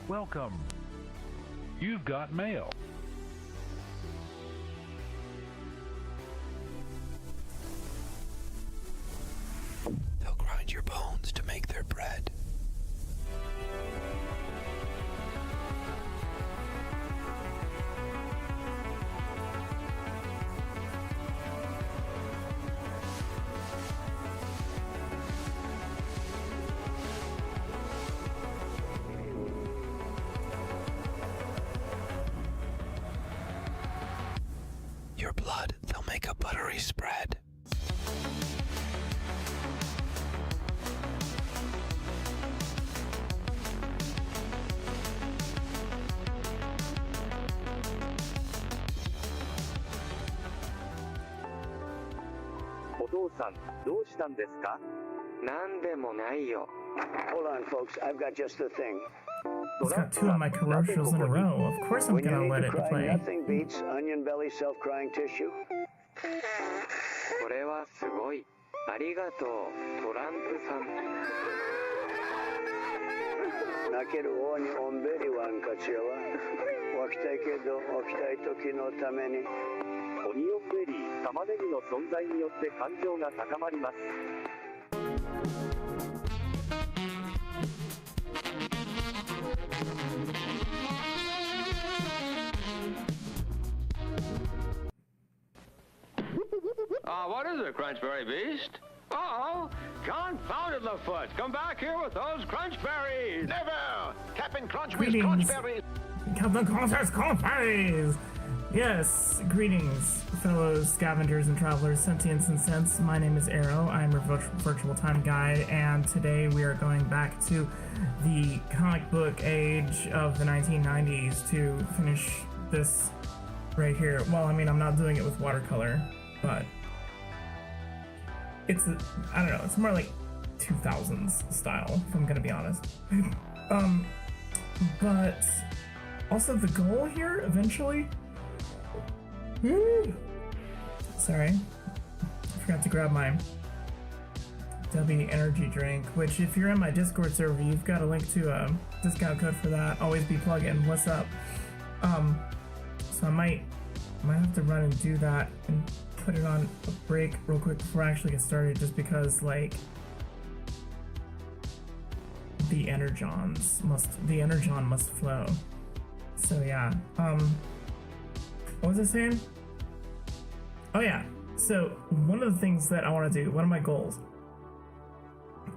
Welcome. You've got mail. They'll grind your bones to make their bread. Your blood, they'll make a buttery spread. Hold on, folks. I've got just the thing. It's got two of my commercials in a row. Of course I'm When you gonna need let to it cry, play. nothing beats onion belly self-crying tissue. これはすごい。ありがとう、トランプさん。泣ける王におんべりワンカチヤは起きたいけど起きたい時のために。オニオンベリー、玉ねぎの存在によって感情が高まります。What is it, Crunchberry Beast? Uh-oh! Confounded Lefoot! Come back here with those Crunchberries! Never! Captain Crunchberry's Greetings. Crunchberries! Captain Crunchberry's Crunchberries! Yes, greetings, fellow scavengers and travelers, sentients and sense. My name is Arrow. I'm your virtual time guide, and today we are going back to the comic book age of the 1990s to finish this right here. Well, I mean, I'm not doing it with watercolor, but it's, I don't know, it's more like 2000s style, if I'm gonna be honest. But also the goal here, eventually, sorry, I forgot to grab my W energy drink, which if you're in my Discord server, you've got a link to a discount code for that. Always be plug-in. What's up? So I might have to run and do that and put it on a break real quick before I actually get started, just because like the energon must flow. So yeah. What was I saying? Oh yeah. So one of the things that I want to do, one of my goals,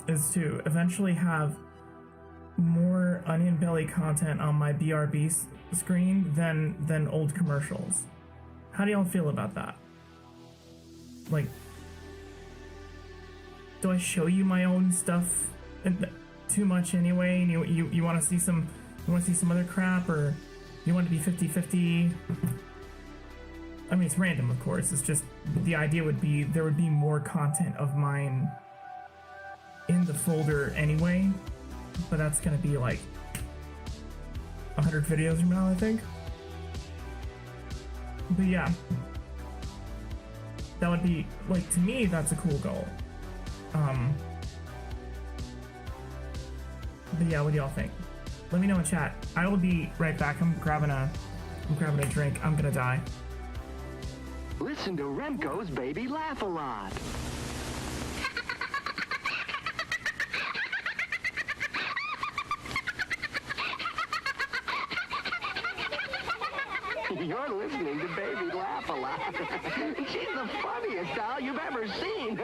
is to eventually have more Onion Belly content on my BRB screen than old commercials. How do y'all feel about that? Like, do I show you my own stuff too much anyway? And you want to see some other crap, or you want it to be 50-50? I mean, it's random, of course. It's just the idea would be there would be more content of mine in the folder anyway, but that's gonna be like 100 videos from now, I think. But yeah, that would be, like, to me, that's a cool goal. But yeah, what do y'all think? Let me know in chat. I will be right back. I'm grabbing a drink. I'm gonna die. Listen to Remco's Baby Laugh a Lot. You're listening to Baby Laugh a Lot. She's the funniest doll you've ever seen.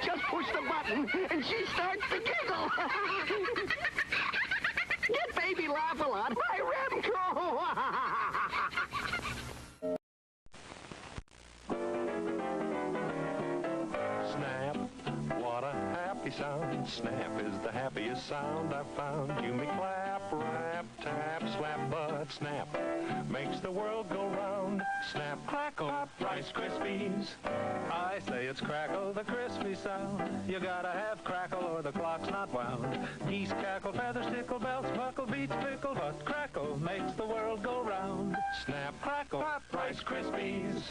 Just push the button and she starts to giggle. Get Baby Laugh a Lot by Remco. Snap, what a happy sound. Snap is the happiest sound I've found. You may clap rap, tap, slap, but snap makes the world go round. Snap, crackle, pop, Rice Krispies. I say it's crackle, the crispy sound. You gotta have crackle or the clock's not wound. Geese cackle, feathers tickle, bells buckle, beats pickle, but crackle makes the world go round. Snap, crackle, pop, Rice Krispies.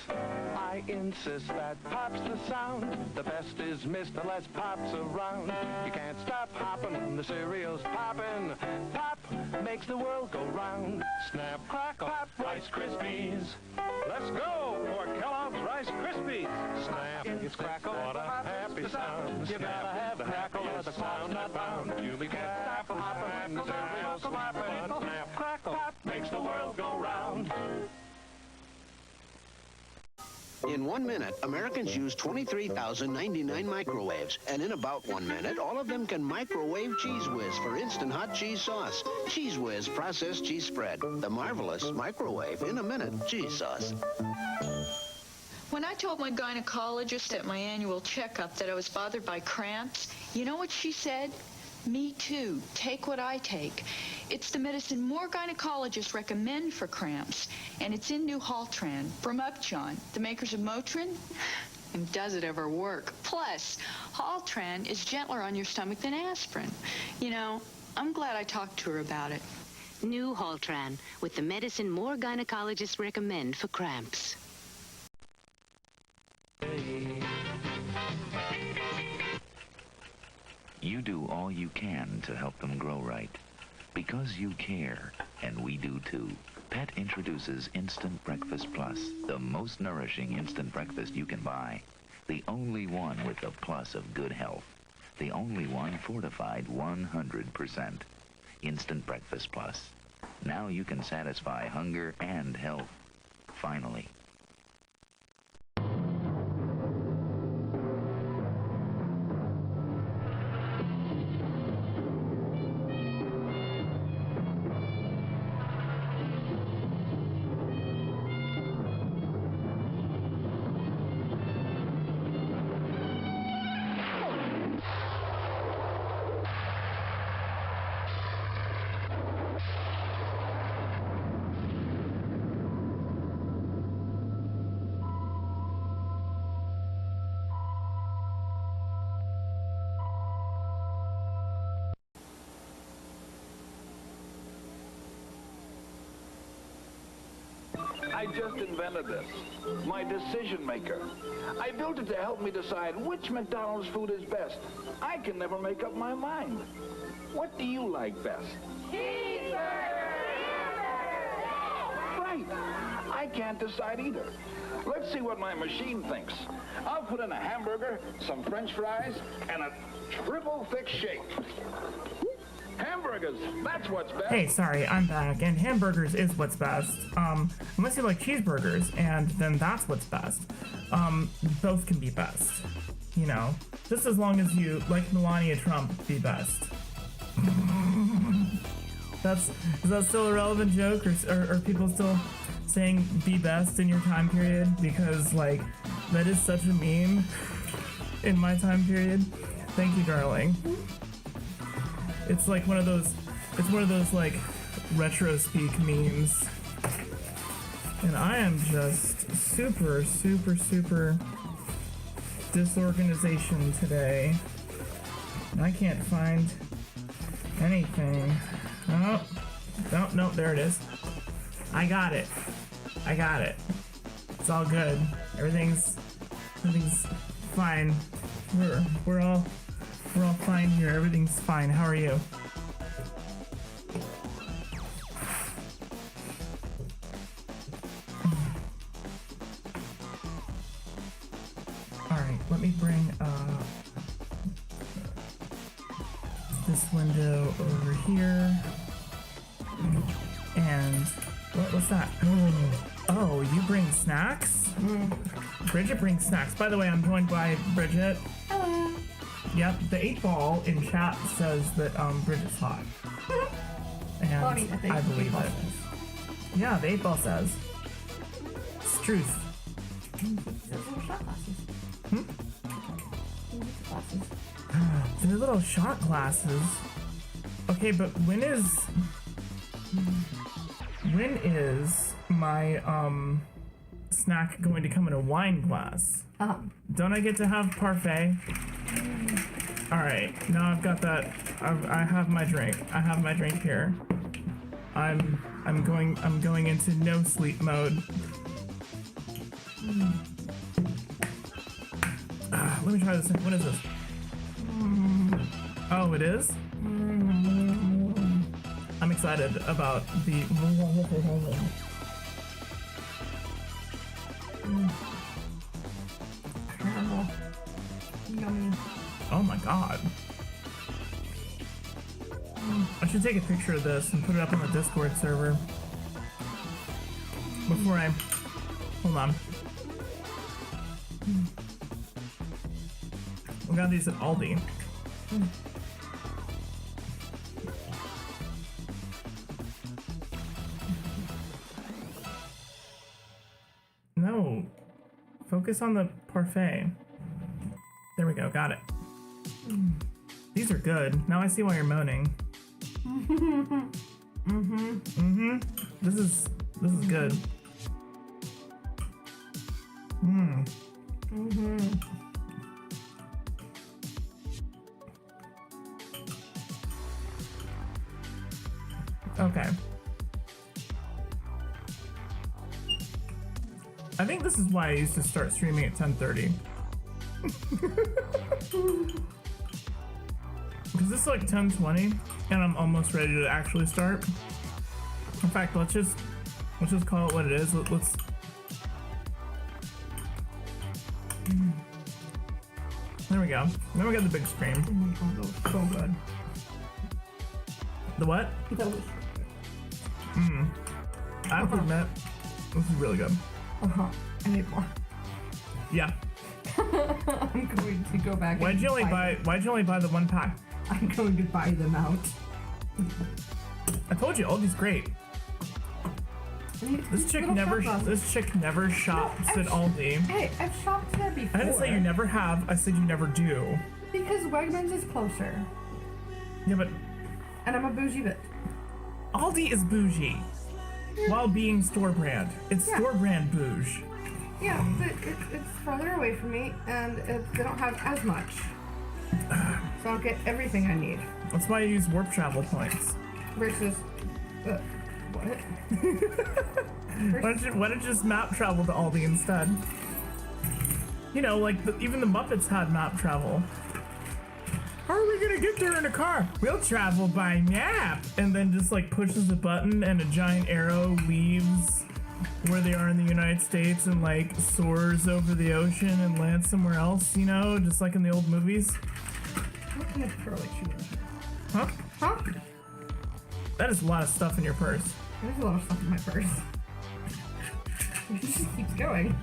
I insist that pop's the sound. The best is missed unless pop's around. You can't stop hopping when the cereal's popping. Pop makes the world go round. Snap, crackle, pop, Rice Krispies. Let's go for Kellogg's Rice Krispies. Snap, it's crackle, what a happy sound. You gotta have crackle or the clock's not bound. You can't stop hopping when the cereal's popping. Snap, crackle, pop makes the world go round. In 1 minute, Americans use 23,099 microwaves. And in about 1 minute, all of them can microwave Cheese Whiz for instant hot cheese sauce. Cheese Whiz processed cheese spread. The marvelous microwave in a minute cheese sauce. When I told my gynecologist at my annual checkup that I was bothered by cramps, you know what she said? Me too. Take what I take. It's the medicine more gynecologists recommend for cramps, and it's in new Haltran from Upjohn, the makers of Motrin. And does it ever work? Plus, Haltran is gentler on your stomach than aspirin. You know, I'm glad I talked to her about it. New Haltran, with the medicine more gynecologists recommend for cramps. You do all you can to help them grow right. Because you care, and we do too. Pet introduces Instant Breakfast Plus, the most nourishing instant breakfast you can buy. The only one with the plus of good health. The only one fortified 100%. Instant Breakfast Plus. Now you can satisfy hunger and health. Finally. I just invented this. My decision maker. I built it to help me decide which McDonald's food is best. I can never make up my mind. What do you like best? Cheeseburger! Right. I can't decide either. Let's see what my machine thinks. I'll put in a hamburger, some French fries, and a triple thick shake. Hamburgers, that's what's best. Hey, sorry, I'm back, and hamburgers is what's best. Unless you like cheeseburgers, and then that's what's best. Both can be best. You know, just as long as you, like Melania Trump, be best. Is that still a relevant joke, or are people still saying be best in your time period? Because, like, that is such a meme in my time period. Thank you, darling. It's like one of those like retro speak memes. And I am just super disorganization today. I can't find anything. Oh, no, there it is. I got it. It's all good. Everything's fine. We're all fine here. Everything's fine. How are you? Alright, let me bring this window over here. And what's that? Oh, you bring snacks? Bridget brings snacks. By the way, I'm joined by Bridget. Hello. Yep, the 8-ball in chat says that Bridget's hot. And well, I believe it. Yeah, the 8-ball says. It's truth. They're little shot glasses. Okay, but when is When is my snack going to come in a wine glass? Don't I get to have parfait? All right, now I've got that. I have my drink. I have my drink here. I'm going into no sleep mode. Let me try this. What is this? Oh, it is? I'm excited about the... Caramel. Yummy. Oh my god. I should take a picture of this and put it up on the Discord server. Before I... Hold on. We got these at Aldi. No. Focus on the parfait. There we go, got it. These are good. Now I see why you're moaning. This is good. Okay. I think this is why I used to start streaming at 10:30. Because it's like 10:20 and I'm almost ready to actually start. In fact, let's just call it what it is. Let's There we go. Now we got the big screen. Oh my god, that was so good. The what? That was I have to admit, this is really good. I need more. Yeah. I'm going to go back. Why'd you only buy the one pack? I'm going to buy them out. I told you, Aldi's great. This chick never shops at Aldi. Hey, I've shopped there before. I didn't say you never have. I said you never do. Because Wegmans is closer. Yeah, but and I'm a bougie bitch. Aldi is bougie, while being store brand. It's store brand bouge. Yeah, but it's further away from me, and they don't have as much. So I'll get everything I need. That's why I use warp travel points. Versus, what? Why don't you just map travel to Aldi instead? You know, like even the Muppets had map travel. How are we gonna get there in a car? We'll travel by map. And then just like pushes a button and a giant arrow leaves where they are in the United States and like soars over the ocean and lands somewhere else, you know, just like in the old movies. What kind of curly shoes? Huh? Huh? That is a lot of stuff in your purse. There's a lot of stuff in my purse. It just keeps going.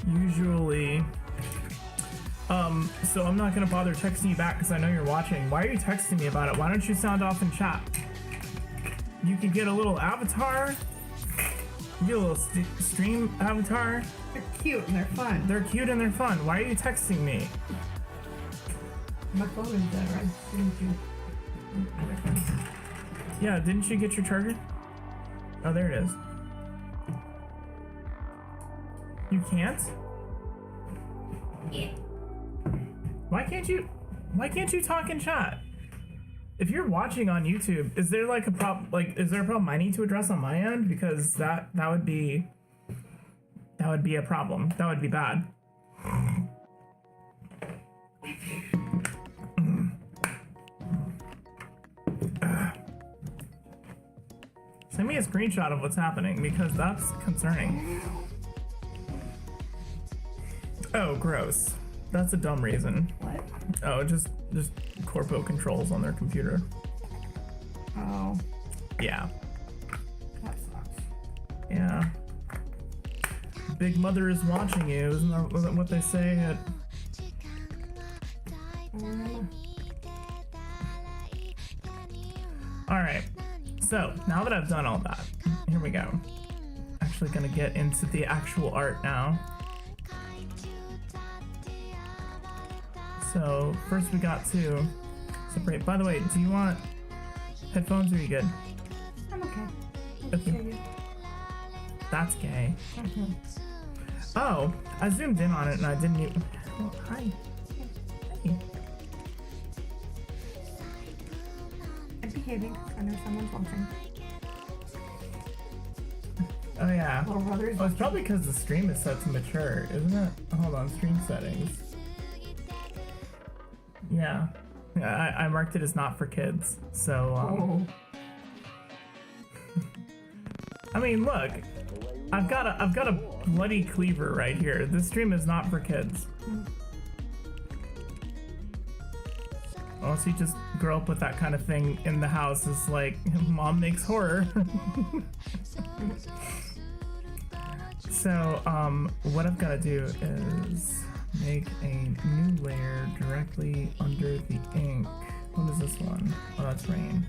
Usually, so I'm not gonna bother texting you back because I know you're watching. Why are you texting me about it? Why don't you sound off in chat? You can get a little avatar. You get a little stream avatar. They're cute and they're fun. They're cute and they're fun. Why are you texting me? My phone is dead, right? Yeah, didn't you get your charger? Oh, there it is. You can't? Yeah. Why can't you talk in chat? If you're watching on YouTube, is there like a problem? Like, is there a problem I need to address on my end? Because that would be a problem. That would be bad. Send me a screenshot of what's happening because that's concerning. Oh, gross. That's a dumb reason. What? Oh, just corpo controls on their computer. Oh. Yeah. That sucks. Yeah. Big Mother is watching you, isn't that what they say at... Alright, so now that I've done all that, here we go. Actually gonna get into the actual art now. So first we got to separate. By the way, do you want headphones or are you good? I'm okay. Okay. That's gay. Mhm. Oh, I zoomed in on it and I didn't even. Oh, hi. Hey. I'm behaving. I know someone's watching. Oh yeah. Little brother's Oh, it's probably because the stream is set to mature, isn't it? Hold on, stream settings. Yeah. I marked it as not for kids, so I mean, look, I've got a bloody cleaver right here. This stream is not for kids. Unless you just grow up with that kind of thing in the house, it's like mom makes horror. So what I've got to do is make a new layer directly under the ink. What is this one? Oh, that's rain.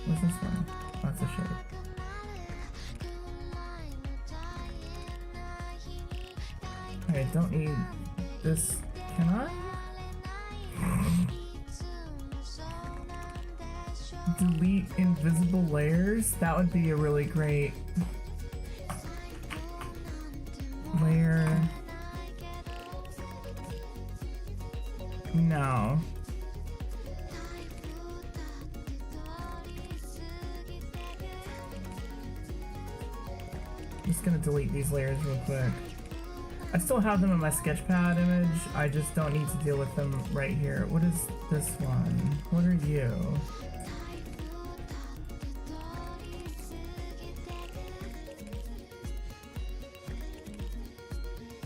What's this one? Oh, that's a shape. I don't need this. Can I? Delete invisible layers? That would be a really great layer. No. I'm just gonna delete these layers real quick. I still have them in my sketchpad image, I just don't need to deal with them right here. What is this one? What are you?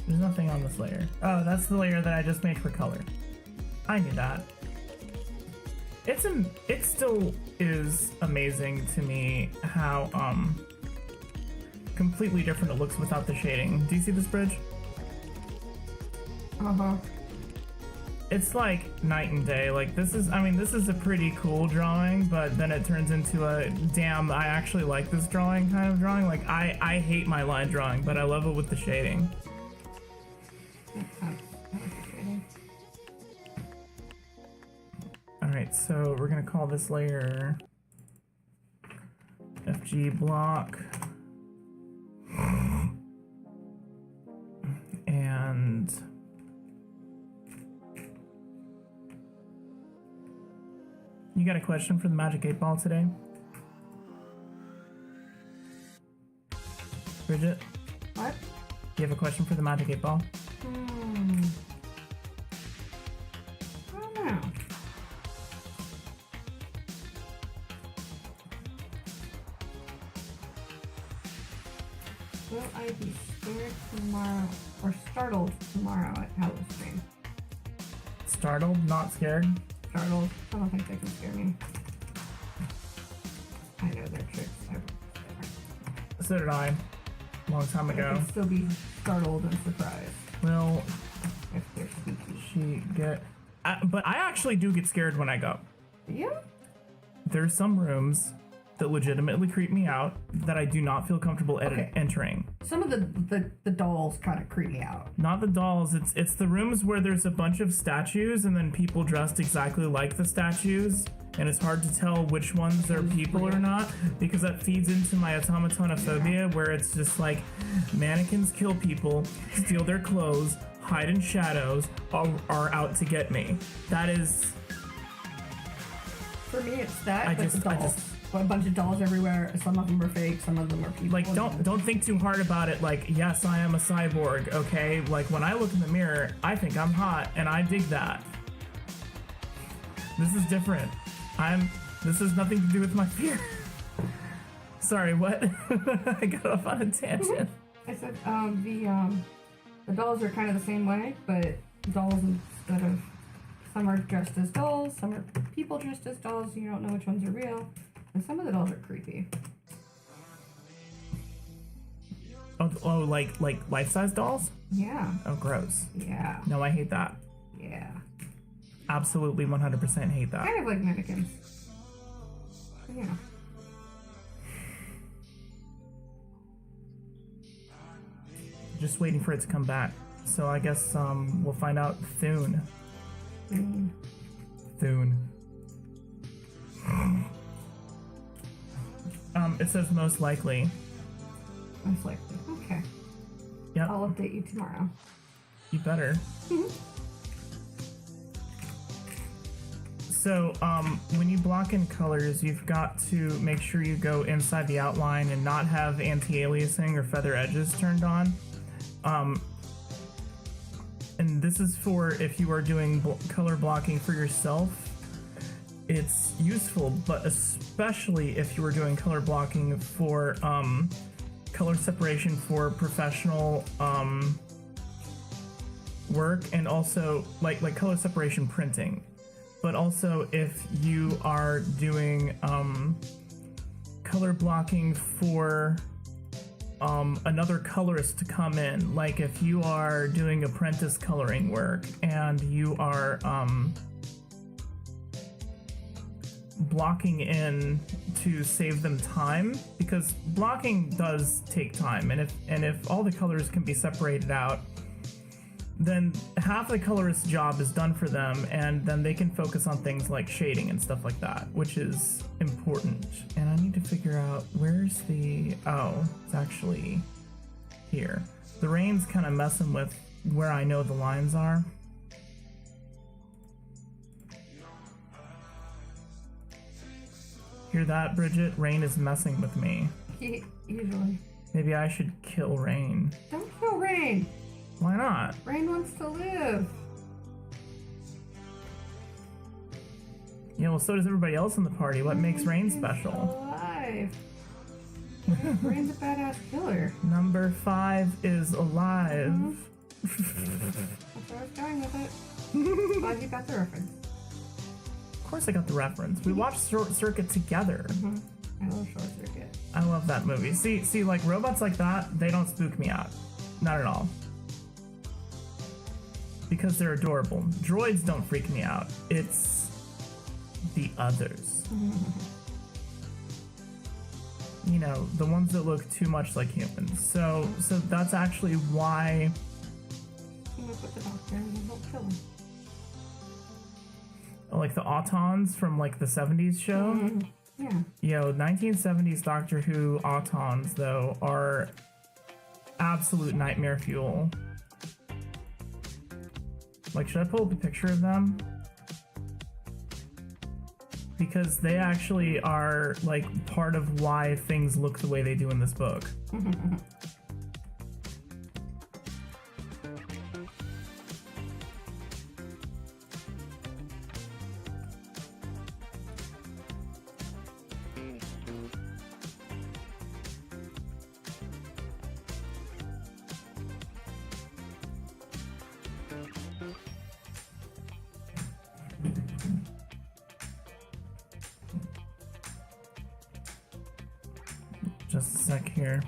There's nothing on this layer. Oh, that's the layer that I just made for color. I knew that. It still is amazing to me how completely different it looks without the shading. Do you see this bridge? Uh-huh. It's like night and day. Like this is a pretty cool drawing, but then it turns into a damn, I actually like this drawing kind of drawing. Like I hate my line drawing, but I love it with the shading. Alright, so we're gonna call this layer FG block. And you got a question for the Magic 8 Ball today? Bridget? What? Do you have a question for the Magic 8 Ball? I don't know. Will I be scared tomorrow or startled tomorrow at Halloween? Startled, not scared? Startled. I don't think they can scare me. I know their tricks. So did I. Long time I ago. can still be startled and surprised. Well, if they're spooky. She get... but I actually do get scared when I go. Yeah? There's some rooms that legitimately creep me out that I do not feel comfortable entering. Some of the dolls kind of creep me out. Not the dolls, it's the rooms where there's a bunch of statues and then people dressed exactly like the statues, and it's hard to tell which ones are people or not, because that feeds into my automatonophobia, where it's just like mannequins kill people, steal their clothes, hide in shadows, are out to get me. That is... For me, it's that, dolls. A bunch of dolls everywhere. Some of them are fake, some of them are people. Like, don't think too hard about it. Like, yes, I am a cyborg, okay? Like, when I look in the mirror, I think I'm hot, and I dig that. This is different. This has nothing to do with my fear. Sorry, what? I got off on a tangent. I said, the dolls are kind of the same way, but dolls instead of... Some are dressed as dolls, some are people dressed as dolls, you don't know which ones are real. And some of the dolls are creepy. Oh, like life-size dolls? Yeah. Oh, gross. Yeah. No, I hate that. Yeah. Absolutely 100% hate that. Kind of like mannequins. Yeah. Just waiting for it to come back. So I guess we'll find out soon. Thune. It says most likely. Most likely. Okay. Yep. I'll update you tomorrow. You better. So, when you block in colors, you've got to make sure you go inside the outline and not have anti-aliasing or feather edges turned on. And this is for if you are doing color blocking for yourself. It's useful, but especially if you are doing color blocking for color separation for professional work, and also like color separation printing. But also if you are doing color blocking for another colorist to come in, like if you are doing apprentice coloring work and you are blocking in to save them time, because blocking does take time, and if all the colors can be separated out, then half the colorist's job is done for them, and then they can focus on things like shading and stuff like that, which is important. And I need to figure out where's the... oh, it's actually here. The rain's kind of messing with where I know the lines are. Hear that, Bridget? Rain is messing with me. Usually. Maybe I should kill Rain. Don't kill Rain! Why not? Rain wants to live. Yeah, well, so does everybody else in the party. What makes Rain special? Alive. Rain's a badass killer. Number 5 is alive. That's where I was going with it. Glad you got the reference. Of course I got the reference. We watched Short Circuit together. I love Short Circuit. I love that movie. See, like robots like that, they don't spook me out. Not at all. Because they're adorable. Droids don't freak me out. It's the others. You know, the ones that look too much like humans. So that's actually why... You look with the doctor and you don't kill him. Like the Autons from like the 70s show. Yeah. Yo, 1970s Doctor Who Autons though are absolute nightmare fuel. Like, should I pull up a picture of them? Because they actually are like part of why things look the way they do in this book. Just a sec here.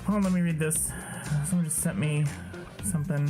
Hold on, let me read this. Someone just sent me something.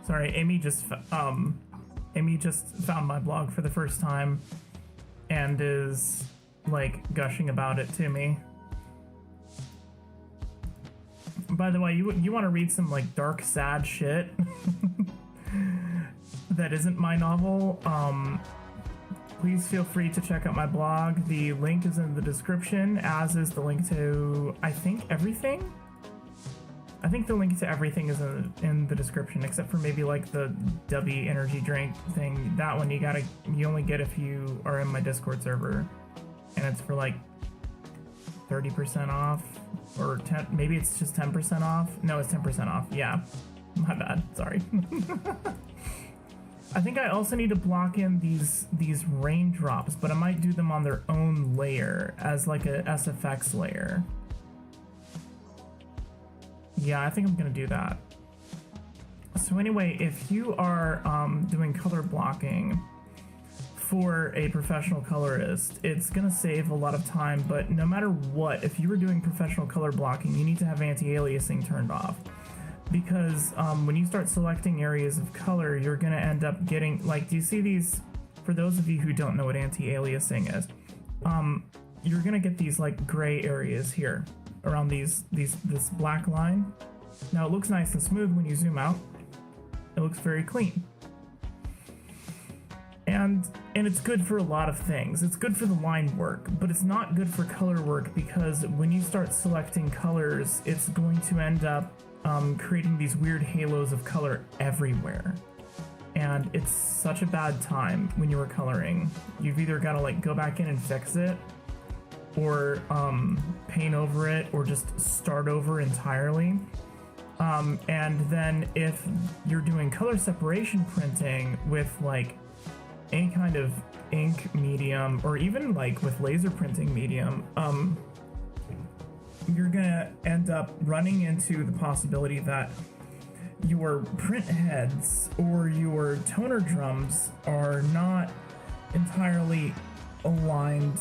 Sorry, Amy just found my blog for the first time and is like gushing about it to me. By the way, you want to read some like dark, sad shit that isn't my novel? Please feel free to check out my blog. The link is in the description, as is the link to, I think, everything. I think the link to everything is in the description, except for maybe like the W energy drink thing. That one you only get if you are in my Discord server, and it's for like 30% off, or 10, maybe it's just 10% off. No, it's 10% off. Yeah, my bad. Sorry. I think I also need to block in these raindrops, but I might do them on their own layer as like a SFX layer. Yeah, I think I'm gonna do that. So anyway, if you are doing color blocking for a professional colorist, it's gonna save a lot of time, but no matter what, if you were doing professional color blocking, you need to have anti-aliasing turned off. Because when you start selecting areas of color, you're gonna end up getting, like, do you see these, for those of you who don't know what anti-aliasing is, you're gonna get these like gray areas here around this black line. Now it looks nice and smooth when you zoom out. It looks very clean. And it's good for a lot of things. It's good for the line work, but it's not good for color work, because when you start selecting colors, it's going to end up creating these weird halos of color everywhere. And it's such a bad time when you were coloring. You've either got to like go back in and fix it, or paint over it, or just start over entirely. And then if you're doing color separation printing with like any kind of ink medium, or even like with laser printing medium, you're gonna end up running into the possibility that your print heads or your toner drums are not entirely aligned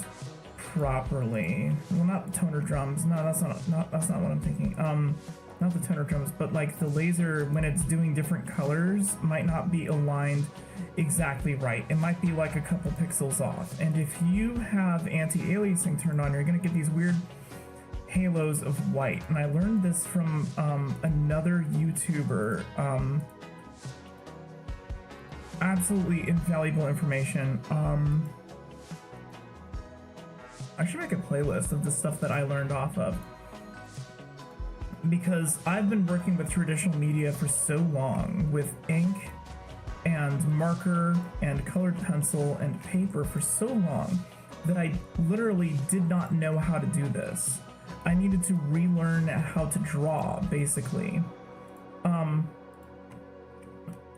properly. Well, not toner drums. No, that's not what I'm thinking. Not the toner drums, but like the laser, when it's doing different colors, might not be aligned exactly right. It might be like a couple pixels off. And if you have anti-aliasing turned on, you're gonna get these weird halos of white. And I learned this from another YouTuber. Absolutely invaluable information. I should make a playlist of the stuff that I learned off of, because I've been working with traditional media for so long, with ink and marker and colored pencil and paper for so long, that I literally did not know how to do this. I needed to relearn how to draw, basically.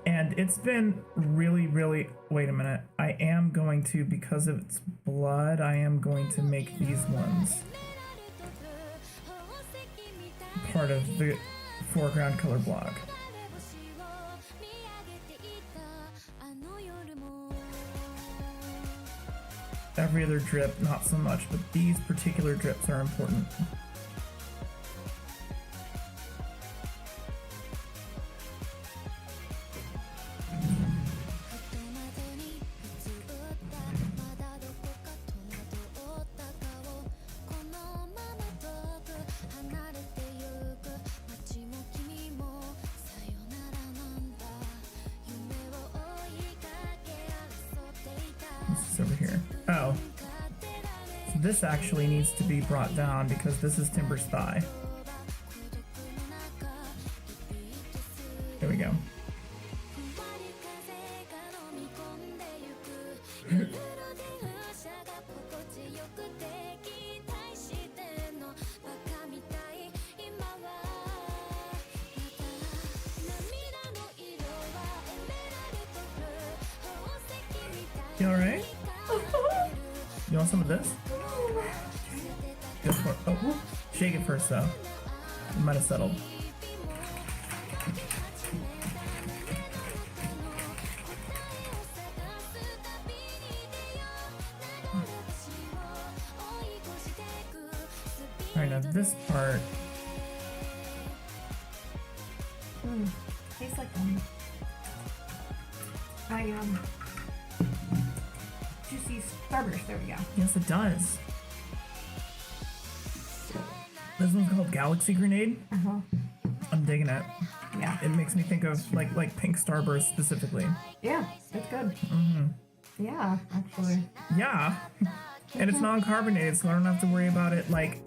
And it's been really, really... Wait a minute. I am going to, because of its blood, I am going to make these ones part of the foreground color block. Every other drip, not so much, but these particular drips are important. This is over here. Oh. So this actually needs to be brought down because this is Timber's thigh. There we go. You alright? You want some of this? Go for it. Oh, shake it first though. It might have settled. Alright, now this part. Tastes like juicy Starburst. There we go. Yes, it does. This one's called Galaxy Grenade. I'm digging it. Yeah. It makes me think of like Pink Starburst specifically. Yeah, it's good. Mm-hmm. Yeah, actually. Yeah. And it's non-carbonated, so I don't have to worry about it like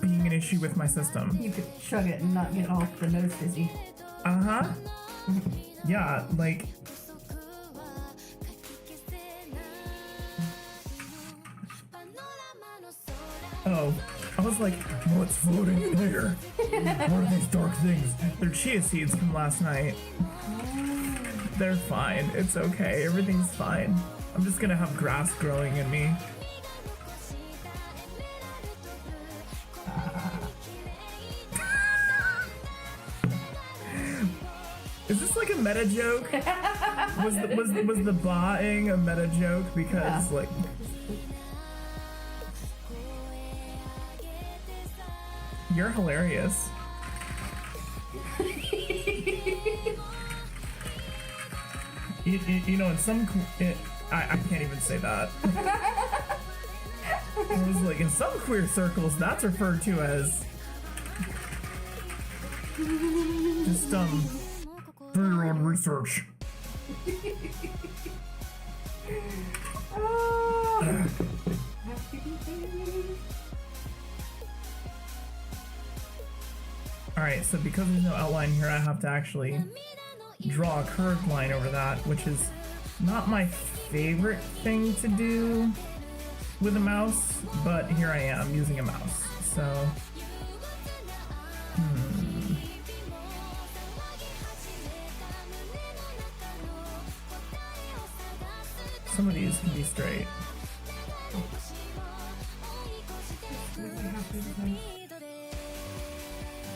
being an issue with my system. You could chug it and not get all the nose fizzy. Uh-huh. Yeah, like... Oh, I was like, what's floating in here? What are these dark things? They're chia seeds from last night. They're fine. It's okay. Everything's fine. I'm just gonna have grass growing in me. Is this like a meta joke? Was the baaing a meta joke? Because like... You're hilarious. you know, in some... I can't even say that. I was like, in some queer circles, that's referred to as... Just, do your own research. Alright, so because there's no outline here, I have to actually draw a curved line over that, which is not my favorite thing to do with a mouse, but here I am using a mouse, so... Some of these can be straight.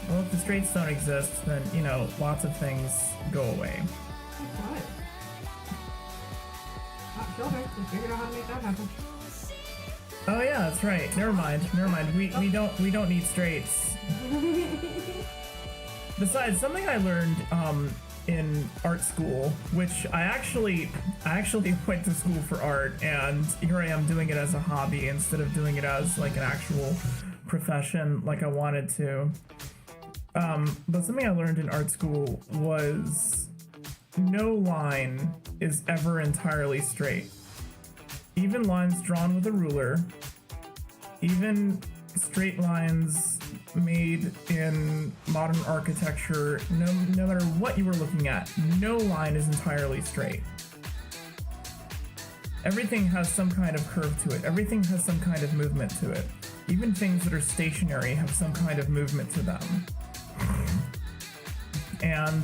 Well, if the straights don't exist, then, you know, lots of things go away. What? Hot shoulder. We figured out how to make that happen. Oh yeah, that's right. Never mind. We don't need straights. Besides, something I learned in art school, which I actually went to school for art, and here I am doing it as a hobby instead of doing it as like an actual profession like I wanted to. But something I learned in art school was no line is ever entirely straight. Even lines drawn with a ruler, even straight lines made in modern architecture, no matter what you were looking at, no line is entirely straight. Everything has some kind of curve to it. Everything has some kind of movement to it. Even things that are stationary have some kind of movement to them. And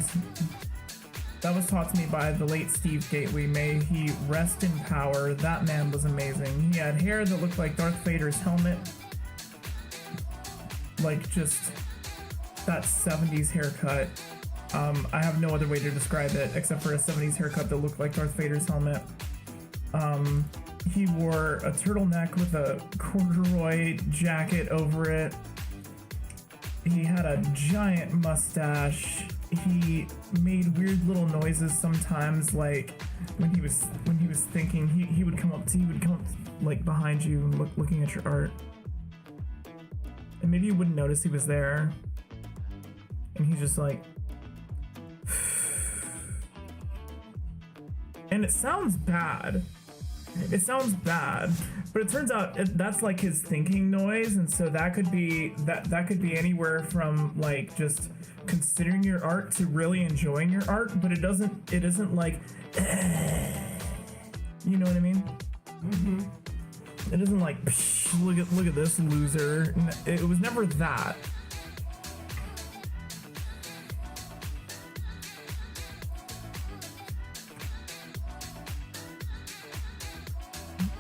that was taught to me by the late Steve Gately. May he rest in power. That man was amazing. He had hair that looked like Darth Vader's helmet. Like just that 70s haircut. I have no other way to describe it except for a 70s haircut that looked like Darth Vader's helmet. He wore a turtleneck with a corduroy jacket over it. He had a giant mustache. He made weird little noises sometimes, like when he was thinking. He would come up like behind you and looking at your art. And maybe you wouldn't notice he was there. And he's just like... And it sounds bad. It sounds bad. But it turns out that's like his thinking noise, and so that could be that could be anywhere from like just considering your art to really enjoying your art, but it isn't like you know what I mean? Mm-hmm. It isn't like look at this loser. It was never that.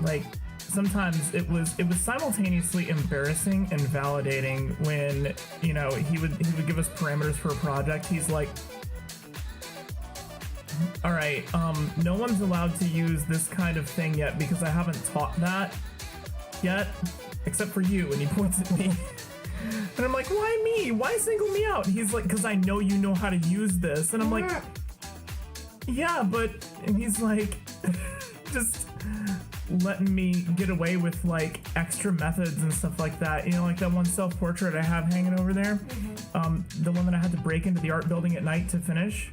Like sometimes it was simultaneously embarrassing and validating when, you know, he would give us parameters for a project. He's like, all right, no one's allowed to use this kind of thing yet because I haven't taught that yet, except for you. And he points at me. And I'm like, why me? Why single me out? And he's like, because I know you know how to use this. And I'm like, yeah, but, and he's like, just letting me get away with like extra methods and stuff like that. You know, like that one self-portrait I have hanging over there. Mm-hmm. the one that I had to break into the art building at night to finish.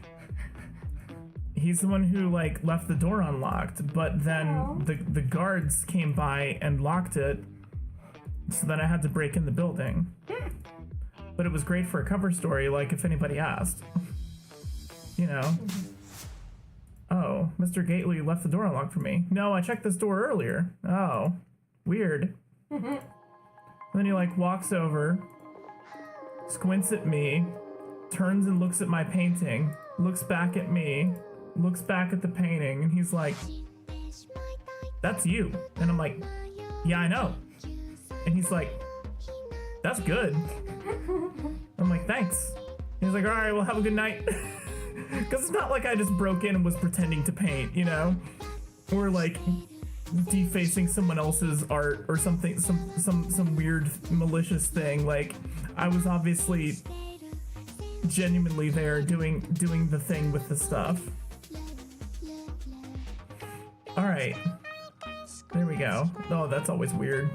He's the one who like left the door unlocked, but then the guards came by and locked it, so then I had to break in the building. But it was great for a cover story, like if anybody asked. You know. Oh, Mr. Gately left the door unlocked for me. No, I checked this door earlier. Oh, weird. And then he like walks over, squints at me, turns and looks at my painting, looks back at me, looks back at the painting, and he's like, "That's you." And I'm like, "Yeah, I know." And he's like, "That's good." I'm like, "Thanks." He's like, "All right, well, have a good night." Because it's not like I just broke in and was pretending to paint, you know? Or like defacing someone else's art or something, some weird malicious thing. Like, I was obviously genuinely there doing the thing with the stuff. All right, there we go. Oh, that's always weird.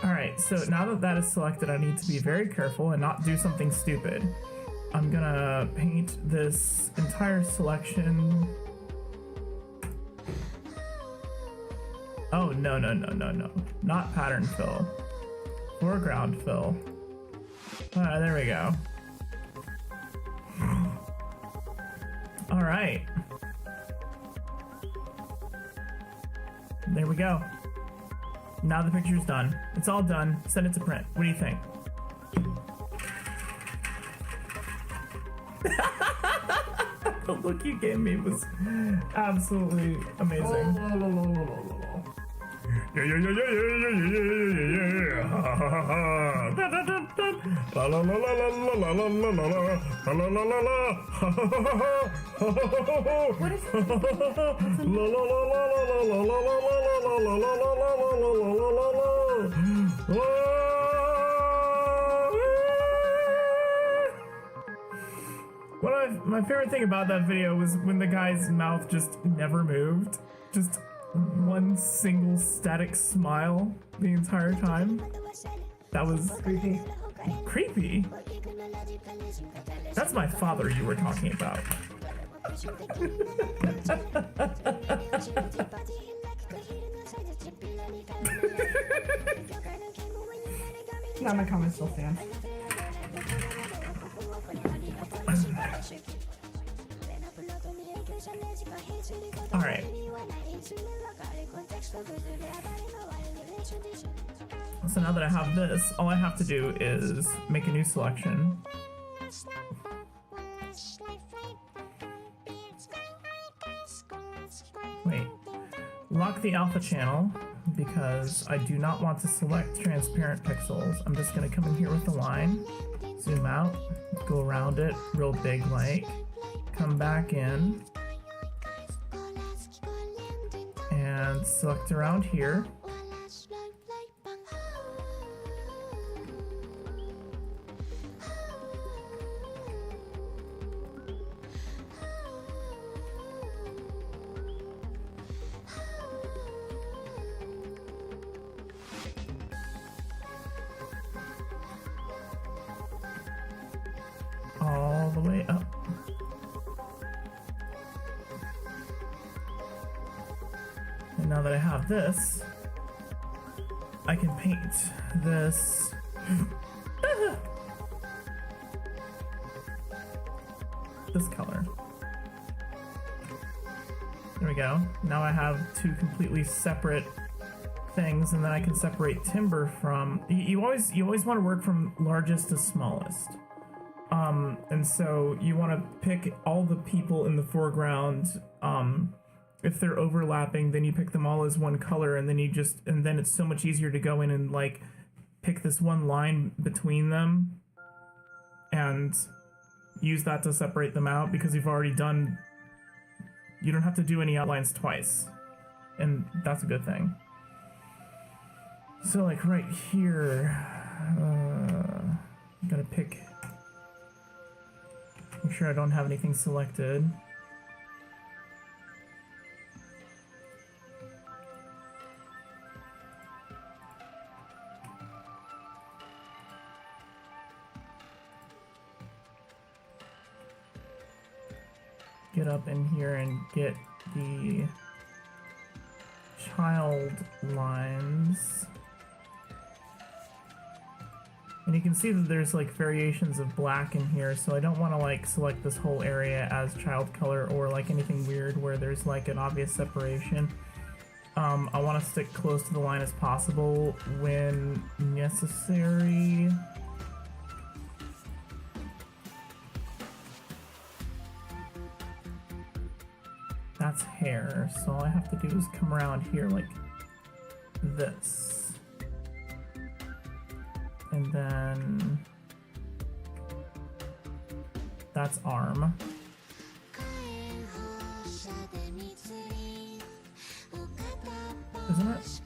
Alright, so now that that is selected, I need to be very careful and not do something stupid. I'm gonna paint this entire selection. Oh, no. Not pattern fill. Foreground fill. Alright, there we go. Alright. There we go. Now the picture's done. It's all done. Send it to print. What do you think? The look you gave me was absolutely amazing. What is My favorite thing about that video was when the guy's mouth just never moved. Just one single static smile the entire time. That was creepy. Creepy? That's my father you were talking about. Now my comments still stand. Alright. So now that I have this, all I have to do is make a new selection. Wait. Lock the alpha channel because I do not want to select transparent pixels. I'm just going to come in here with the line, zoom out, go around it real big like, come back in, and select around here. All the way up. And now that I have this, I can paint this. This color. There we go. Now I have two completely separate things, and then I can separate timber from. You always want to work from largest to smallest. And so you want to pick all the people in the foreground. If they're overlapping, then you pick them all as one color, and then it's so much easier to go in and like pick this one line between them and use that to separate them out, because you don't have to do any outlines twice, and that's a good thing. So like right here, I'm gonna make sure I don't have anything selected. get up in here and get the child lines. And you can see that there's like variations of black in here, so I don't want to like select this whole area as child color or like anything weird where there's like an obvious separation. I want to stick close to the line as possible when necessary. That's hair, so all I have to do is come around here like this. And then that's arm. Isn't it?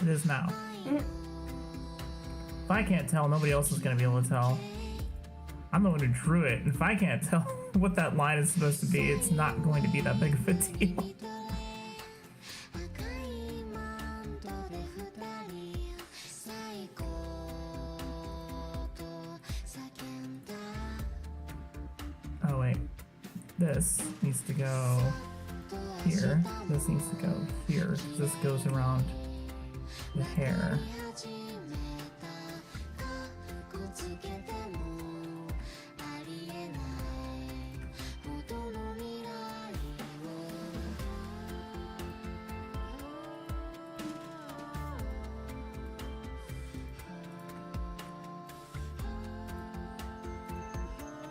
It is now. If I can't tell, nobody else is going to be able to tell. I'm the one who drew it, and if I can't tell what that line is supposed to be, it's not going to be that big of a deal. Oh wait, this needs to go here, this needs to go here, this goes around the hair.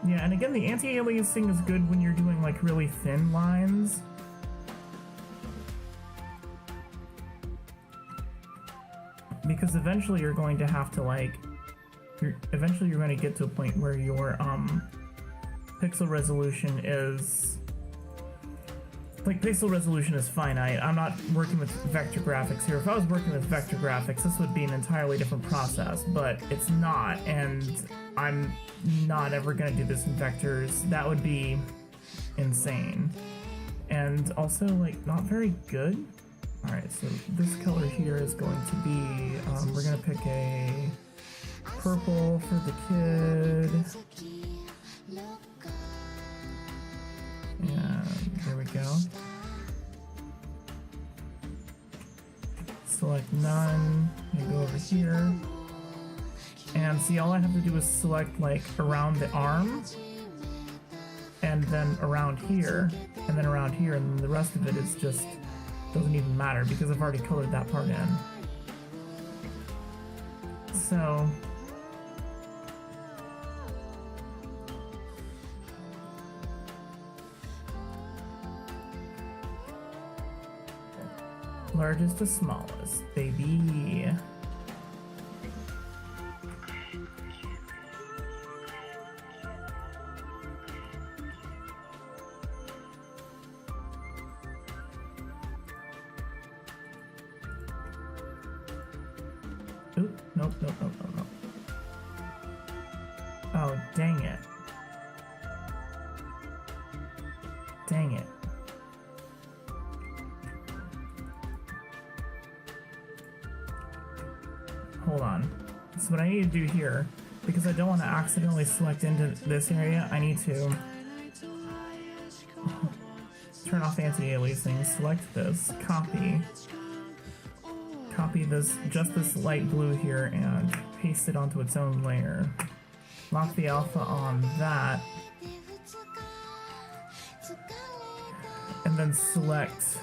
Yeah, and again, the anti-aliasing is good when you're doing like really thin lines. Because eventually you're going to have to like, eventually you're going to get to a point where your pixel resolution is, like pixel resolution is finite. I'm not working with vector graphics here. If I was working with vector graphics, this would be an entirely different process, but it's not, and I'm not ever going to do this in vectors. That would be insane. And also, like, not very good. Alright, so this color here is going to be, we're going to pick a purple for the kid. And there we go. Select none, and go over here. And see, all I have to do is select like around the arm, and then around here, and then around here, and then the rest of it is just, doesn't even matter because I've already colored that part in. So, largest to smallest, baby. Oop, nope. Oh, dang it. Dang it. Hold on. So what I need to do here, because I don't want to accidentally select into this area, I need to turn off anti-aliasing, select this, copy this, just this light blue here, and paste it onto its own layer. Lock the alpha on that, and then select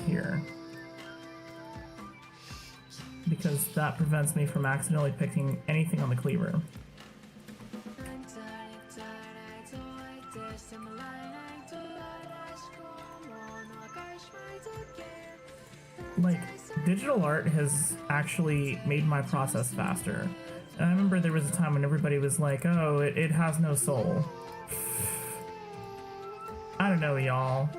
here, because that prevents me from accidentally picking anything on the cleaver. Like, digital art has actually made my process faster. And I remember there was a time when everybody was like, oh, it has no soul. I don't know, y'all.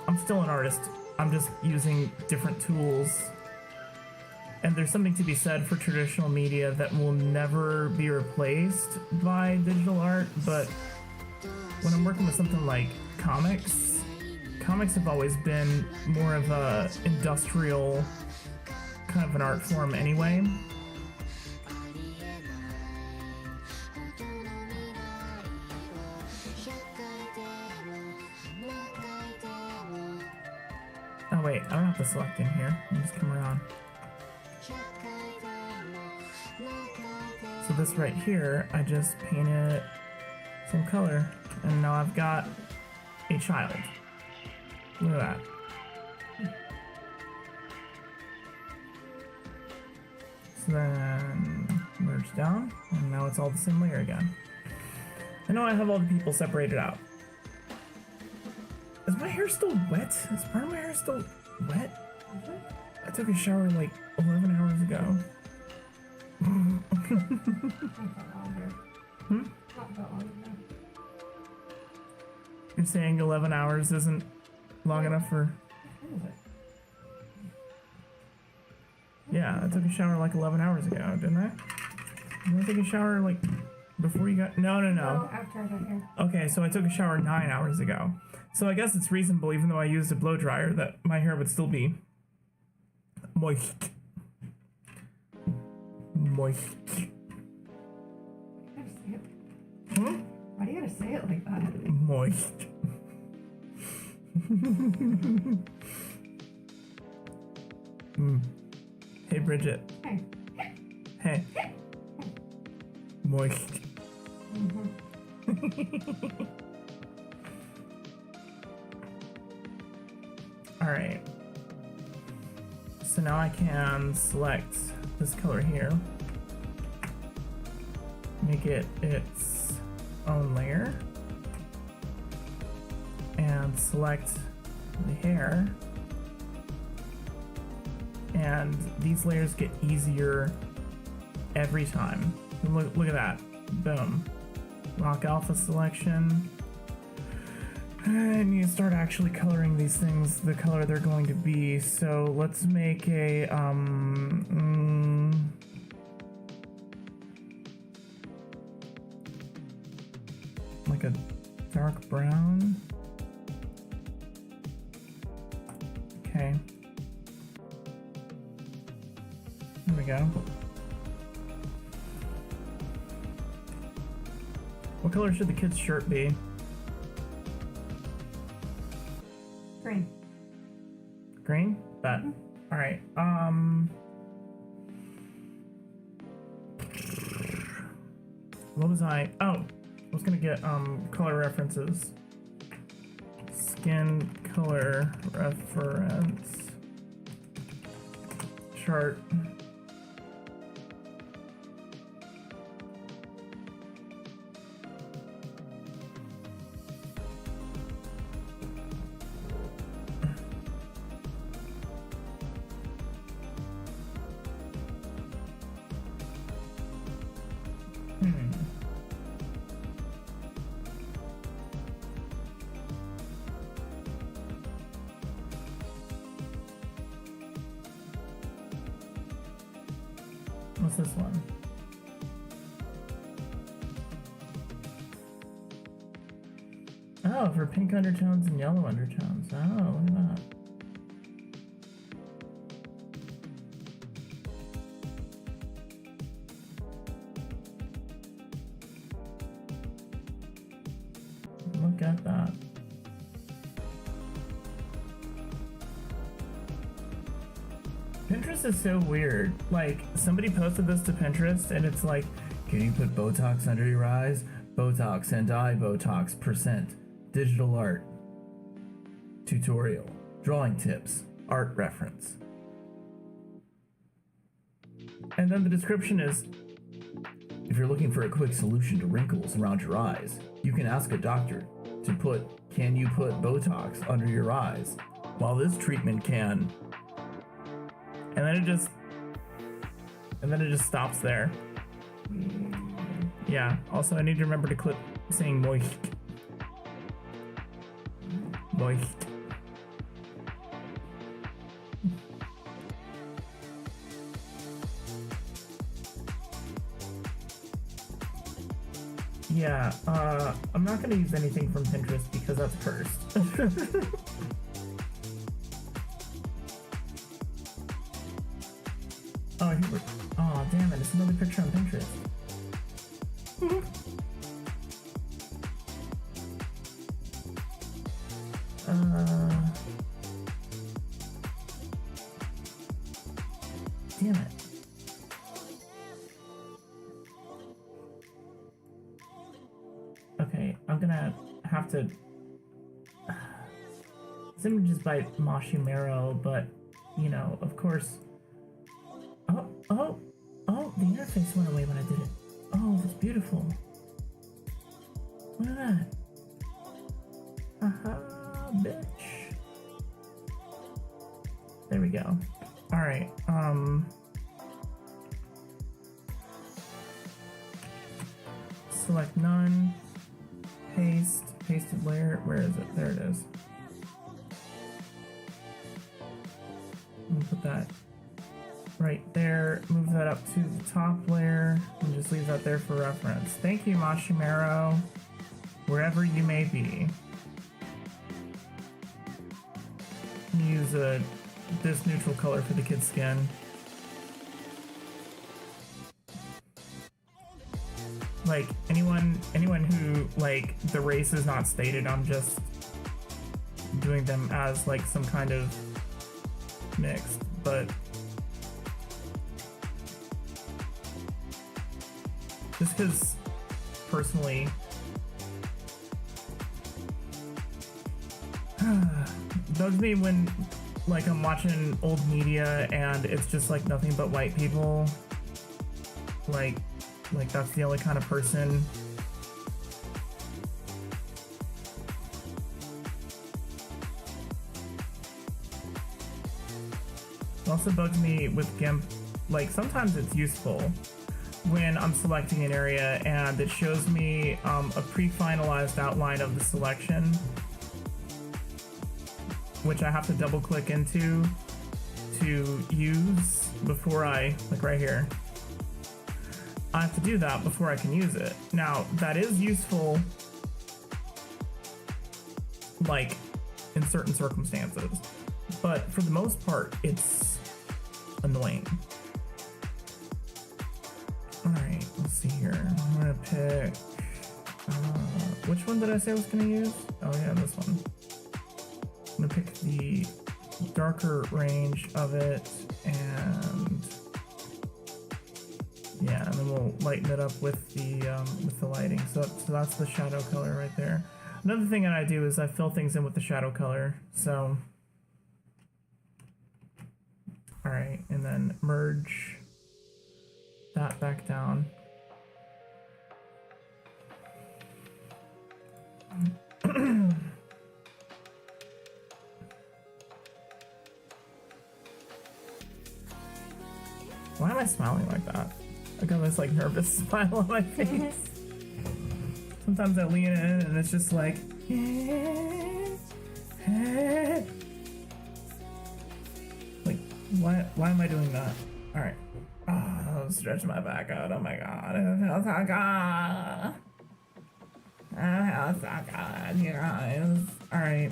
I'm still an artist. I'm just using different tools. And there's something to be said for traditional media that will never be replaced by digital art, but when I'm working with something like comics have always been more of a industrial kind of an art form anyway. Oh wait, I don't have to select in here. I just come around. So this right here, I just paint it same color, and now I've got a child. Look at that. So then merge down, and now it's all the same layer again. I know I have all the people separated out. Is my hair still wet? Is part of my hair still wet? I took a shower like 11 hours ago. Hmm? You're saying 11 hours isn't long enough for... Yeah, I took a shower like 11 hours ago, didn't I? Didn't I take a shower like before you got... No, after I got here. Okay, so I took a shower 9 hours ago. So I guess it's reasonable, even though I used a blow dryer, that my hair would still be moist. Moist. Hmm? Why do you gotta say it like that? Moist. Hey, Bridget. Hey. Hey. Moist. Alright. So now I can select this color here. Make it its own layer. And select the hair. And these layers get easier every time. Look at that. Boom. Rock alpha selection. I need to start actually coloring these things the color they're going to be. So let's make a like a dark brown. Okay. There we go. What color should the kid's shirt be? Green. Green? Bet. Alright, what was I? Oh, I was gonna get, color references. Skin color reference. Chart. What's this one? Oh, for pink undertones and yellow undertones. Oh, look at that. Look at that. Pinterest is so weird. Like, somebody posted this to Pinterest and it's like, can you put Botox under your eyes? Botox and eye Botox %. Digital art. Tutorial. Drawing tips. Art reference. And then the description is, if you're looking for a quick solution to wrinkles around your eyes, you can ask a doctor to put, can you put Botox under your eyes? While this treatment can... And then it just stops there. Yeah, also I need to remember to clip saying moist. Moist. Yeah, I'm not gonna use anything from Pinterest because that's cursed. Oh, here we... Oh, damn it, it's another picture on Pinterest. Okay, I'm gonna have to... This image is by Mashimero, but, you know, of course... Oh, the interface went away when I did it. Oh, that's beautiful. Look at that. Haha, bitch. There we go. Alright, select none. Paste. Pasted layer. Where is it? There it is. I'm gonna put that right there. Move that up to the top layer and just leave that there for reference. Thank you, Mashimero, wherever you may be. Use this neutral color for the kid's skin. Like anyone who like the race is not stated, I'm just doing them as like some kind of mixed, but just because personally bugs me when like I'm watching old media and it's just like nothing but white people, like that's the only kind of person. It also bugs me with GIMP, like sometimes it's useful when I'm selecting an area and it shows me a pre-finalized outline of the selection, which I have to double click into to use before I, like right here, I have to do that before I can use it. Now, that is useful, like, in certain circumstances, but for the most part, it's annoying. Alright, let's see here. I'm gonna pick... which one did I say I was gonna use? Oh yeah, this one. I'm gonna pick the darker range of it, and... yeah, and then we'll lighten it up with the lighting. So that's the shadow color right there. Another thing that I do is I fill things in with the shadow color. So, all right, and then merge that back down. Why am I smiling like that? I got this like nervous smile on my face. Sometimes I lean in and it's just like, like why am I doing that? All right, oh, stretch my back out. Oh my god, it feels so good. It feels so good, you guys. All right,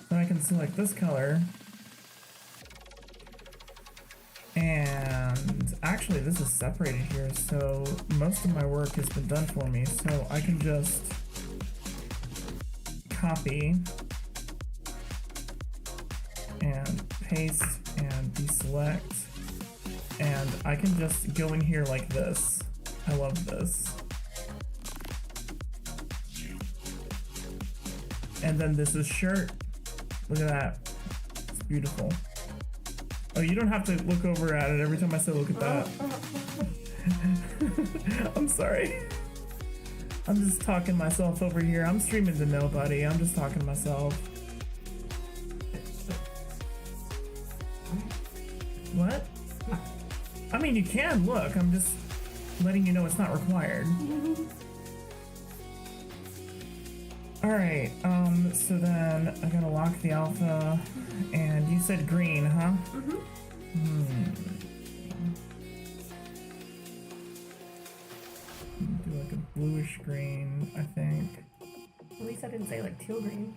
then I can select this color. And actually this is separated here, so most of my work has been done for me, so I can just copy and paste and deselect, and I can just go in here like this. I love this. And then this is shirt. Look at that. It's beautiful. Oh, you don't have to look over at it every time I say look at that. I'm sorry. I'm just talking myself over here. I'm streaming to nobody. I'm just talking to myself. What? I mean, you can look. I'm just letting you know it's not required. Alright, so then I gotta lock the alpha, and you said green, huh? Do like a bluish green, I think. At least I didn't say like teal green.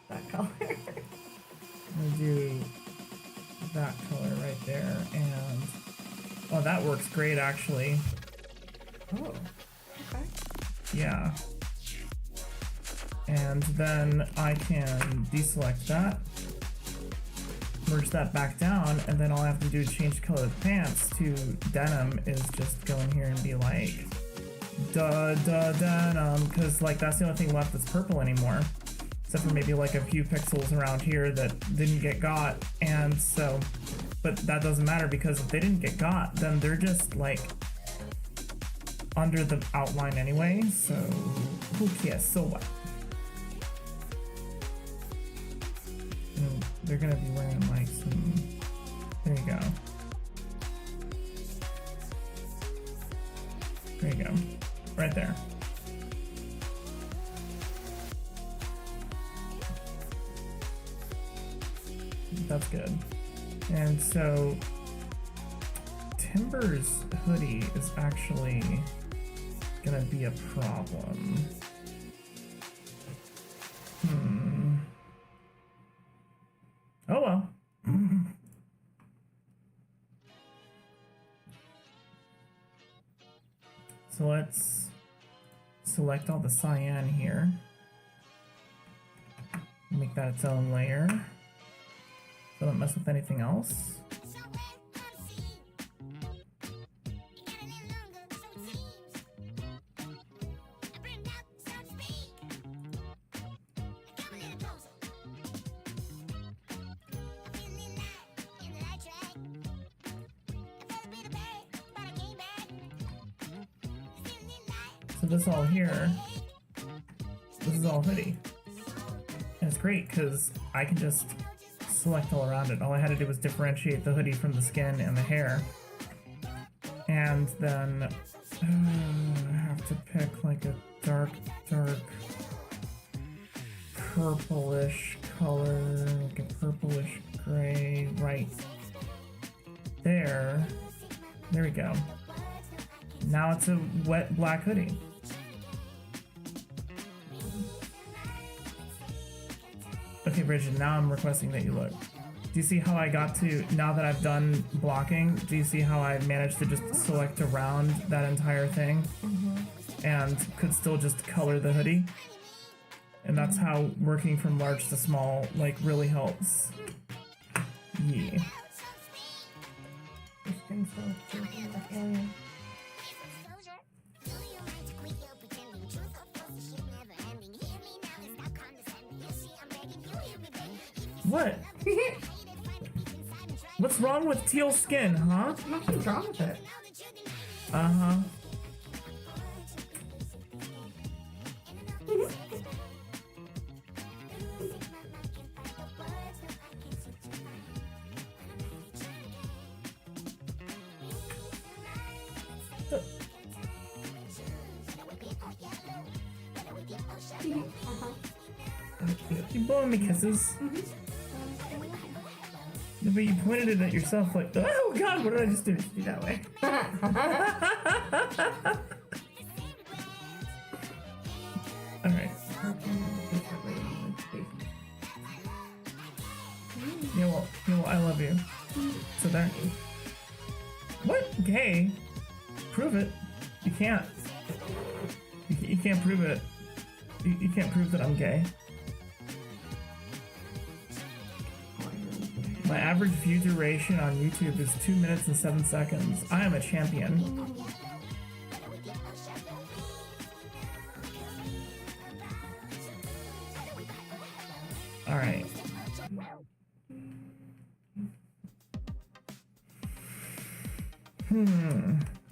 That color. I'm gonna do that color right there, and oh, that works great actually. Oh, okay. Yeah. And then I can deselect that, merge that back down, and then all I have to do to change the color of the pants to denim is just go in here and be like, denim, because like that's the only thing left that's purple anymore, except for maybe like a few pixels around here that didn't get got. And so, but that doesn't matter, because if they didn't get got, then they're just like under the outline anyway, so who cares? So what? And they're gonna be wearing like some, there you go. There you go. Right there. That's good. And so Timber's hoodie is actually gonna be a problem. Oh well. So let's select all the cyan here. Make that its own layer. So don't mess with anything else. So this all here, this is all hoodie. And it's great because I can just select all around it. All I had to do was differentiate the hoodie from the skin and the hair. And then I have to pick like a dark purplish color, like a purplish gray right there. There we go. Now it's a wet black hoodie. Okay, Bridget, now I'm requesting that you look. Do you see how I got to, now that I've done blocking, do you see how I managed to just select around that entire thing? And could still just color the hoodie? And that's how working from large to small, like, really helps. Yeah. What? What's wrong with teal skin, huh? Nothing's wrong with it. Uh-huh. You blowing me kisses? No, but you pointed it at yourself like, oh god, what did I just do? Be that way. Alright. Yeah, well, I love you. So there. What? Gay? Prove it. You can't. You can't prove it. You can't prove that I'm gay. My average view duration on YouTube is 2 minutes and 7 seconds. I am a champion. Alright.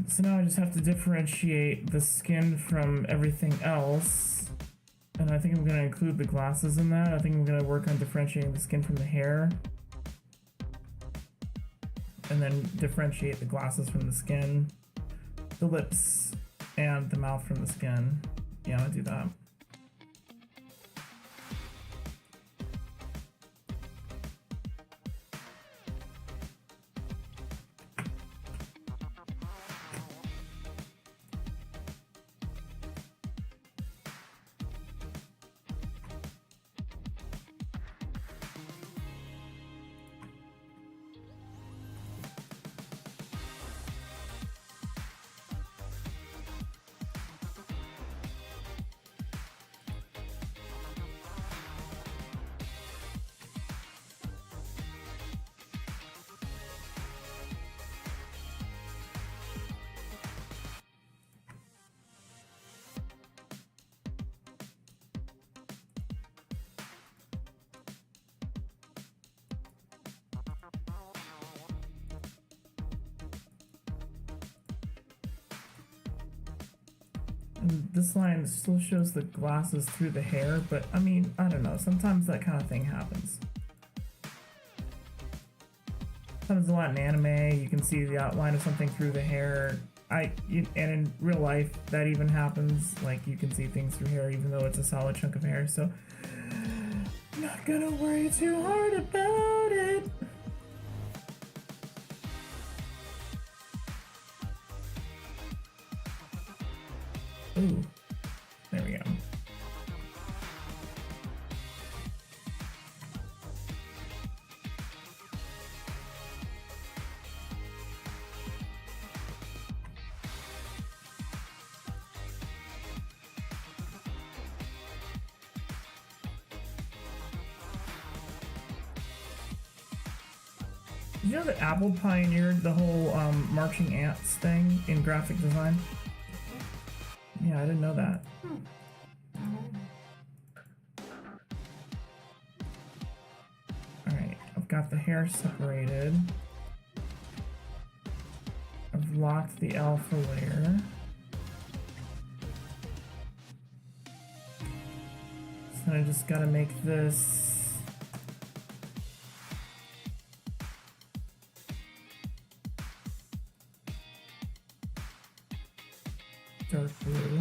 So now I just have to differentiate the skin from everything else. And I think I'm going to include the glasses in that. I think I'm going to work on differentiating the skin from the hair. And then differentiate the glasses from the skin, the lips, and the mouth from the skin. Yeah, I'm gonna do that. And this line still shows the glasses through the hair, but I mean, I don't know. Sometimes that kind of thing happens. Happens a lot in anime. You can see the outline of something through the hair. And in real life, that even happens. Like, you can see things through hair, even though it's a solid chunk of hair. So, I'm not gonna worry too hard about it. Ooh, there we go. Did you know that Apple pioneered the whole marching ants thing in graphic design? Yeah, I didn't know that. Alright, I've got the hair separated. I've locked the alpha layer. So I just gotta make this dark blue.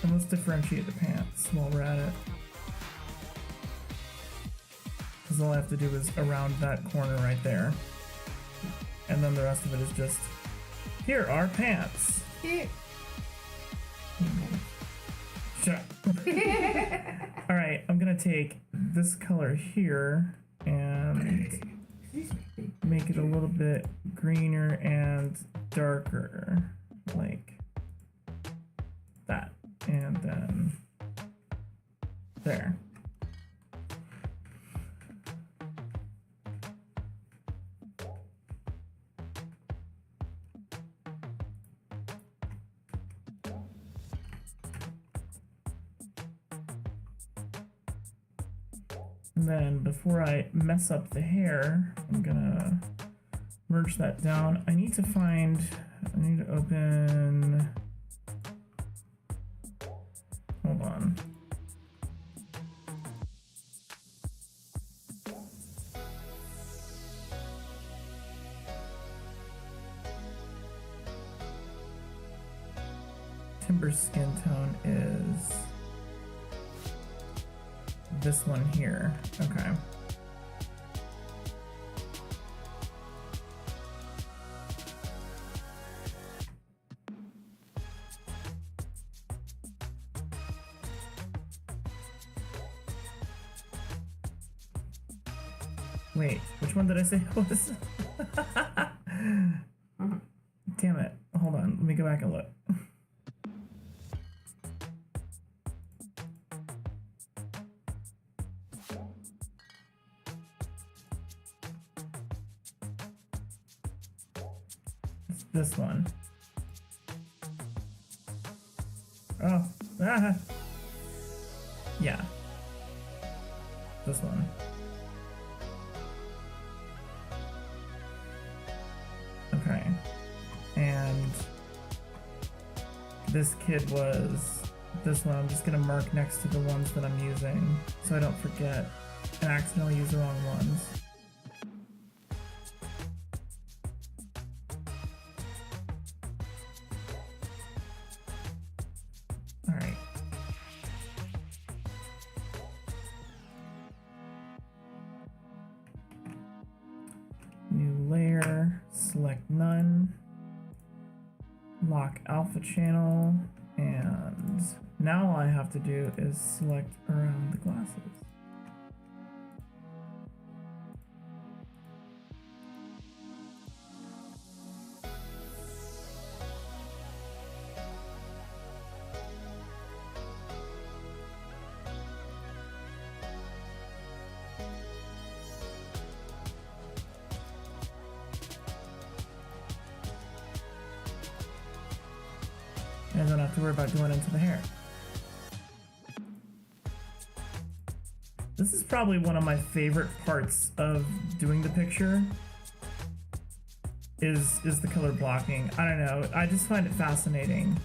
And let's differentiate the pants while we're at it. Because all I have to do is around that corner right there. And then the rest of it is just, here are pants. Shut up. Alright, I'm gonna take this color here and make it a little bit greener and darker. Like that. And then there. And then before I mess up the hair, I'm gonna merge that down. I need to open, hold on. Timber skin tone is this one here. Okay. Wait, which one did I say it was? Damn it. Hold on, let me go back and look. This one. Oh, yeah. This one. Okay. And this kid was this one. I'm just gonna mark next to the ones that I'm using so I don't forget and accidentally use the wrong ones. Alpha channel, and now all I have to do is select around the glasses. And I don't have to worry about going into the hair. This is probably one of my favorite parts of doing the picture. Is the color blocking. I don't know. I just find it fascinating.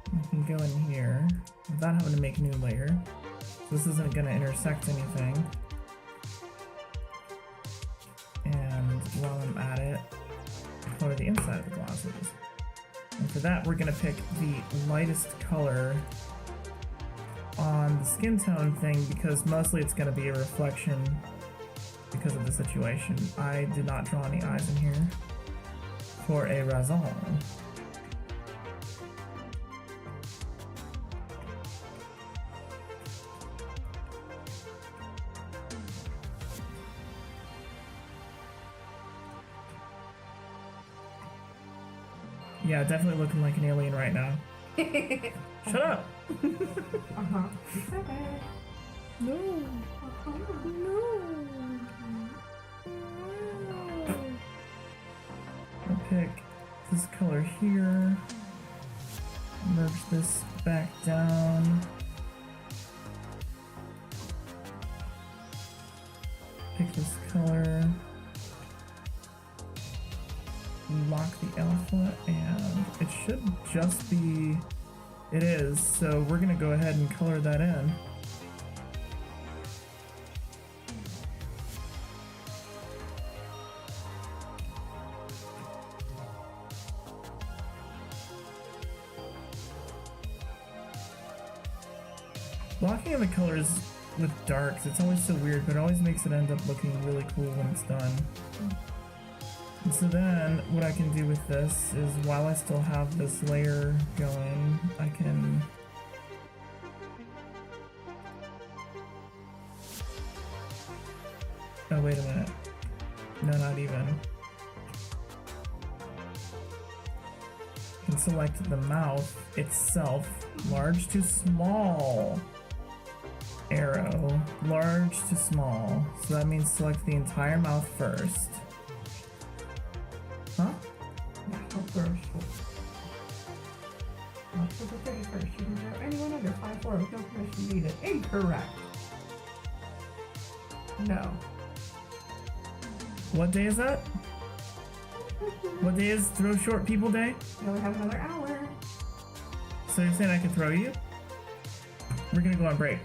I can go in here without having to make a new layer. So this isn't going to intersect anything. And while I'm at it, color the inside of the glasses. And for that, we're going to pick the lightest color on the skin tone thing because mostly it's going to be a reflection because of the situation. I did not draw any eyes in here for a raison. Yeah, definitely looking like an alien right now. Shut up! Uh-huh. You said it. No. No. I'll pick this color here. Merge this back down. Pick this color. Lock the alpha, and it should just be. It is, so we're gonna go ahead and color that in. Blocking of the colors with darks, it's always so weird, but it always makes it end up looking really cool when it's done. And so then, what I can do with this is, while I still have this layer going, I can... Oh, wait a minute. No, not even. I can select the mouth itself, large to small. Arrow, large to small. So that means select the entire mouth first. Huh? National first. October 31st. You can draw anyone under 5'4" with no permission needed. Incorrect. No. What day is that? What day is Throw Short People Day? We only have another hour. So you're saying I can throw you? We're gonna go on break.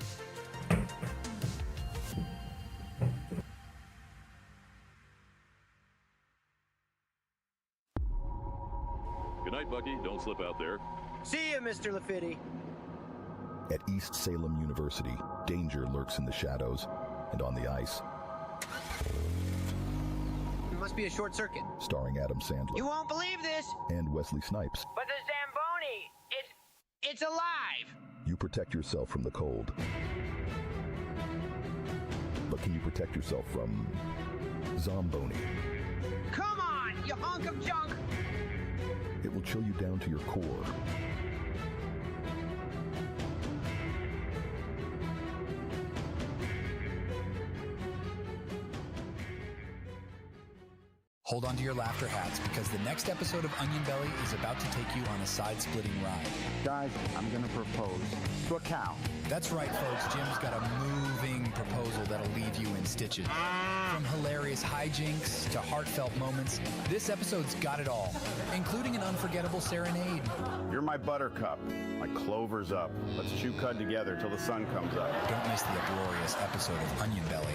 Good night, Bucky. Don't slip out there. See you, Mr. Lafitte. At East Salem University, danger lurks in the shadows and on the ice. It must be a short circuit. Starring Adam Sandler. You won't believe this! And Wesley Snipes. But the Zamboni, it's alive! You protect yourself from the cold. But can you protect yourself from Zomboni? Come on, you hunk of junk! It will chill you down to your core. Hold on to your laughter hats because the next episode of Onion Belly is about to take you on a side-splitting ride. Guys, I'm gonna propose to a cow. That's right, folks. Jim's got a moving proposal that'll leave you in stitches. From hilarious hijinks to heartfelt moments, this episode's got it all, including an unforgettable serenade. You're my buttercup. My clover's up. Let's chew cud together till the sun comes up. Don't miss the glorious episode of Onion Belly,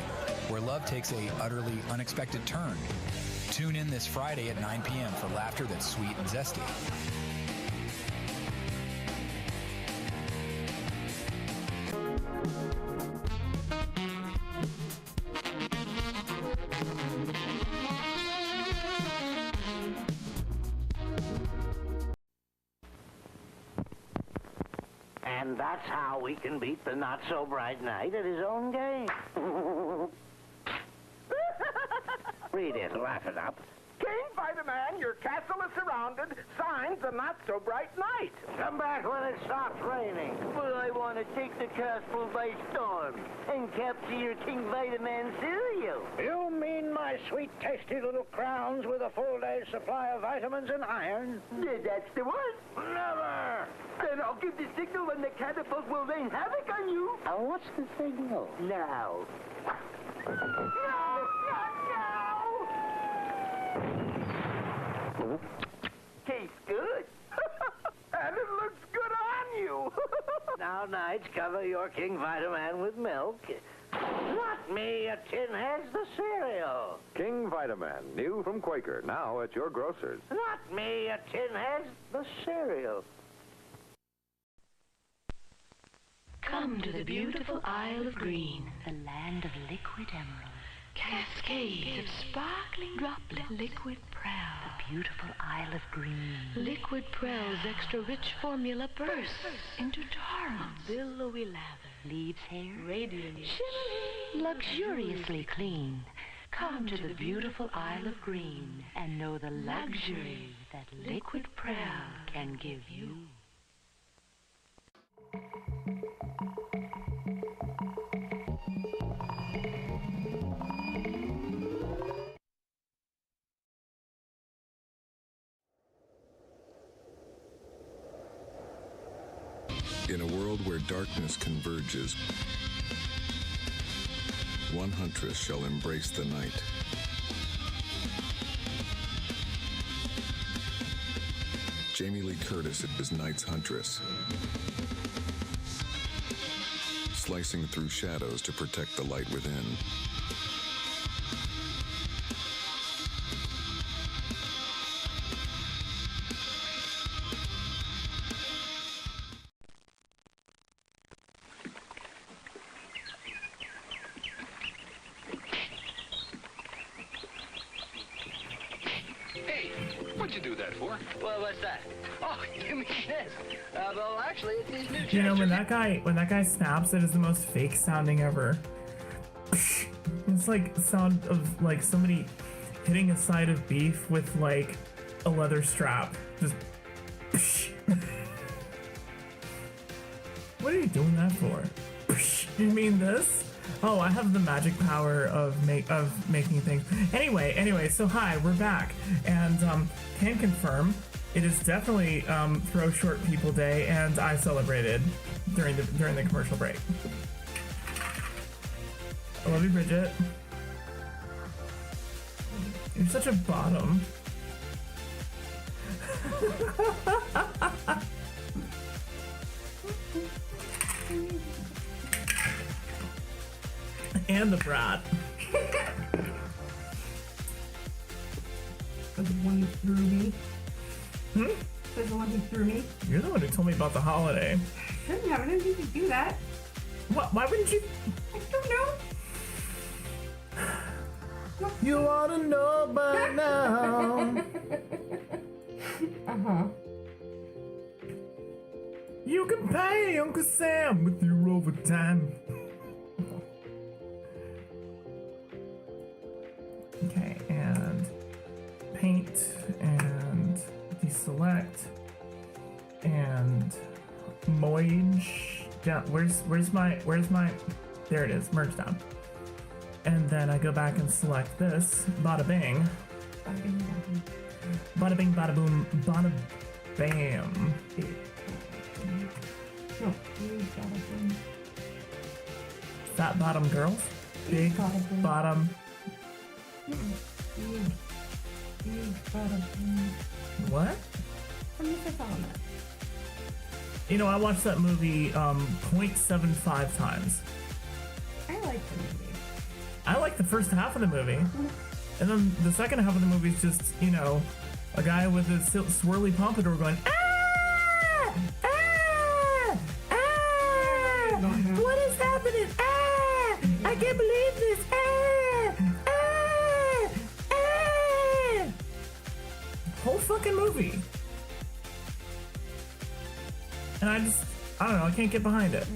where love takes a utterly unexpected turn. Tune in this Friday at 9 p.m. for laughter that's sweet and zesty. And that's how we can beat the not-so-bright knight at his own game. Read it, laugh it up. King Vitaman, your castle is surrounded. Signs the not-so-bright night. Come back when it stops raining. But I want to take the castle by storm and capture your King Vitaman cereal. You mean my sweet, tasty little crowns with a full day's supply of vitamins and iron? That's the one. Never! Then I'll give the signal when the catapult will rain havoc on you. What's the signal? Now. Tastes good. And it looks good on you. Now, Knights, cover your King Vitaman with milk. Not me, a tin head's the cereal. King Vitaman, new from Quaker, now at your grocer's. Not me, a tin head's the cereal. Come to the beautiful Isle of Green, the land of liquid emerald. Cascades of sparkling droplet liquid pearl. The beautiful Isle of Green. Liquid pearl's extra rich formula bursts into torrents. Billowy lather. Leaves hair radiant, shimmering, luxuriously clean. Come to the beautiful Isle of Green and know the luxury that liquid pearl can give you. In a world where darkness converges, one huntress shall embrace the night. Jamie Lee Curtis is Night's Huntress, slicing through shadows to protect the light within. What'd you do that for? Well, what's that? Oh, you mean this? Well, actually, it's these new You know, when that guy snaps, it is the most fake sounding ever. It's like the sound of like somebody hitting a side of beef with like a leather strap. Just. What are you doing that for? You mean this? Oh, I have the magic power of making things. Anyway, so hi, we're back, and can confirm it is definitely Throw Short People Day, and I celebrated during the commercial break. I love you, Bridget. You're such a bottom. And the brat. The one who threw me. There's the one who threw me. You're the one who told me about the holiday. Shouldn't have. I didn't need to do that. What? Why wouldn't you? I don't know. You ought to know by now. You can pay Uncle Sam with your overtime. Okay, and paint and deselect and merge down. Where's my there it is, merge down. And then I go back and select this. Bada bing. Bada bing, bada boom, bada bam. Fat bottom girls. Big bottom. What? You know, I watched that movie 0.75 times. I like the movie. I like the first half of the movie. And then the second half of the movie is just, you know, a guy with a swirly pompadour going, ah! Ah! Ah! What is happening? Ah! I can't believe this! Ah! Ah! Ah! Whole fucking movie. And I don't know, I can't get behind it.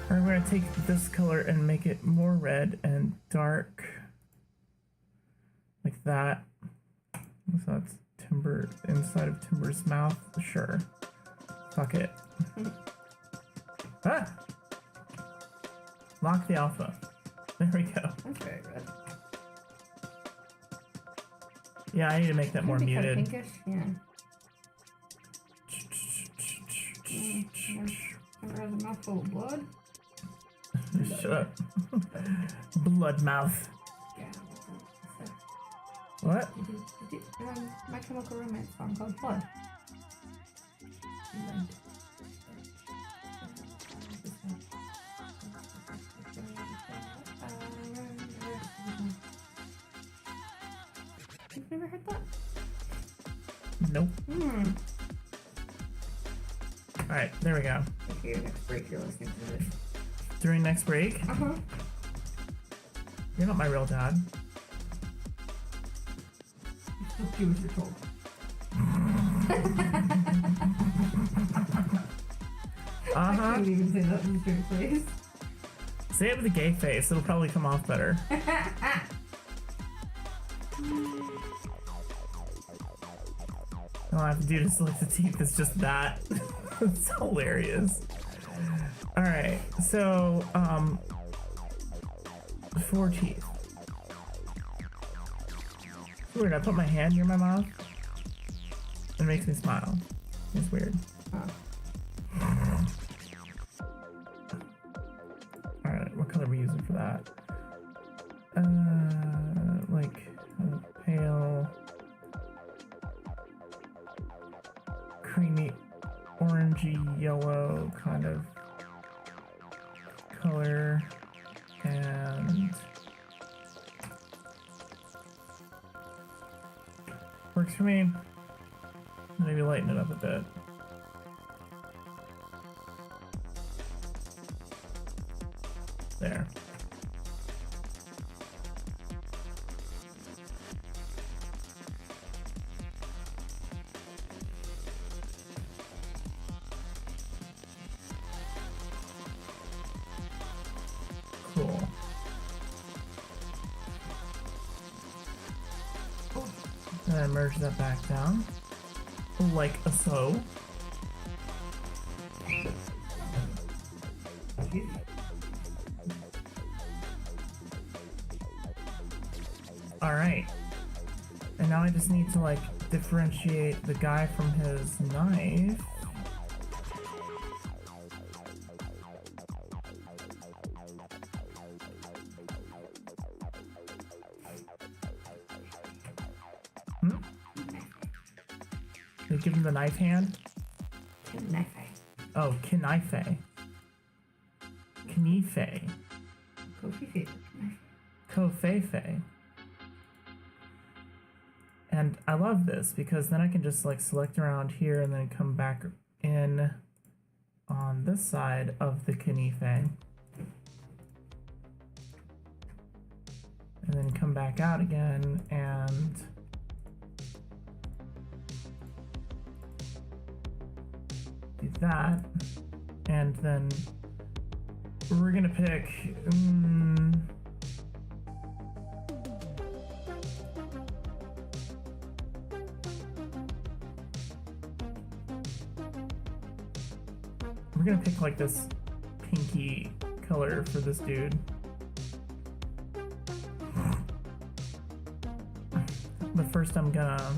Alright, we're gonna take this color and make it more red and dark. Like that. So that's Timber, inside of Timber's mouth. Sure. Fuck it. Ah! Lock the alpha. There we go. That's very red. Yeah, I need to make that more Maybe muted. kinda pinkish, yeah. Timber has a mouthful of blood. Shut up. Blood mouth. Yeah. What? My Chemical Romance song called Blood. You've never heard that? Nope. Alright, there we go. Okay, next break you're listening to this. During next break? Uh-huh. You're not my real dad. You'll do as you're told. I couldn't even say that in a straight face. Say it with a gay face, it'll probably come off better. All I have to do to select the teeth is just that. It's hilarious. Alright, so, 4 teeth. Weird, I put my hand near my mouth. It makes me smile. It's weird. Alright, what color are we using for that? Like, pale, creamy, orangey, yellow kind of color, and works for me. Maybe lighten it up a bit. There. Cool. And then merge that back down. Like a so. Alright. And now I just need to like differentiate the guy from his knife. They give him the knife hand? Knife. Oh, knife. Knife. Kofefe. And I love this because then I can just like select around here and then come back in on this side of the Knife. And then come back out again and do that. And then we're gonna pick we're gonna pick like this pinky color for this dude. But first I'm gonna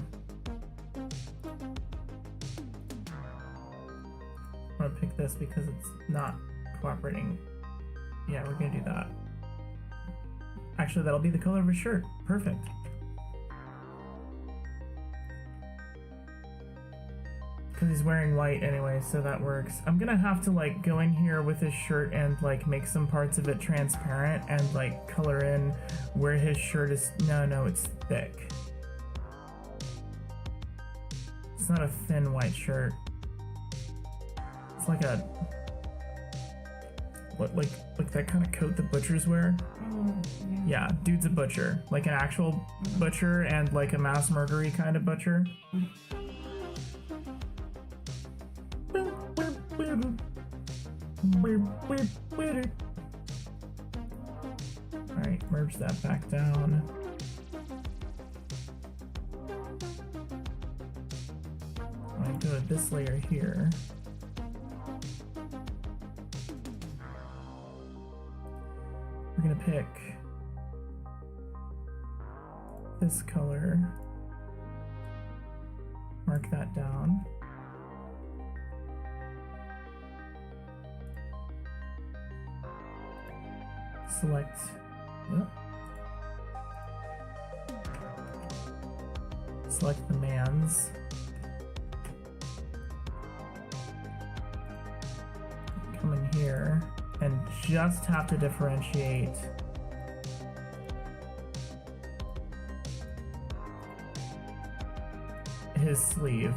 pick this because it's not cooperating. Yeah, we're gonna do that. Actually, that'll be the color of his shirt. Perfect. Because he's wearing white anyway, so that works. I'm gonna have to like go in here with his shirt and like make some parts of it transparent and like color in where his shirt is. No, it's thick. It's not a thin white shirt. It's like a like that kind of coat that butchers wear. Yeah, dude's a butcher, like an actual butcher and like a mass murdery kind of butcher. Alright, merge that back down. I go to this layer here. We're gonna pick this color, mark that down. Select, select the mans. Come in here and just have to differentiate his sleeve.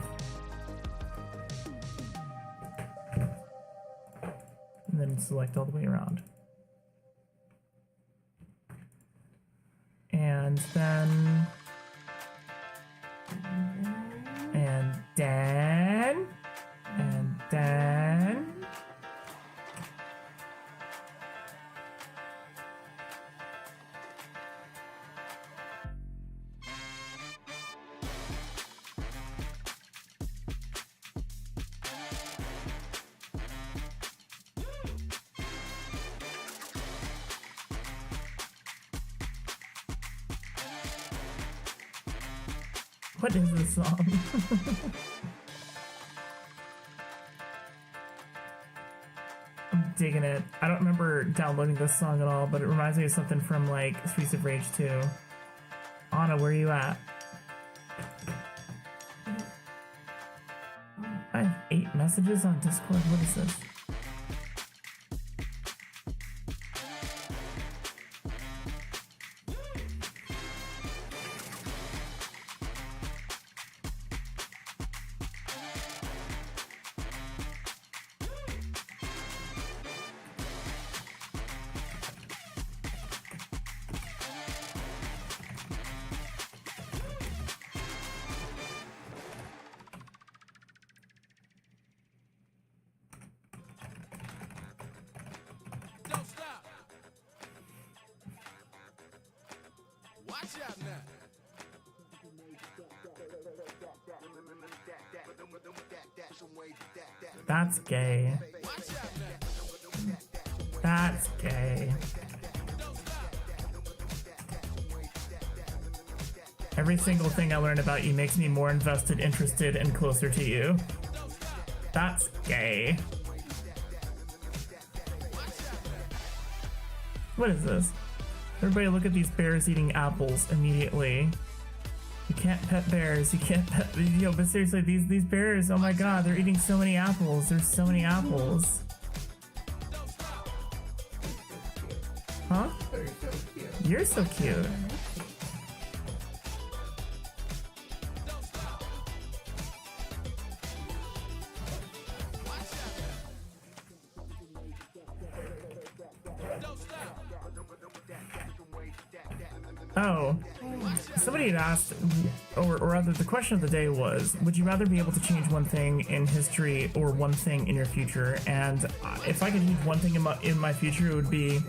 And then select all the way around. And then and then what is this song? I'm digging it. I don't remember downloading this song at all, but it reminds me of something from like Streets of Rage 2. Anna, where are you at? I have 8 messages on Discord. What is this? That's gay. That's gay. Every single thing I learn about you makes me more invested, interested, and closer to you. That's gay. What is this? Everybody look at these bears eating apples immediately. You can't pet bears, you can't pet, yo, but seriously, these bears, oh my god, they're eating so many apples, there's so many apples. Huh? You're so cute. Oh, somebody had asked, or rather the question of the day was, would you rather be able to change one thing in history or one thing in your future? And if I could change one thing in my future, it would be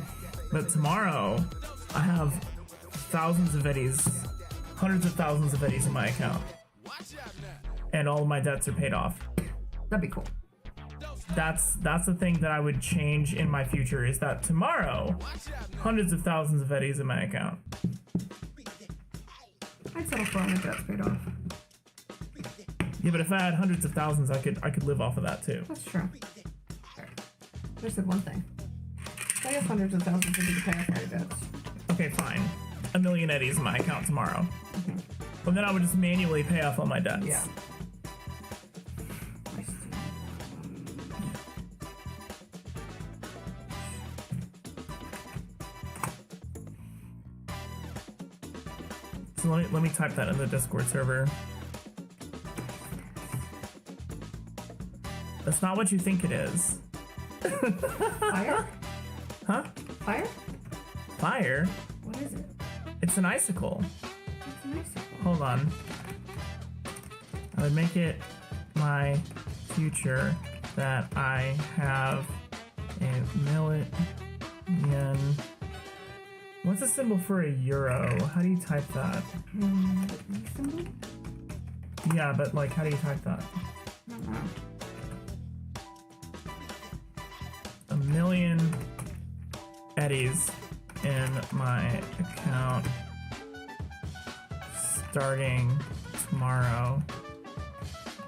that tomorrow I have thousands of eddies, hundreds of thousands of eddies in my account. And all of my debts are paid off. That'd be cool. That's the thing that I would change in my future, is that tomorrow, hundreds of thousands of eddies in my account. I'd settle for all my debts paid off. Yeah, but if I had hundreds of thousands, I could live off of that too. That's true. Right. I said one thing. I guess hundreds of thousands would be to pay off all your debts. Okay, fine. 1 million eddies in my account tomorrow. Mm-hmm. Well, then I would just manually pay off all my debts. Yeah. So let me type that in the Discord server. That's not what you think it is. Fire? Huh? Fire? Fire? What is it? It's an icicle. It's an icicle. Hold on. I would make it my future that I have a million. What's the symbol for a euro? How do you type that? Symbol? Yeah, but like, how do you type that? I don't know. A million eddies in my account starting tomorrow.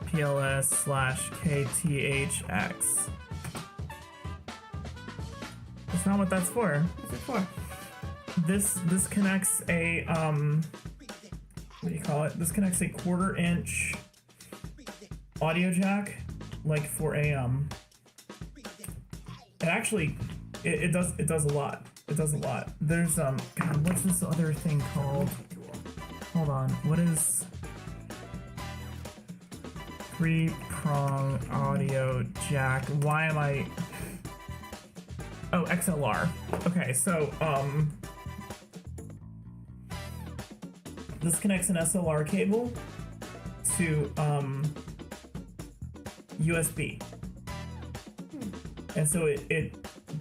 PLS/KTHX. That's not what that's for. What's it for? This connects a what do you call it? This connects a 1/4 inch audio jack, like for a it actually it does a lot. It does a lot. There's God, what's this other thing called? Hold on. What is 3-prong audio jack? Why am I? Oh, XLR. Okay, so this connects an SLR cable to USB. And so it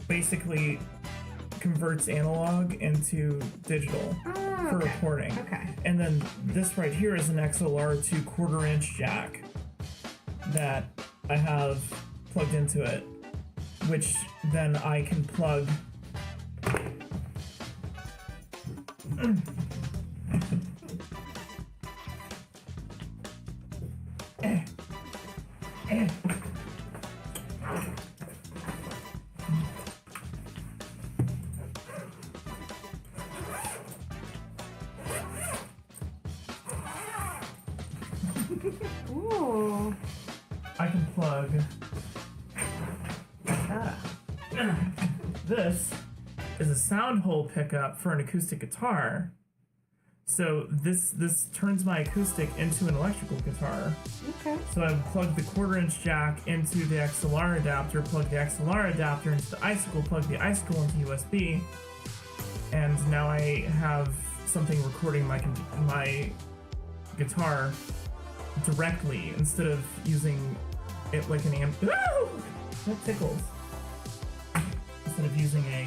basically converts analog into digital for recording. Okay. And then this right here is an XLR to 1/4 inch jack that I have plugged into it, which then I can plug Ooh. I can plug this is a sound hole pickup for an acoustic guitar. So this turns my acoustic into an electrical guitar. Okay. So I plug the 1/4 inch jack into the XLR adapter, plug the XLR adapter into the Icicle, plug the Icicle into USB, and now I have something recording my guitar directly instead of using it like an amp. Woo! That tickles. Instead of using a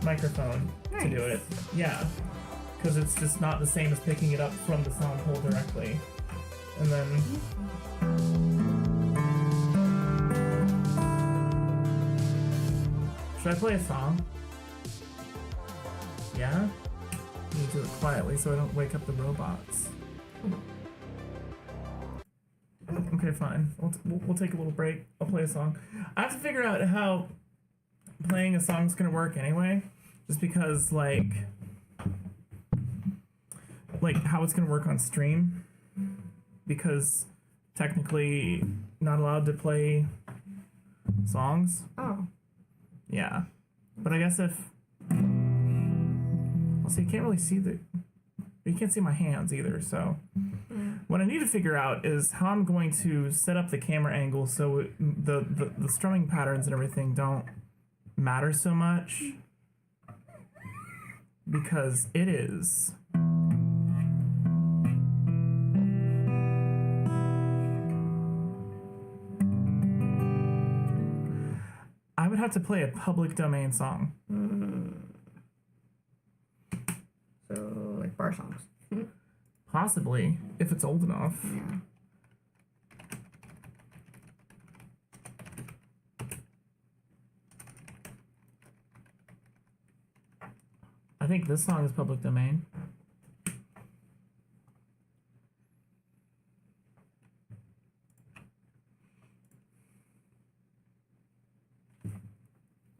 microphone to do it. Yeah. Because it's just not the same as picking it up from the sound hole directly. And then should I play a song? Yeah? I need to do it quietly so I don't wake up the robots. Okay, fine. We'll take a little break. I'll play a song. I have to figure out how playing a song's gonna work anyway. Just because, like how it's gonna work on stream. Because technically not allowed to play songs. Oh. Yeah. But I guess if... Well, see, you can't really see you can't see my hands either, so... What I need to figure out is how I'm going to set up the camera angle so the strumming patterns and everything don't matter so much. Because it is... I would have to play a public domain song. So, like bar songs. Possibly, if it's old enough. Yeah. I think this song is public domain.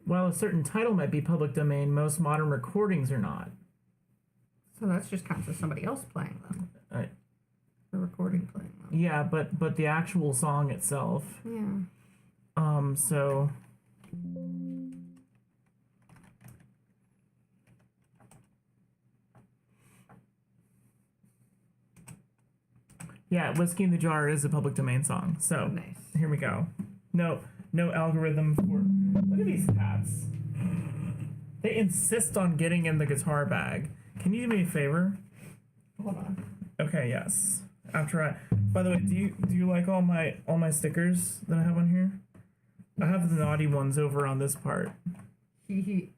While a certain title might be public domain, most modern recordings are not. So that's just counts as somebody else playing them. The recording playing them. Yeah, but the actual song itself. Yeah. So... Yeah, Whiskey in the Jar is a public domain song. So, nice. Here we go. No algorithm for... Look at these cats. They insist on getting in the guitar bag. Can you do me a favor? Hold on. Okay, yes. After I... By the way, do you like all my stickers that I have on here? I have the naughty ones over on this part. The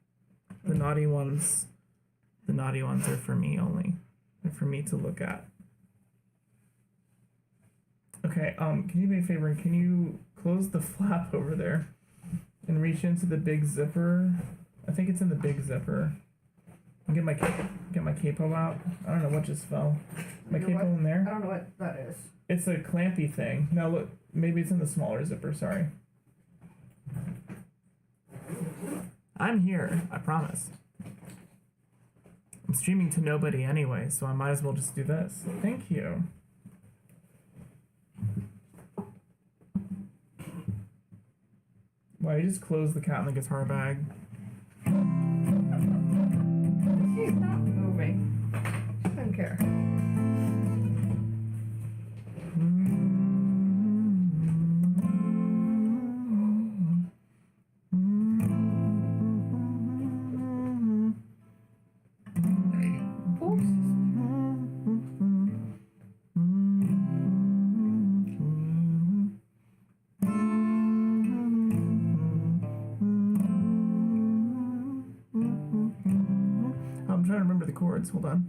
naughty ones. The naughty ones are for me only. They're for me to look at. Okay, can you do me a favor? Can you close the flap over there and reach into the big zipper? I think it's in the big zipper. And get my capo out. I don't know what just fell. My capo in there? I don't know what that is. It's a clampy thing. Now look, maybe it's in the smaller zipper, sorry. I'm here, I promise. I'm streaming to nobody anyway, so I might as well just do this. Thank you. Why, you just close the cat in the guitar bag? She's not moving. She doesn't care. Chords. Hold on.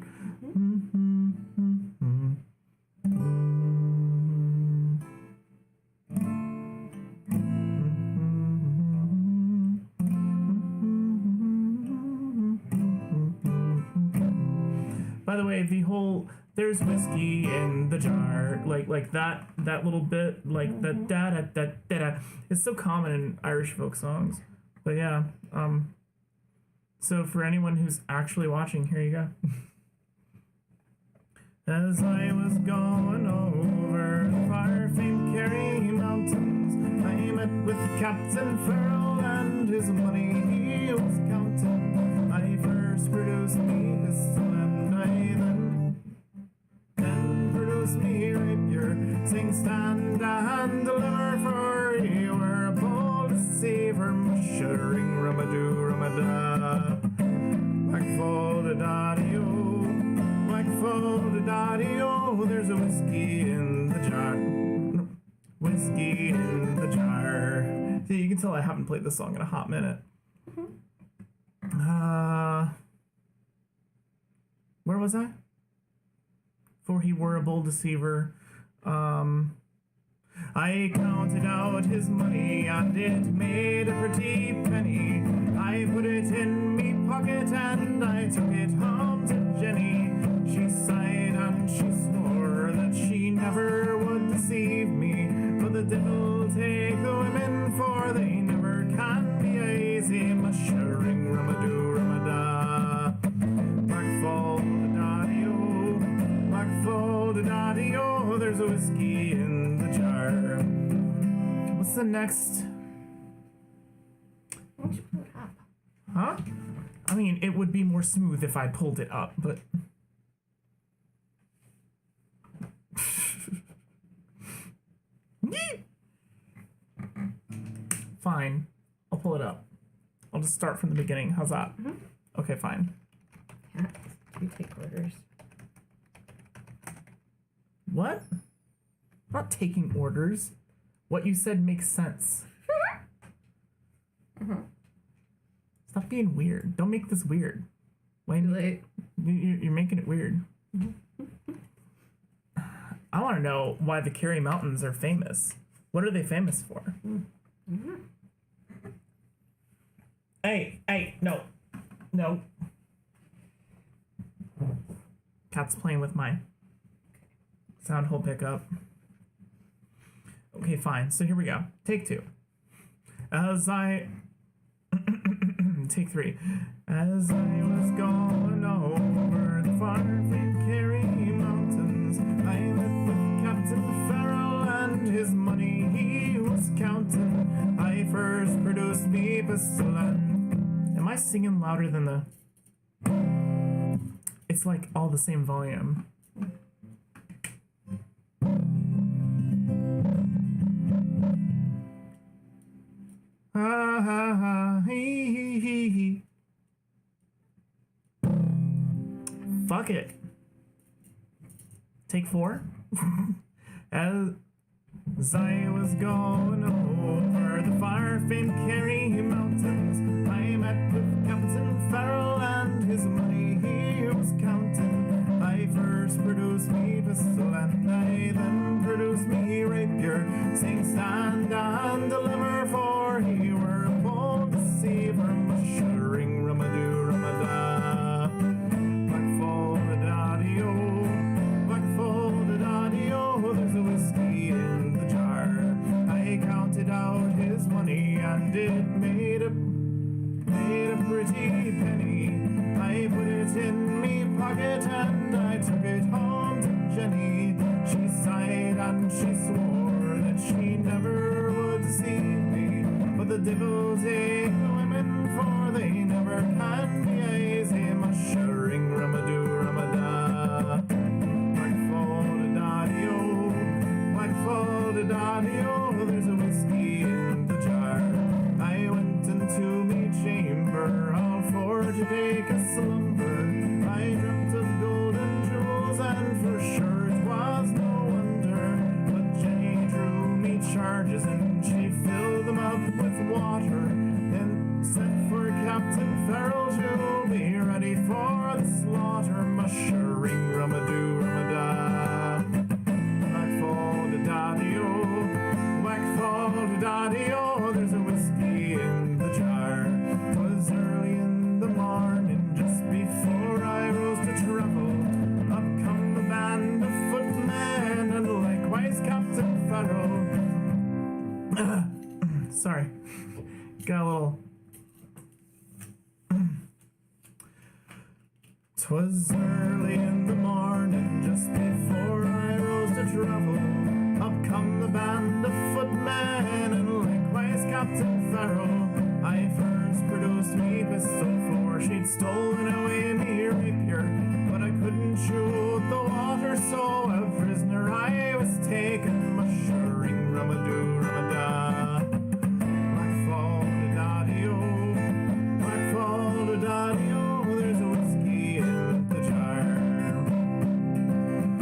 By the way, the whole there's whiskey in the jar, like that little bit, like the da da da da da. It's so common in Irish folk songs. But yeah, so for anyone who's actually watching, here you go. As I was going over the far-famed Kerry Mountains, I met with Captain Farrell and his money he was counting. I first produced me pistol and I then produced me rapier. Sing, stand, and deliver, for you were a bold deceiver, mushering, rumadoo, rumada. Whack-fo-da-da-dee-oh, there's a whiskey in the jar. Whiskey in the jar. See, you can tell I haven't played this song in a hot minute. Where was I? For he were a bold deceiver. I counted out his money and it made a pretty penny. I put it in me pocket and I took it home to Jenny. She sighed and she swore that she never would deceive me. But the devil take the women, for they never can be easy. Mushering, rumadoo, rumada. Whack-fo-da-da-dee-oh, whack-fo-da-da-dee-oh, there's a whiskey in the jar. What's the next? Why don't you pull it up? Huh? I mean, it would be more smooth if I pulled it up, but... Fine. I'll pull it up. I'll just start from the beginning. How's that? Okay, fine. Cat, do take orders? What? I'm not taking orders. What you said makes sense. Stop being weird. Don't make this weird. Wait, you're making it weird. I want to know why the Kerry Mountains are famous. What are they famous for? Hey, no. Cat's playing with my sound hole pickup. Okay, fine. So here we go. Take two. Take three. As I was going over the far-famed Kerry Mountains, I met with Captain Farrell and his money he was counting. I first produced me pistol and... Am I singing louder than the... It's like all the same volume. Ha ha ha, he. Fuck it. Take four. As As I was going over the far-famed Kerry Mountains, I met with Captain Farrell and his money he was counting. I first produced me pistol and I then produced me rapier, saying stand and deliver, for he were a bold deceiver, mushering rumadoo rumada. Black-folded-daddy-o, black-folded-daddy-o, there's a whiskey in the jar. I counted out his money and it made a pretty penny. I put it in me pocket and I took it home to Jenny. She sighed and she swore that she never would see me. But the devil take women, for they never can be easy, mushering rumadoo rumada. Black-folded-daddy-o, black-folded-daddy-o, there's a whiskey in the jar. I went into me chamber, all for to take a slumber. I dreamt of golden jewels, and for sure it was no wonder. But Jenny drew me charges, and she filled them up with water. Then sent for Captain Farrell to be ready for the slaughter, mushering rumadoo rumada. Black-folded-daddy-o, black-folded-daddy-o, there's a whiskey in the jar. 'Twas early in the morning, just before I rose to travel. Up come the band of footmen, and likewise Captain Farrell. Sorry, got a little. 'Twas early in the morning, just before I rose to travel. Up come the band of footmen, and likewise Captain Farrell. I first produced me pistol, for she'd stolen away me rapier. But I couldn't shoot the water, so a prisoner I was taken, mushering rumadoo rumada. Black-folded-daddy-o, black-folded-daddy-o, there's a whiskey in the jar.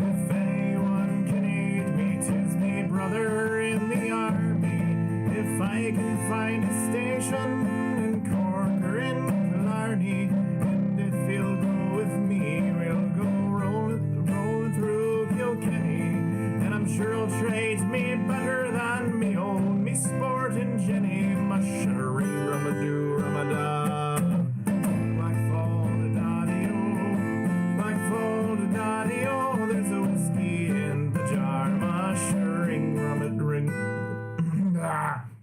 If anyone can aid me, 'tis me brother in the army. If I can find a station in Cork or in Killarney, and if he'll go with me, we'll go rolling through Kilkenny. And I'm sure he'll trade me better than me old me sporting Jenny, mushering rumadoo rumada. Black-folded-daddy-o, black-folded-daddy-o, there's a whiskey in the jar, mushering rumadoo.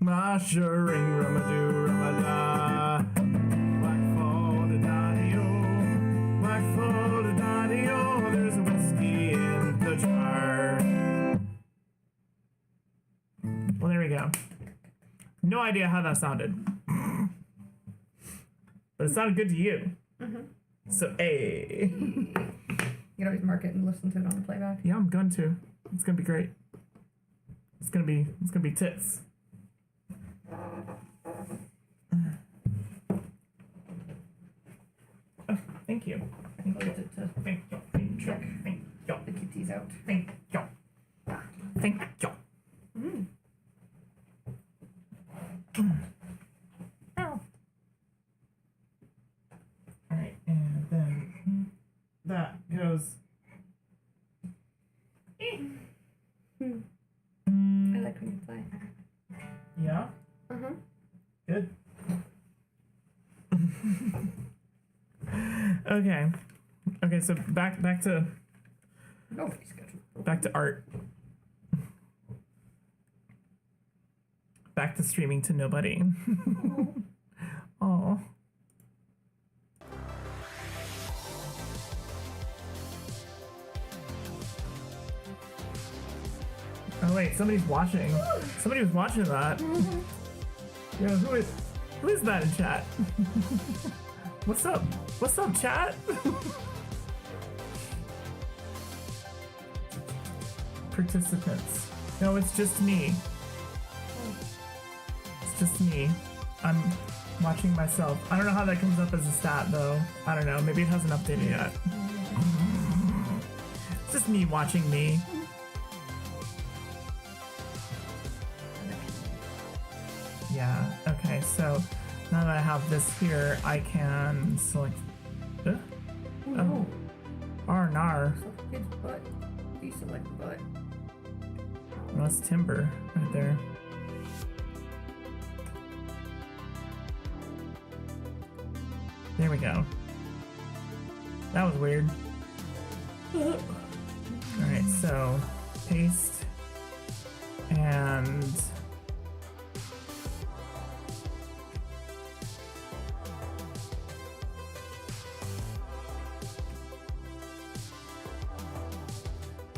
Mushering rumadoo rumada. Black-folded-daddy-o, black-folded-daddy-o, there's a whiskey in the jar. Well, there we go. No idea how that sounded. But it sounded good to you. Mm-hmm. So, hey. You can always mark it and listen to it on the playback. Yeah, I'm going to. It's gonna be great. It's gonna be tits. Oh, thank you. Thank you. Thank you. Thank you. Thank you. The kitty's out. Thank you. Thank you. Mm. Ow. Alright, and then that goes. I like when you play. Yeah? Uh-huh. Good. Okay, so back to Nobody's good. back to art. Back to streaming to nobody. Oh. Oh wait, somebody's watching. Somebody was watching that. Yeah, who is that in chat? What's up? What's up, chat? Participants. No, it's just me. It's just me. I'm watching myself. I don't know how that comes up as a stat though. I don't know. Maybe it hasn't updated yet. It's just me watching me. Yeah, okay, so now that I have this here, I can select... Oh. R&R. Kid's butt. Deselect butt. Well, that's timber right there. There we go. That was weird. Alright, so paste and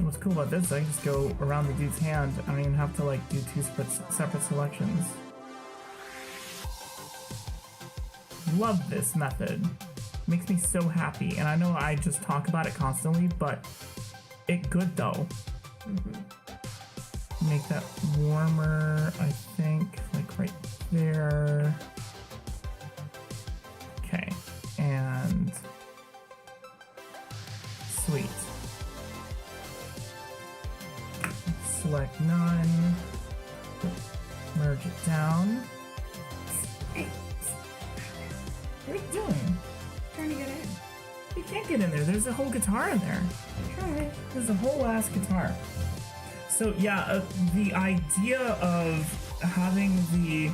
what's cool about this, I can just go around the dude's hand. I don't even have to like do two separate selections. Love this method. Makes me so happy, and I know I just talk about it constantly, but it good though. Make that warmer, I think, like right there. Okay, and sweet. Select none, merge it down. What are you doing? Trying to get in. You can't get in there. There's a whole guitar in there. Try. There's a whole ass guitar. So yeah, the idea of having the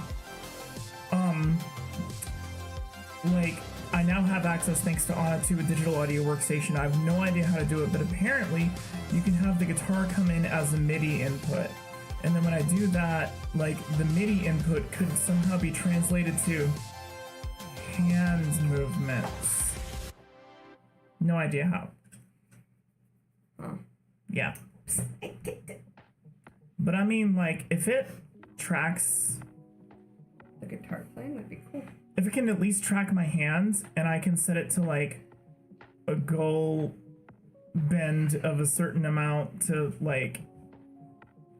like I now have access thanks to Anna to a digital audio workstation. I have no idea how to do it, but apparently you can have the guitar come in as a MIDI input. And then when I do that, like the MIDI input could somehow be translated to hand movements. No idea how. Yeah. But I mean, like, if it tracks... The guitar playing would be cool. If it can at least track my hands, and I can set it to, like, a goal bend of a certain amount to, like,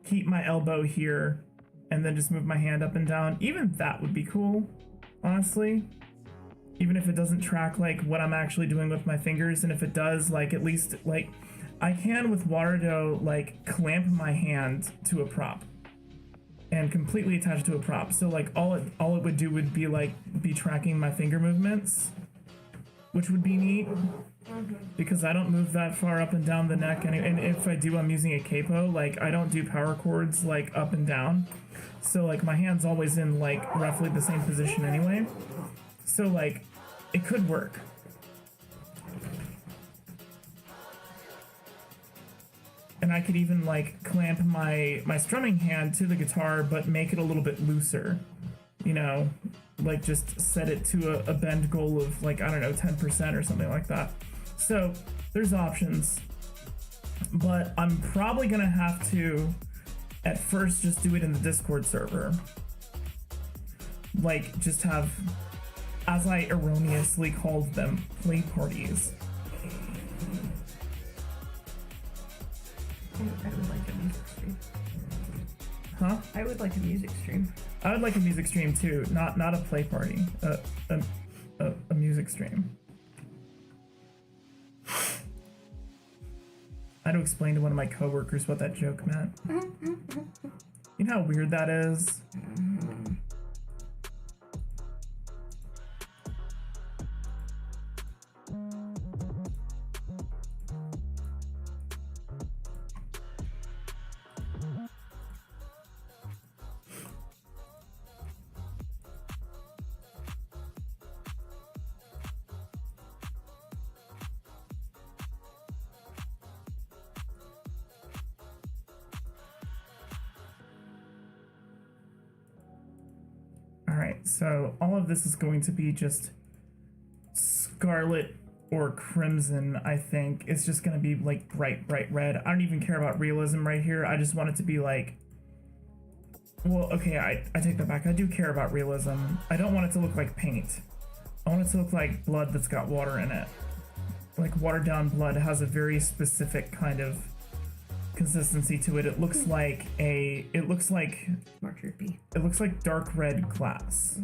keep my elbow here, and then just move my hand up and down, even that would be cool, honestly. Even if it doesn't track, like, what I'm actually doing with my fingers, and if it does, like, at least, like, I can, with Waterdo, like, clamp my hand to a prop. And completely attach it to a prop. So, like, all it would do would be, like, be tracking my finger movements. Which would be neat. Because I don't move that far up and down the neck. And if I do, I'm using a capo. Like, I don't do power chords, like, up and down. So, like, my hand's always in, like, roughly the same position anyway. So, like, it could work. And I could even, like, clamp my strumming hand to the guitar, but make it a little bit looser. You know, like, just set it to a bend goal of, like, I don't know, 10% or something like that. So, there's options. But I'm probably gonna have to, at first, just do it in the Discord server. Like, just have, as I erroneously called them, play parties. I would like a music stream. Huh? I would like a music stream. I would like a music stream too, not a play party, a music stream. I had to explain to one of my coworkers what that joke meant. You know how weird that is? So all of this is going to be just scarlet or crimson, I think. It's just going to be like bright red. I don't even care about realism right here. I just want it to be like... Well, okay, I take that back. I do care about realism. I don't want it to look like paint. I want it to look like blood that's got water in it. Like watered down blood has a very specific kind of consistency to it. It looks like dark red glass.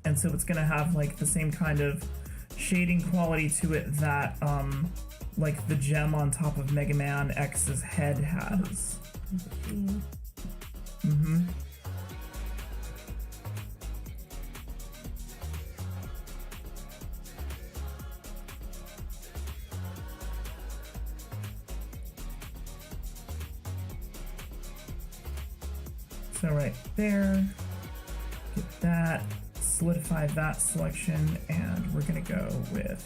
And so it's gonna have like the same kind of shading quality to it that like the gem on top of Mega Man X's head has. So right there, get that, solidify that selection, and we're gonna go with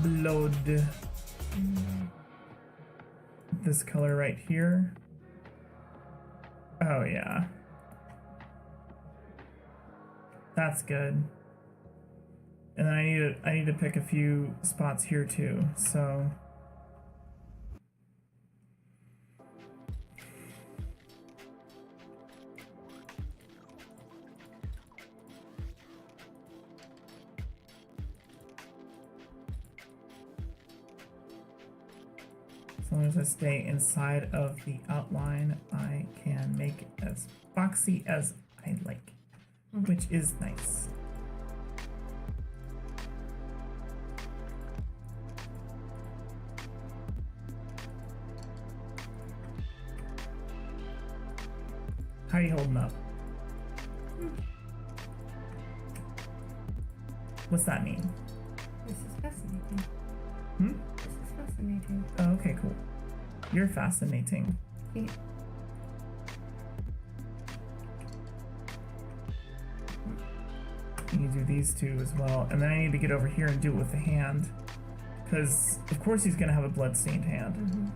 blood. This color right here. Oh yeah. That's good. And then I need to pick a few spots here too, so as long as I stay inside of the outline, I can make it as boxy as I like, which is nice. How are you holding up? What's that mean? This is fascinating. Hmm? This is fascinating. Oh, okay, cool. You're fascinating. Yeah. You do these two as well. And then I need to get over here and do it with the hand. Because, of course, he's going to have a blood-stained hand. Mm-hmm.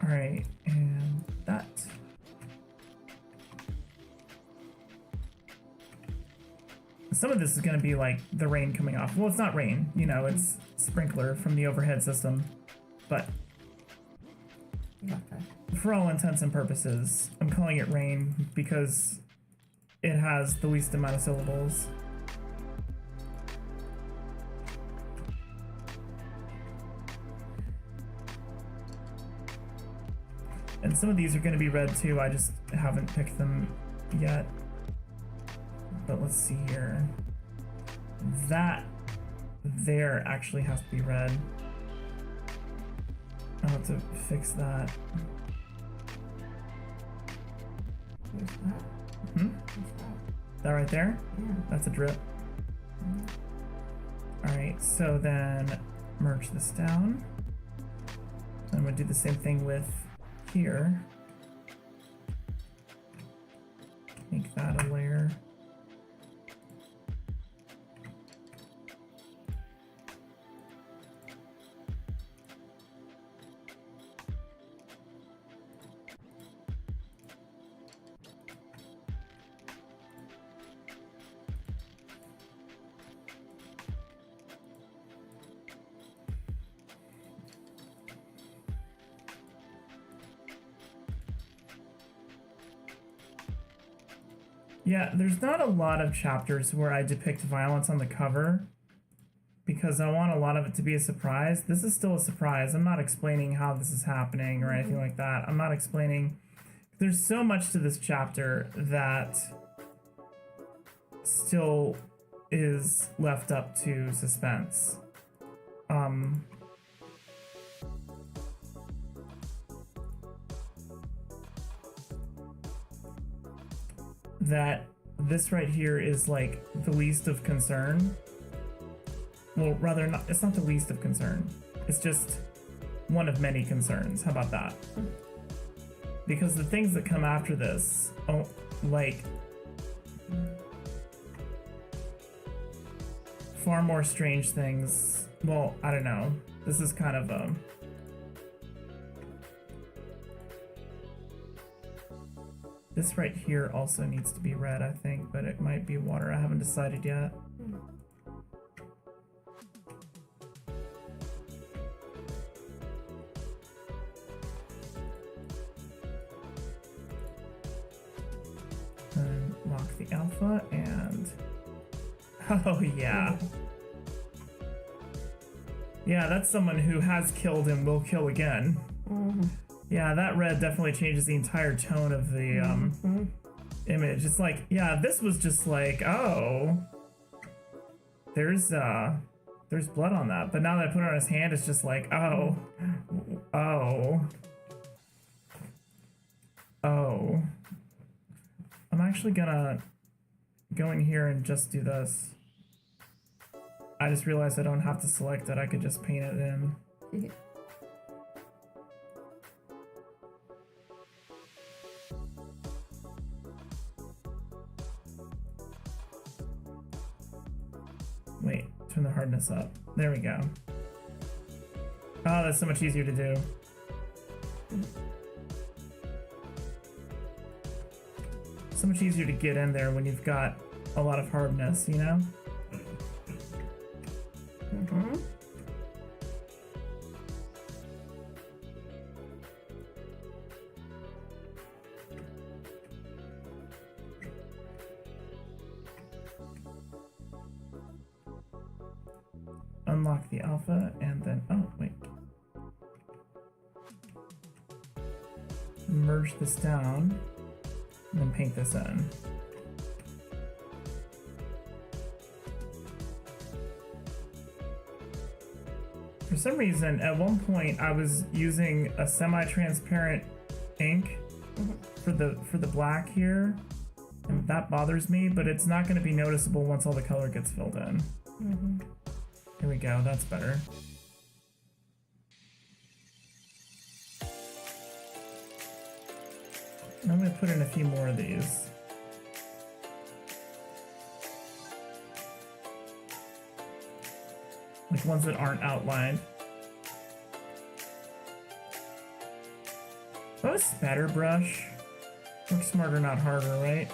Alright, and that. Some of this is going to be like the rain coming off. Well, it's not rain, you know, it's sprinkler from the overhead system. But for all intents and purposes, I'm calling it rain because it has the least amount of syllables. And some of these are going to be red too, I just haven't picked them yet. But let's see here. That there actually has to be red. I'll have to fix that. Where's that? Hmm? What's that? That right there? Yeah. That's a drip. Alright, so then merge this down. And I'm going to do the same thing with here. Make that a layer. Yeah, there's not a lot of chapters where I depict violence on the cover because I want a lot of it to be a surprise. This is still a surprise. I'm not explaining how this is happening or anything like that. I'm not explaining. There's so much to this chapter that still is left up to suspense. That this right here is like the least of concern. Well, rather not, it's not the least of concern. It's just one of many concerns. How about that? Because the things that come after this, oh, like far more strange things. Well, I don't know. This is kind of a this right here also needs to be red, I think, but it might be water. I haven't decided yet. And lock the alpha and... Oh, yeah. Yeah, that's someone who has killed and will kill again. Yeah, that red definitely changes the entire tone of the image. It's like, yeah, this was just like, oh, there's blood on that. But now that I put it on his hand, it's just like, oh. I'm actually gonna go in here and just do this. I just realized I don't have to select it. I could just paint it in. Wait, turn the hardness up. There we go. Oh, that's so much easier to do. So much easier to get in there when you've got a lot of hardness, you know? Mm-hmm. Unlock the alpha and then, oh, wait. Merge this down and then paint this in. For some reason, at one point, I was using a semi-transparent ink for the black here, and that bothers me, but it's not going to be noticeable once all the color gets filled in. Mm-hmm. Here we go, that's better. I'm going to put in a few more of these. Like ones that aren't outlined. Oh, a spatter brush. Work smarter, not harder, right?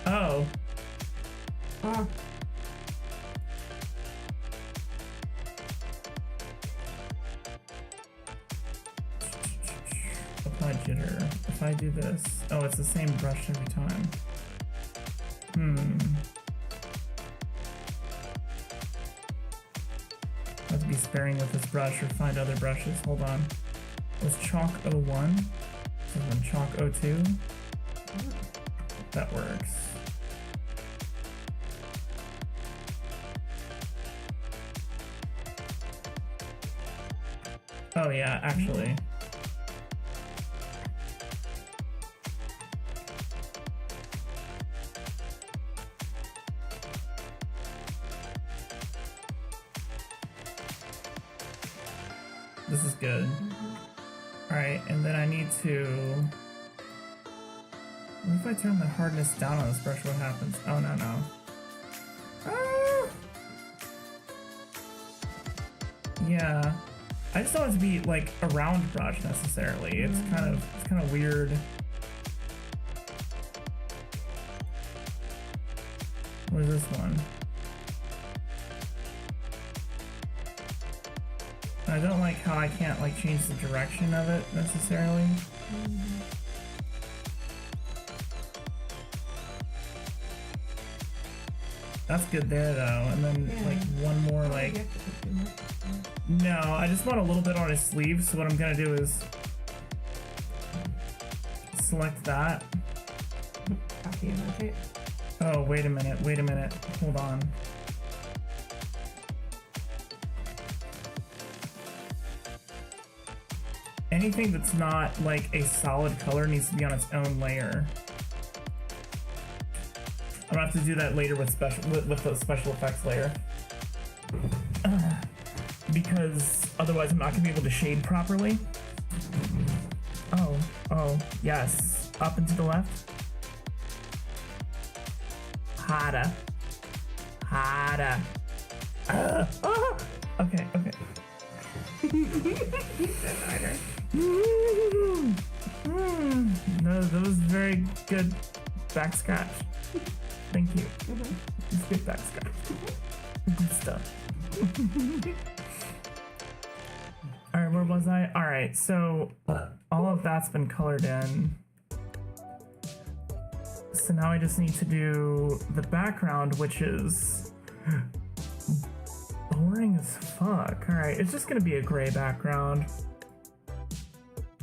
Oh. Oh. Apply jitter. If I do this, oh, it's the same brush every time. I have to be sparing with this brush or find other brushes. Hold on. It was chalk 01. So then chalk 02. That works. Oh yeah, actually. This is good. Alright, and then I need to... What if I turn the hardness down on this brush? What happens? Oh, no, no. Ah! Yeah. I just don't want it to be like a round brush necessarily. It's kind of weird. What is this one? I don't like how I can't like change the direction of it necessarily. That's good there though, and then like one more like. No, I just want a little bit on his sleeve, so what I'm gonna do is select that. Oh, wait a minute, hold on. Anything that's not like a solid color needs to be on its own layer. I'm gonna have to do that later with the special effects layer. Because otherwise I'm not gonna be able to shade properly. Oh, yes. Up and to the left. Harder. Okay. No, that was very good back scratch. Thank you. It's good back scratch. Good stuff. Alright, where was I? Alright, so all of that's been colored in. So now I just need to do the background, which is boring as fuck. Alright, it's just gonna be a gray background.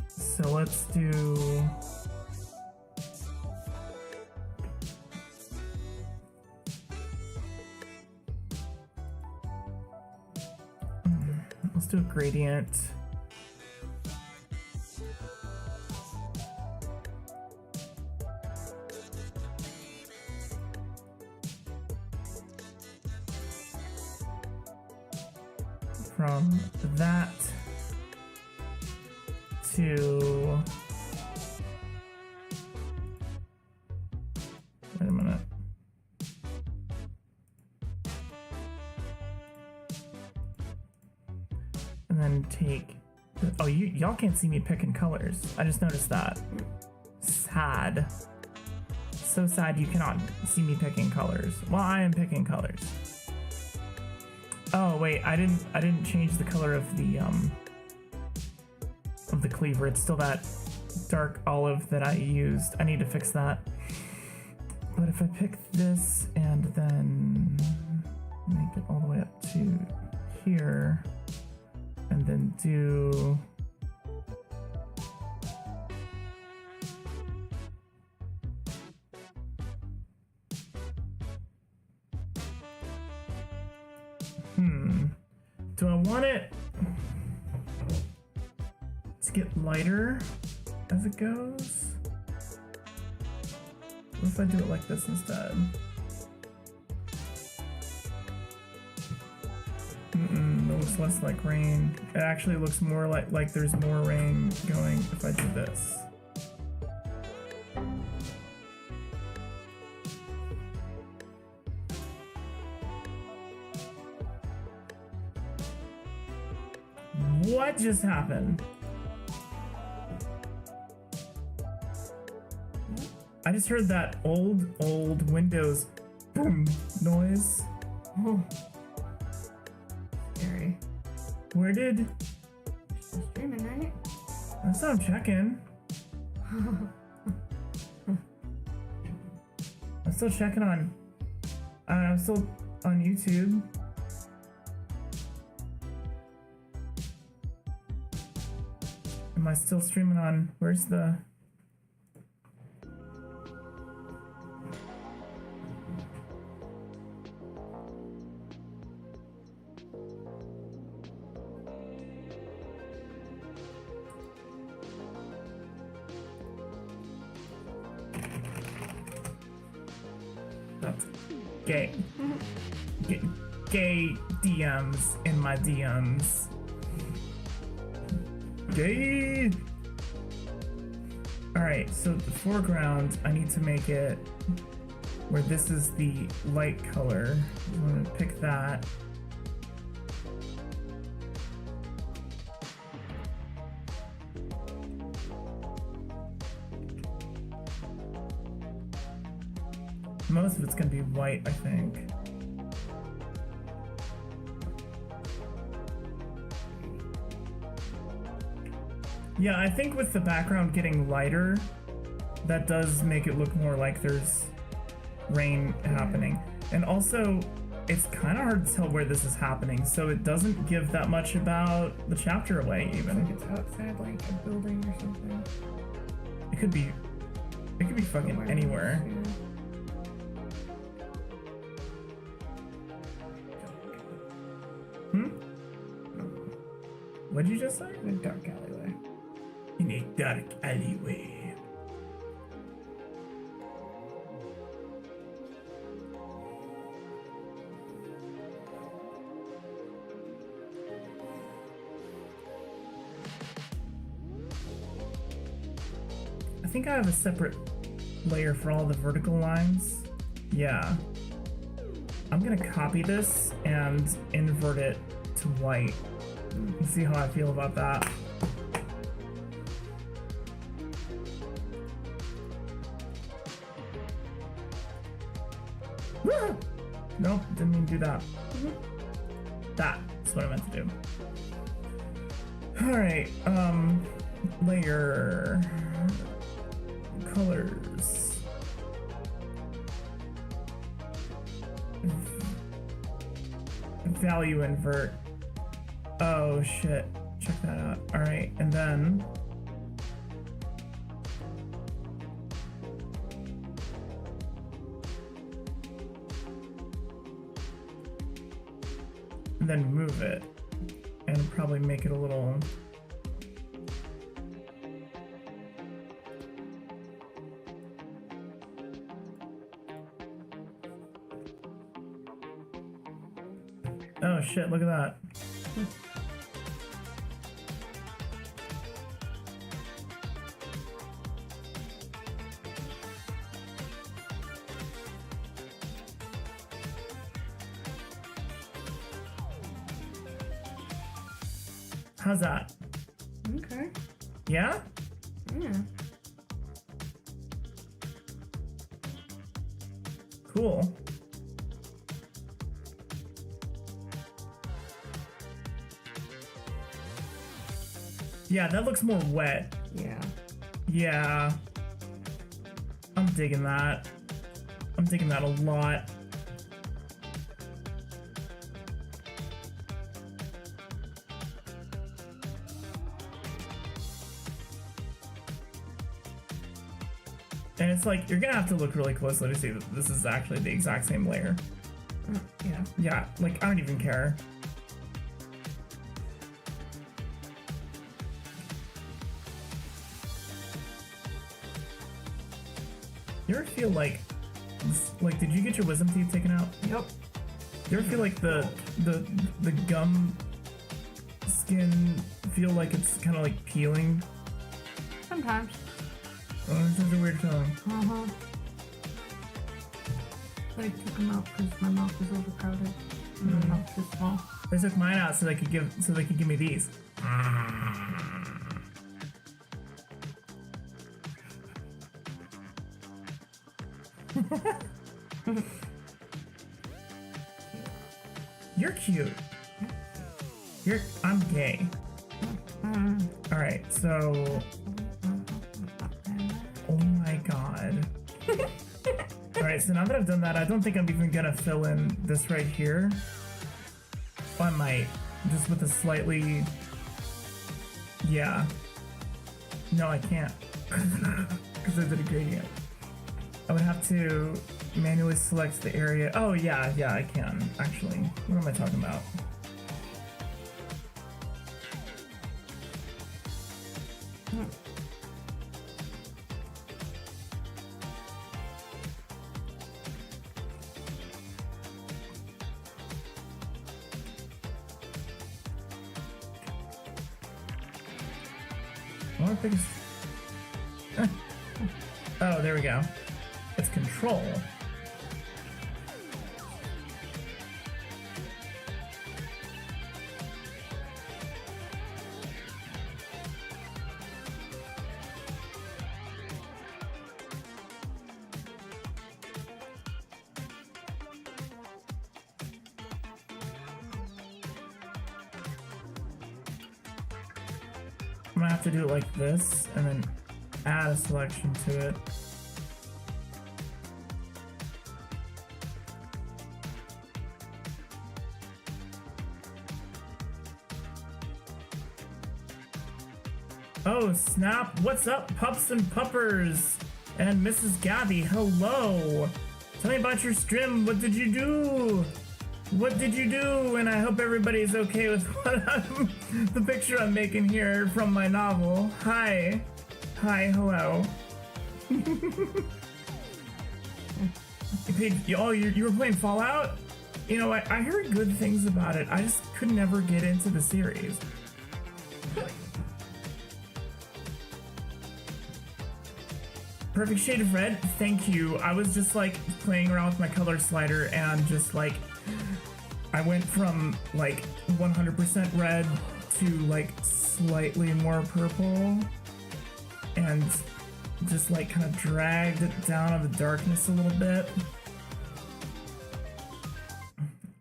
So let's do... let's do a gradient. From that to... wait a minute. And then take... oh, y'all can't see me picking colors. I just noticed that. Sad. So sad you cannot see me picking colors. Well, I am picking colors. Oh wait, I didn't change the color of the cleaver. It's still that dark olive that I used. I need to fix that. But if I pick this and then make it all the way up to here, and then do do I want it to get lighter as it goes? What if I do it like this instead? It looks less like rain. It actually looks more like there's more rain going if I do this. What just happened? I just heard that old Windows boom noise. Oh. Scary. Where did... still streaming, right? That's what I'm checking. I'm still checking on... I'm still on YouTube. Am I still streaming on... where's the... That's gay. Gay DMs in my DMs. Gay! Alright, so the foreground, I need to make it where this is the light color. I'm gonna pick that. Most of it's gonna be white, I think. Yeah, I think with the background getting lighter, that does make it look more like there's rain happening. And also, it's kind of hard to tell where this is happening, so it doesn't give that much about the chapter away, even. It's like it's outside, like a building or something. It could be fucking somewhere anywhere. What did you just say? In a dark alleyway. In a dark alleyway. I think I have a separate layer for all the vertical lines. Yeah. I'm gonna copy this and invert it to white. And see how I feel about that. Nope, didn't mean to do that. That's what I meant to do. Alright, layer colors. value invert. Oh shit, check that out. All right, and then move it and probably make it a little. Oh shit, look at that. How's that? Okay. Yeah? Yeah. Cool. Yeah, that looks more wet. Yeah. Yeah. I'm digging that. I'm digging that a lot. And it's like, you're gonna have to look really closely to see that this is actually the exact same layer. Yeah. Yeah, like, I don't even care. You ever feel like, did you get your wisdom teeth taken out? Yep. You ever feel like the gum skin feel like it's kind of like peeling? Sometimes. Oh, this is a weird feeling. Uh-huh. I took them out because my mouth was overcrowded. And my mouth was small. They took mine out so they could give me these. You're cute. I'm gay. All right, so. Oh my god. All right, so now that I've done that, I don't think I'm even gonna fill in this right here. Oh, I might, just with a slightly. Yeah. No, I can't, because I did a gradient. I would have to manually select the area. Oh yeah, I can actually. What am I talking about? I want to pick Oh, there we go. It's control. I'm gonna have to do it like this and then add a selection to it. Oh snap, what's up pups and puppers? And Mrs. Gabby, hello! Tell me about your stream, what did you do? What did you do? And I hope everybody's okay with the picture I'm making here from my novel. Hi. Hi, hello. Oh, you were playing Fallout? You know, I heard good things about it. I just could never get into the series. Perfect shade of red, thank you. I was just like playing around with my color slider and just like I went from like 100% red to like slightly more purple and just like kind of dragged it down in the darkness a little bit.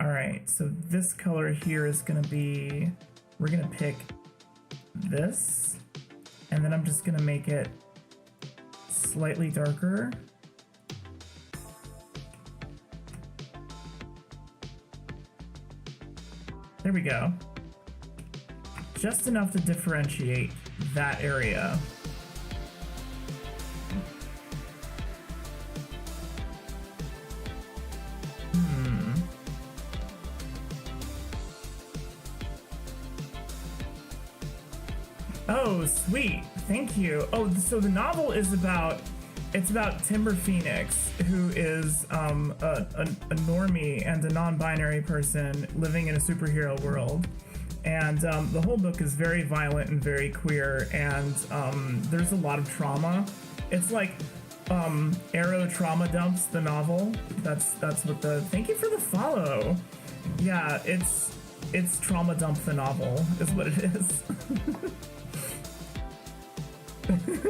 All right, so this color here is gonna be, we're gonna pick this and then I'm just gonna make it slightly darker. There we go. Just enough to differentiate that area. Oh, sweet. Thank you. Oh, so the novel is about, it's about Timber Phoenix, who is a normie and a non-binary person living in a superhero world. And the whole book is very violent and very queer, and there's a lot of trauma. It's like Arrow Trauma Dumps, the novel. That's what the, thank you for the follow. Yeah, it's Trauma Dump the novel is what it is.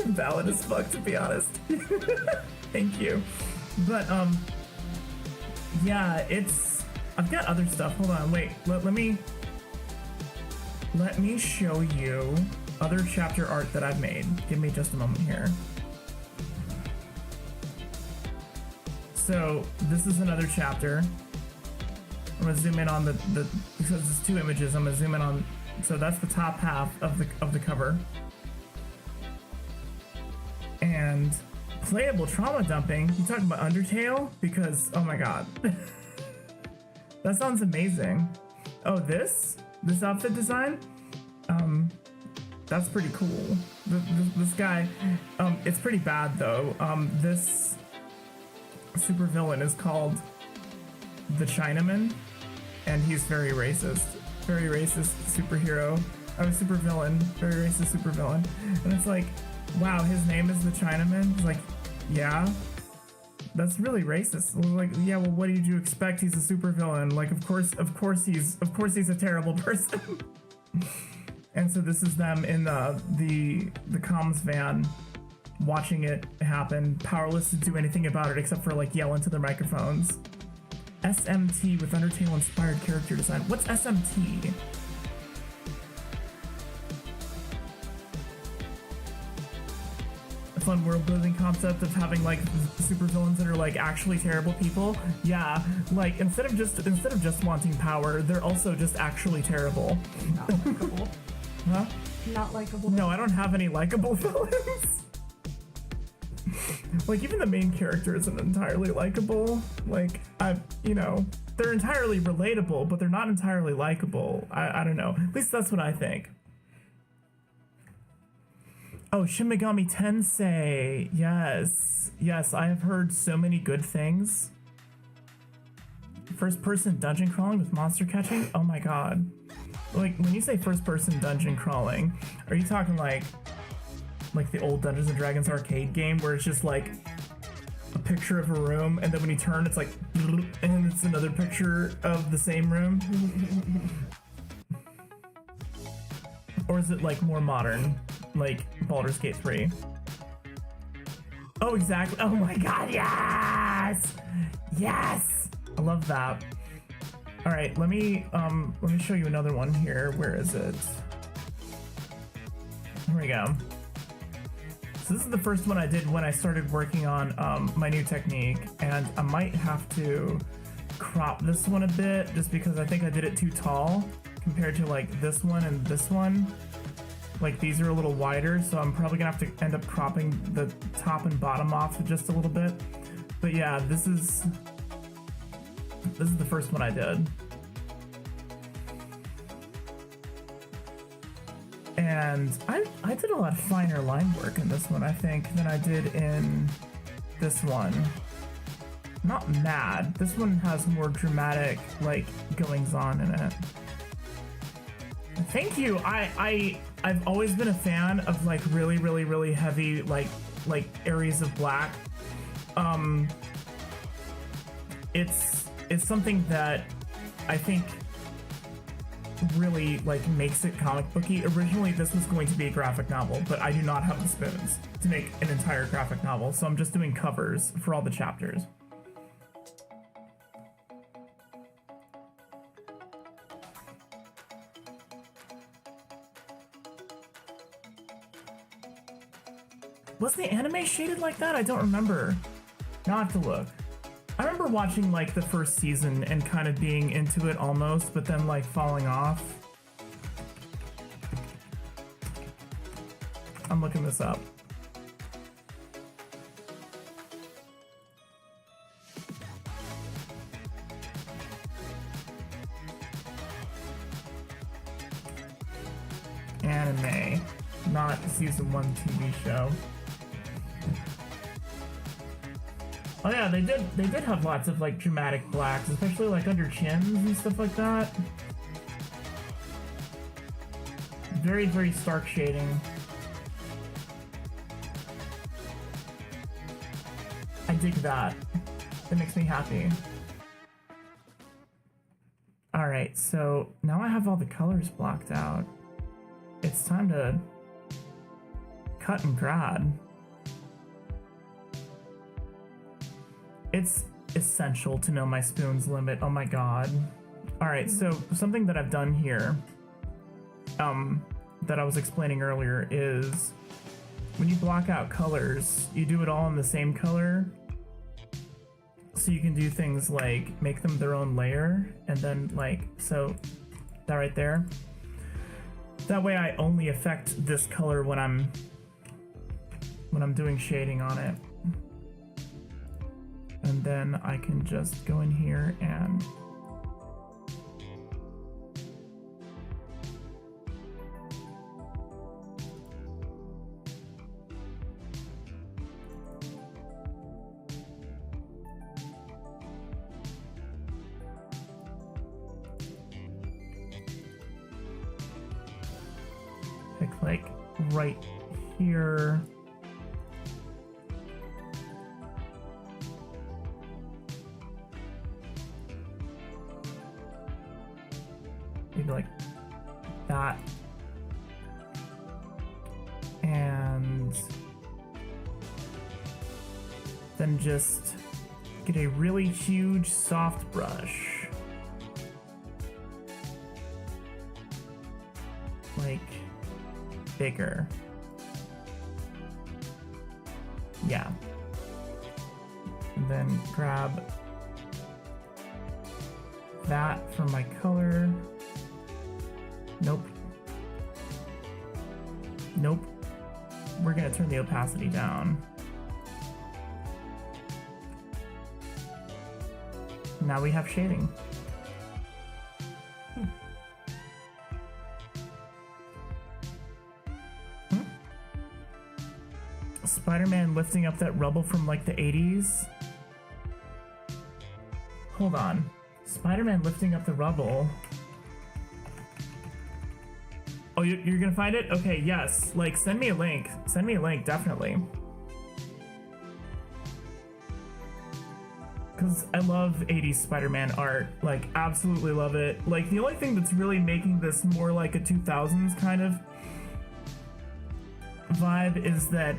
Valid as fuck, to be honest. Thank you. But yeah, it's, I've got other stuff. Hold on, wait. Let me show you other chapter art that I've made. Give me just a moment here. So this is another chapter. I'm gonna zoom in on the because it's two images. I'm gonna zoom in on, so that's the top half of the cover. And playable trauma dumping. You talking about Undertale? Because oh my god, that sounds amazing. Oh, this outfit design, that's pretty cool. This guy, it's pretty bad though. This supervillain is called the Chinaman, and he's very racist superhero. Oh, supervillain, very racist supervillain, and it's like, wow, his name is the Chinaman. It's like, yeah, that's really racist. Like, yeah, well, what did you expect? He's a supervillain. Like, of course he's a terrible person. And so this is them in the comms van, watching it happen, powerless to do anything about it except for like yell into their microphones. SMT with Undertale inspired character design. What's SMT? A fun world building concept of having like supervillains that are like actually terrible people. Yeah, like instead of just wanting power, they're also just actually terrible. Not likable. Huh? Not likable. No, I don't have any likable villains. Like, even the main character isn't entirely likable. Like, they're entirely relatable, but they're not entirely likable. I don't know. At least that's what I think. Oh, Shin Megami Tensei. Yes, I have heard so many good things. First-person dungeon crawling with monster catching? Oh my god. Like, when you say first-person dungeon crawling, are you talking like the old Dungeons and Dragons arcade game where it's just like a picture of a room, and then when you turn, it's like, and it's another picture of the same room? Or is it like more modern, like Baldur's Gate 3? Oh, exactly. Oh my god, yes! Yes! I love that. All right, let me show you another one here. Where is it? Here we go. So this is the first one I did when I started working on my new technique, and I might have to crop this one a bit just because I think I did it too tall compared to like this one and this one. Like, these are a little wider, so I'm probably gonna have to end up cropping the top and bottom off just a little bit. But yeah, this is the first one I did. And I did a lot of finer line work in this one, I think, than I did in this one. Not mad. This one has more dramatic, like, goings-on in it. Thank you! I've always been a fan of, like, really, really, really heavy, like areas of black. It's something that I think really like makes it comic booky. Originally this was going to be a graphic novel, but I do not have the spoons to make an entire graphic novel, so I'm just doing covers for all the chapters. Was the anime shaded like that? I don't remember. Now I have to look. I remember watching like the first season and kind of being into it almost, but then like falling off. I'm looking this up. Anime, not season 1 TV show. Oh yeah, they did have lots of like dramatic blacks, especially like under chins and stuff like that. Very, very stark shading. I dig that. It makes me happy. Alright, so now I have all the colors blocked out. It's time to cut and grad. It's essential to know my spoon's limit. Oh my god. Alright, so something that I've done here, that I was explaining earlier is when you block out colors, you do it all in the same color. So you can do things like make them their own layer, and then like, so that right there. That way I only affect this color when I'm doing shading on it. And then I can just go in here and pick like right here. Maybe like that. And then just get a really huge soft brush. Like bigger. Yeah. And then grab that for my color. Nope. Nope. We're gonna turn the opacity down. Now we have shading. Spider-Man lifting up that rubble from like the 80s. Hold on. Spider-Man lifting up the rubble. Oh, you're gonna find it? Okay, yes. Like, send me a link. Send me a link, definitely. Because I love 80s Spider-Man art. Like, absolutely love it. Like, the only thing that's really making this more like a 2000s kind of vibe is that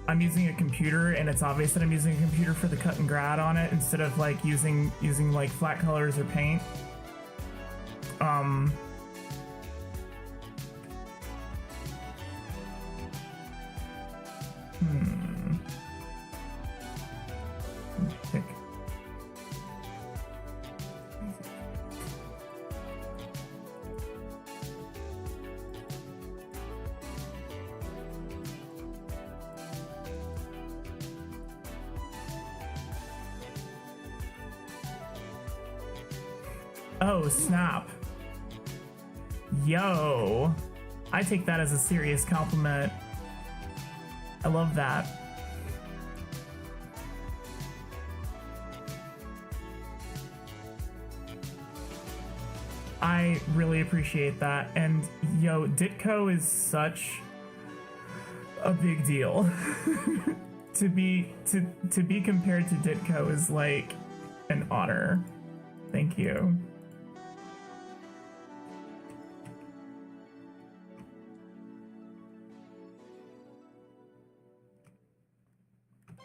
I'm using a computer, and it's obvious that I'm using a computer for the cut and grad on it instead of like using like flat colors or paint. Pick. Oh, snap. Yo. I take that as a serious compliment. I love that. I really appreciate that. And yo, Ditko is such a big deal. to be compared to Ditko is like an honor. Thank you.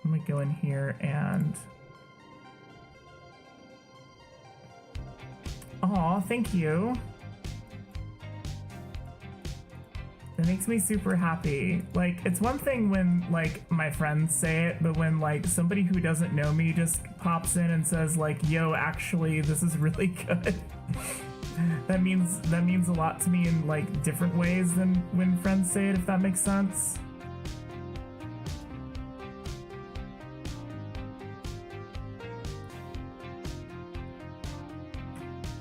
Let me go in here and... Aw, thank you. It makes me super happy. Like, it's one thing when, like, my friends say it, but when, like, somebody who doesn't know me just pops in and says, like, yo, actually, this is really good. that means a lot to me in, like, different ways than when friends say it, if that makes sense.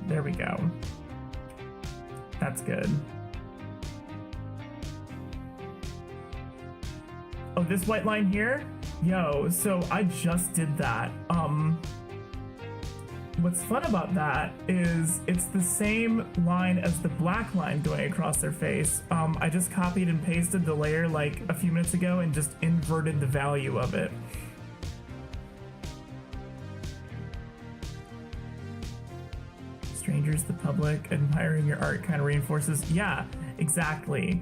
There we go. That's good. Oh, this white line here? Yo, so I just did that. What's fun about that is it's the same line as the black line going across their face. I just copied and pasted the layer like a few minutes ago and just inverted the value of it. Strangers, the public, admiring your art kind of reinforces. Yeah, exactly.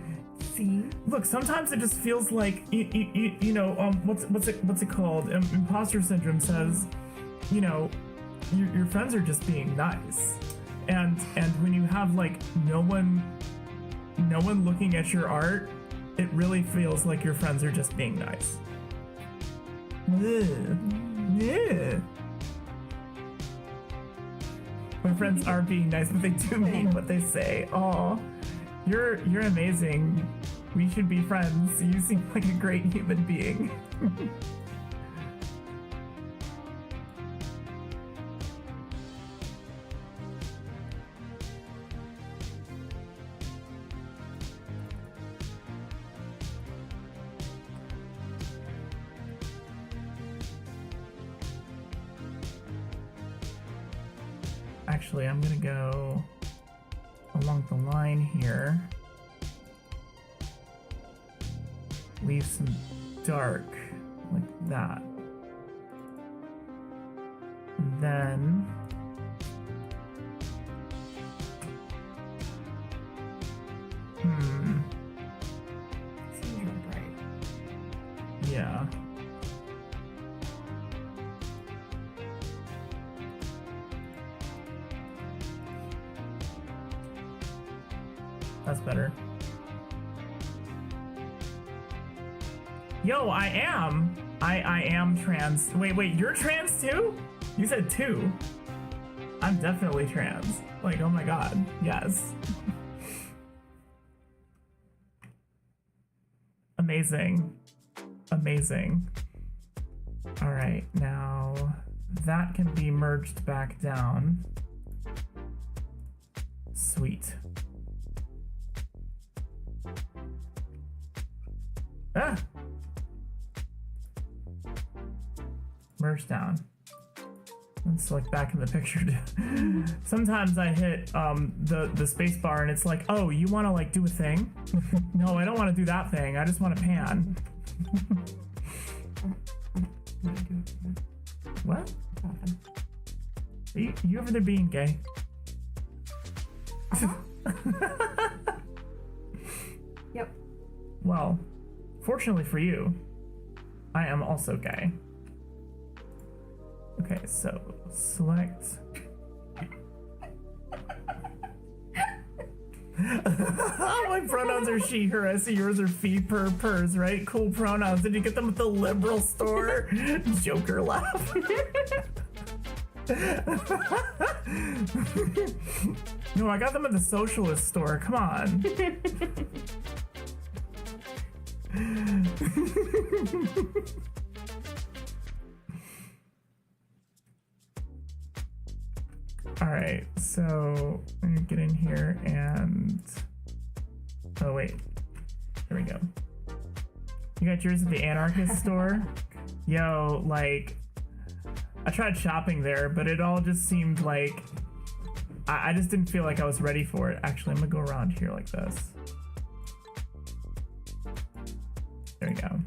See? Look, sometimes it just feels like you know, what's it called? Imposter syndrome says, you know, your friends are just being nice, and when you have like no one looking at your art, it really feels like your friends are just being nice. Yeah. My friends are being nice, but they do mean what they say. Aw, you're amazing. We should be friends. You seem like a great human being. Actually, I'm gonna go along the line here. Leave some dark, like that. And then seems real bright. Yeah. That's better. Yo, I am trans. Wait, you're trans too? You said 2. I'm definitely trans. Like, oh my god, yes. Amazing. Amazing. All right, now that can be merged back down. Sweet. Ah! Merge down. Let's select back in the picture. Sometimes I hit the space bar and it's like, oh, you want to like do a thing? No, I don't want to do that thing. I just want to pan. What? Are you over there being gay? Yep. Well, fortunately for you, I am also gay. Okay, so select. My pronouns are she, her. I see yours are fee, per, pers, right? Cool pronouns. Did you get them at the liberal store? Joker laugh. No, I got them at the socialist store. Come on. All right, so I'm gonna get in here and oh wait, there we go. You got yours at the anarchist store? Yo, like I tried shopping there, but it all just seemed like I just didn't feel like I was ready for it. Actually, I'm gonna go around here like this. There we go.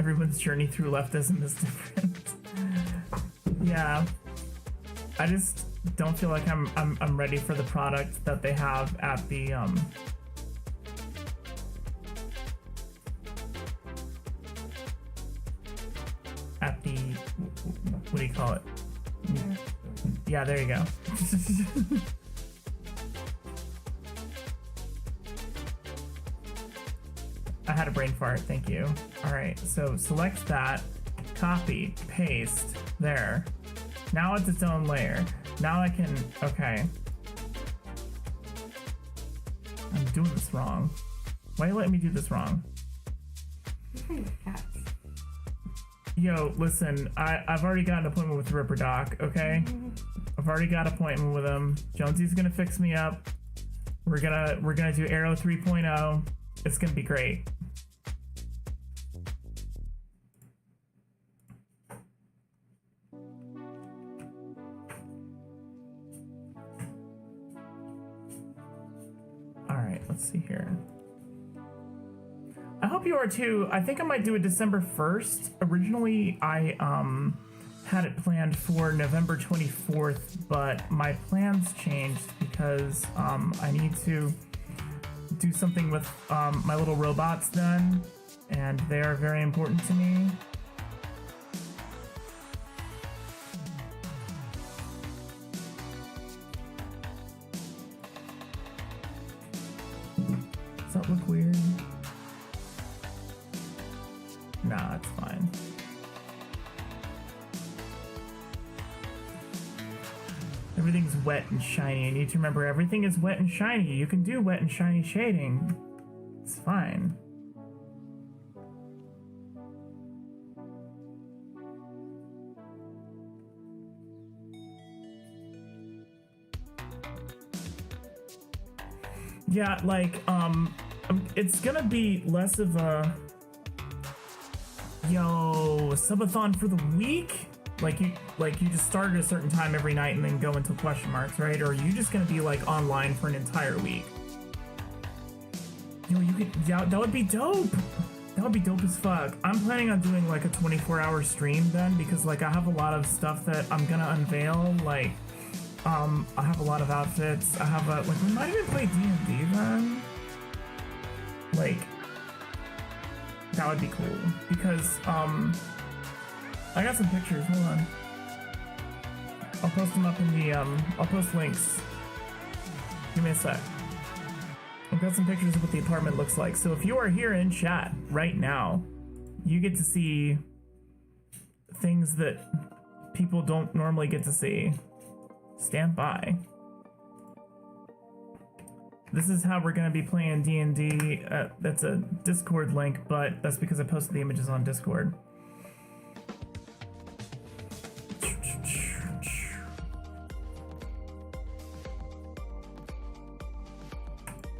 Everyone's journey through leftism is different. Yeah. I just don't feel like I'm ready for the product that they have at the what do you call it? Yeah, there you go. I had a brain fart, thank you. All right, so select that, copy, paste, there. Now it's its own layer. Now I can, okay. I'm doing this wrong. Why are you letting me do this wrong? Yo, listen, I've already got an appointment with Ripper Doc, okay? I've already got an appointment with him. Jonesy's gonna fix me up. We're gonna do Arrow 3.0. It's gonna be great. Alright, let's see here. I hope you are too. I think I might do it December 1st. Originally, I had it planned for November 24th, but my plans changed because I need to do something with my little robots then, and they are very important to me. Does that look weird? Nah, it's fine. Everything's wet and shiny. I need to remember everything is wet and shiny. You can do wet and shiny shading. It's fine. Yeah, like, it's gonna be less of a subathon for the week. Like you just start at a certain time every night and then go until question marks, right? Or are you just gonna be like online for an entire week? Yo, you could, yeah, that would be dope. That would be dope as fuck. I'm planning on doing like a 24-hour stream then, because like I have a lot of stuff that I'm gonna unveil. Like, I have a lot of outfits. I have a, like, we might even play D&D then. Like, that would be cool, because I got some pictures. Hold on, I'll post them up in the I'll post links. Give me a sec. I've got some pictures of what the apartment looks like. So if you are here in chat right now, you get to see things that people don't normally get to see. Stand by. This is how we're going to be playing D&D. That's a Discord link, but that's because I posted the images on Discord.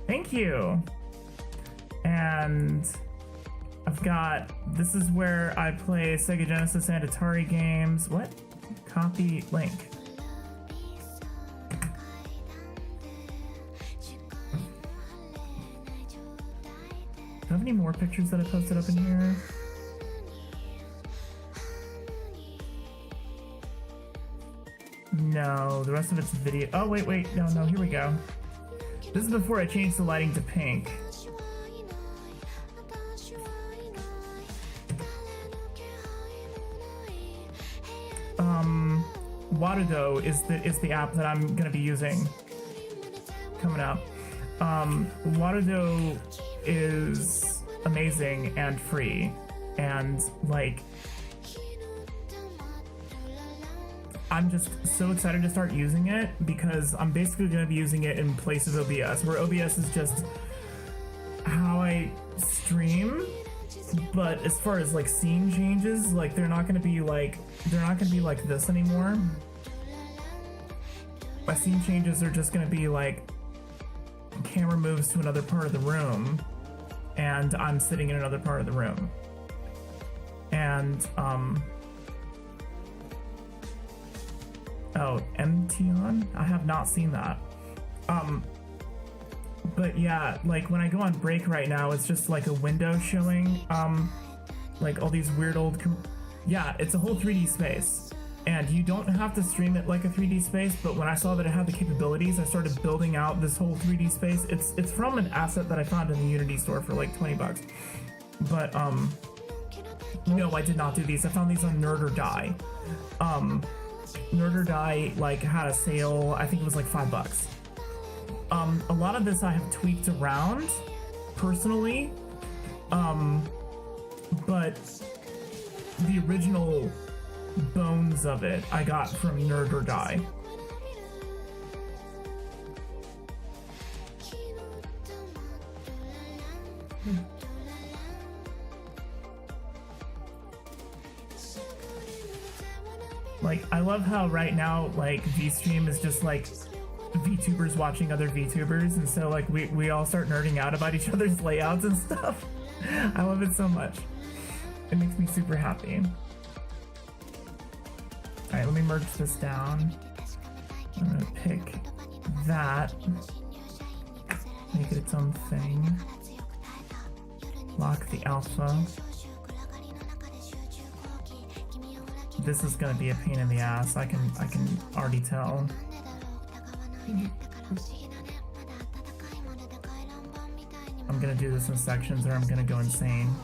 Thank you. And I've got, this is where I play Sega Genesis and Atari games. What? Copy link. Do I have any more pictures that I posted up in here? No, the rest of it's video. Oh, wait, no, here we go. This is before I changed the lighting to pink. Warudo is the app that I'm gonna be using coming up. Warudo is amazing and free, and like, I'm just so excited to start using it because I'm basically going to be using it in place of OBS, where OBS is just how I stream. But as far as like scene changes, like they're not going to be like this anymore. My scene changes are just going to be like camera moves to another part of the room and I'm sitting in another part of the room. And oh, MTon? I have not seen that. But yeah, like when I go on break right now, it's just like a window showing like all these weird old yeah, it's a whole 3D space, and you don't have to stream it like a 3D space, but when I saw that it had the capabilities, I started building out this whole 3D space. It's from an asset that I found in the Unity store for like $20, but no, I did not do these. I found these on Nerd or Die. Nerd or Die like had a sale. I think it was like $5. A lot of this I have tweaked around personally, but the original bones of it I got from Nerd or Die. Like, I love how right now, like, VStream is just like VTubers watching other VTubers, and so like we all start nerding out about each other's layouts and stuff. I love it so much. It makes me super happy. Alright, let me merge this down. I'm gonna pick that. Make it its own thing. Lock the alpha. This is gonna be a pain in the ass. I can already tell. I'm gonna do this in sections or I'm gonna go insane.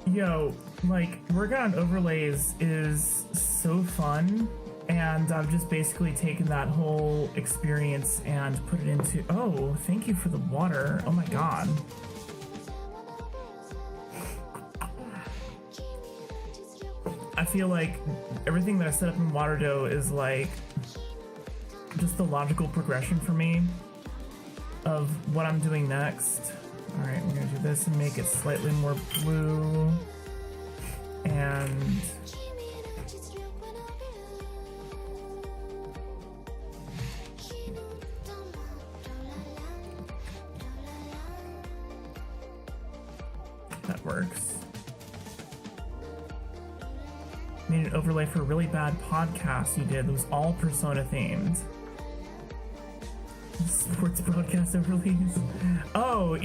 Yo, like, working on overlays is so fun, and I've just basically taken that whole experience and put it into... Oh, thank you for the water. Oh my god. I feel like everything that I set up in Waterdo is like just the logical progression for me of what I'm doing next. Alright, we're gonna do this and make it slightly more blue. And that works. Made an overlay for a really bad podcast you did that was all Persona themed. Sports broadcast overlays. Oh,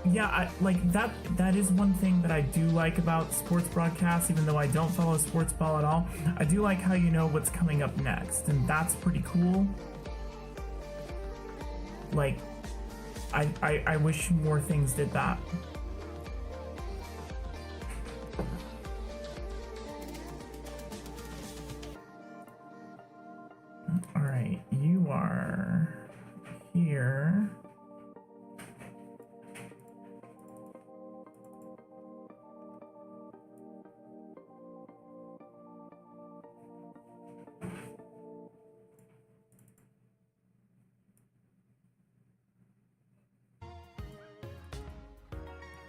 yeah, like that is one thing that I do like about sports broadcasts, even though I don't follow sports ball at all. I do like how you know what's coming up next, and that's pretty cool. Like, I wish more things did that. Alright, you are here.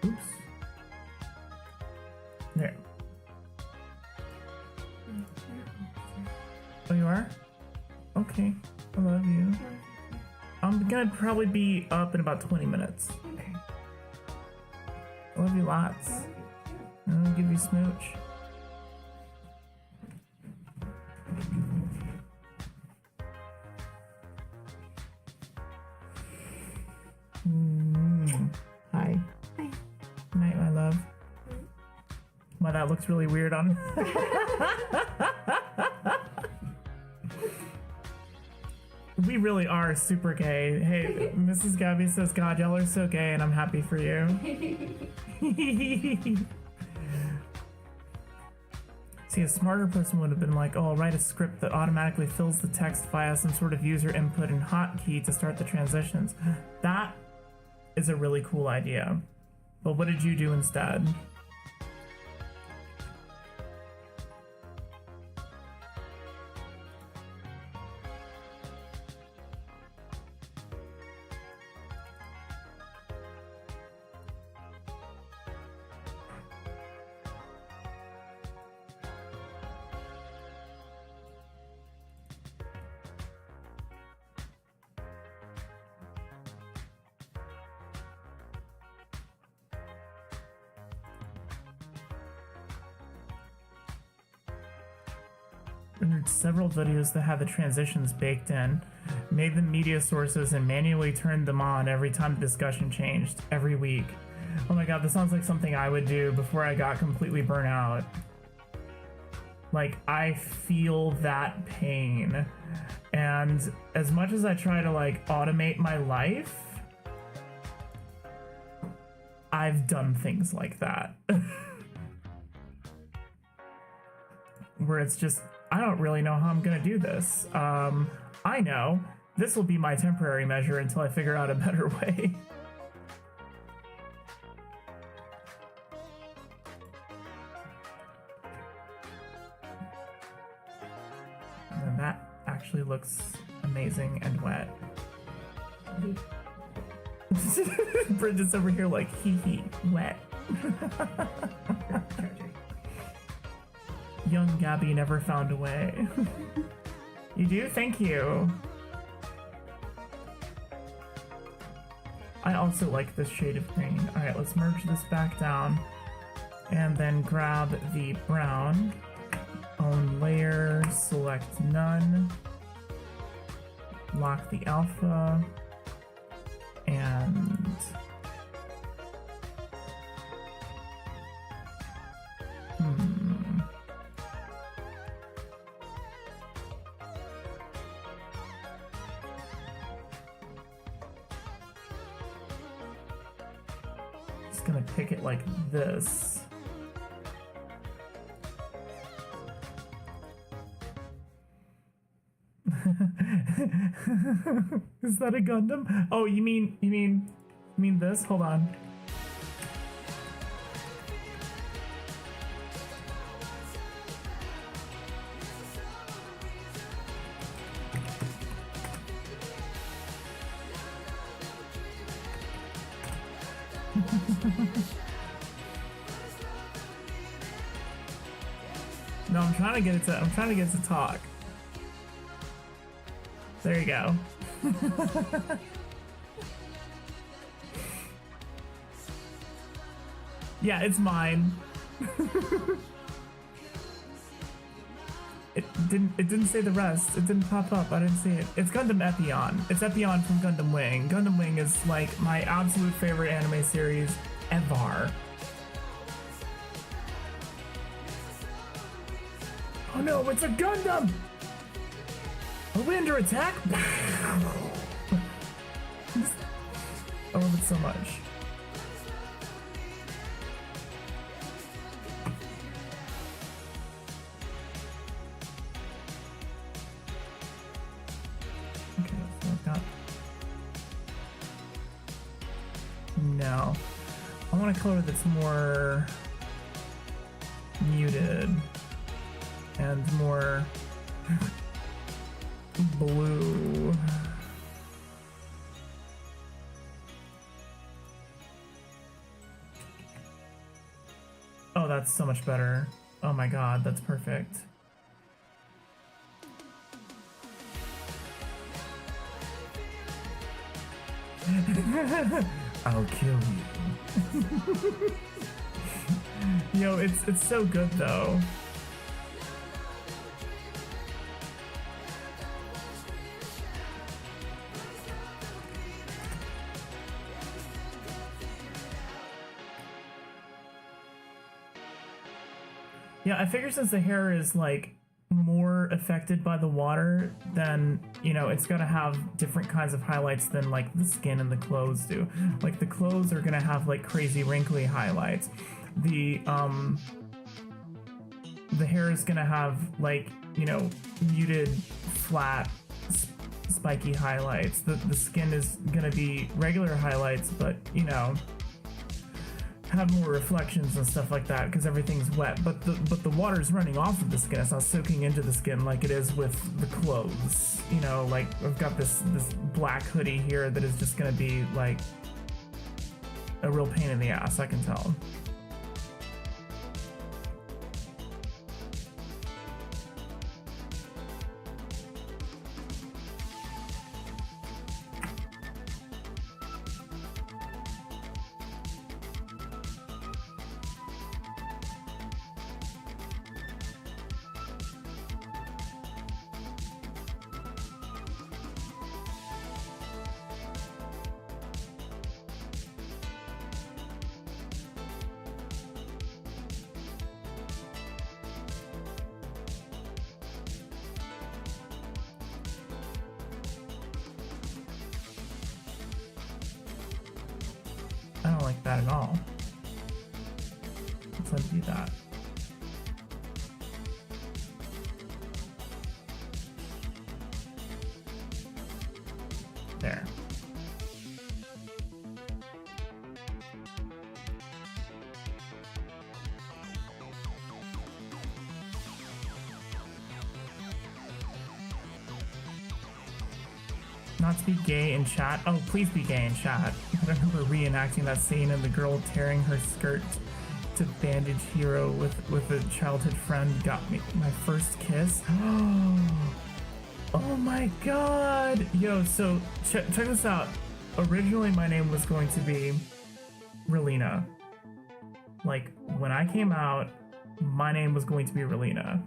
Oops. There. Oh, you are? Okay. I love you. I'm gonna probably be up in about 20 minutes. Okay. I love you lots. I'm gonna give you a smooch. Hi. Hi. Night, my love. Wow, that looks really weird on. We really are super gay. Hey, Mrs. Gabby says, God, y'all are so gay, and I'm happy for you. See, a smarter person would have been like, oh, I'll write a script that automatically fills the text via some sort of user input and hotkey to start the transitions. That is a really cool idea. But what did you do instead? rendered several videos that had the transitions baked in, made them media sources, and manually turned them on every time the discussion changed, every week. Oh my god, this sounds like something I would do before I got completely burnt out. Like, I feel that pain. And as much as I try to, like, automate my life, I've done things like that. Where it's just, I don't really know how I'm gonna do this. I know. This will be my temporary measure until I figure out a better way. And then that actually looks amazing and wet. Bridget's over here like, hee hee, wet. Young Gabby never found a way. You do? Thank you. I also like this shade of green. Alright, let's merge this back down. And then grab the brown. Own layer, select none. Lock the alpha. And... Just gonna pick it like this. Is that a Gundam? Oh, you mean this? Hold on. No, I'm trying to get it to talk. There you go. Yeah, it's mine. It didn't say the rest. It didn't pop up. I didn't see it. It's Gundam Epion. It's Epion from Gundam Wing. Gundam Wing is like my absolute favorite anime series ever. Oh no, it's a Gundam! Are we under attack? I love it so much. Okay, so I've got... No. I want a color that's more muted and more blue. Oh, that's so much better. Oh my god, that's perfect. I'll kill you. Yo, it's so good though. Yeah, I figure since the hair is like more affected by the water, then, you know, it's gonna have different kinds of highlights than like the skin and the clothes do. Like the clothes are gonna have like crazy wrinkly highlights. The hair is gonna have like, you know, muted, flat, spiky highlights. The skin is gonna be regular highlights, but, you know, have more reflections and stuff like that because everything's wet, but the water's running off of the skin. It's not soaking into the skin like it is with the clothes. You know, like I've got this black hoodie here that is just gonna be like a real pain in the ass, I can tell. don't like that at all. Let's undo that. There. Not to be gay in chat. Oh, please be gay in chat. I remember reenacting that scene and the girl tearing her skirt to bandage hero with a childhood friend got me my first kiss. Oh my god! Yo, so check this out. Originally my name was going to be Relina. Like, when I came out, my name was going to be Relina.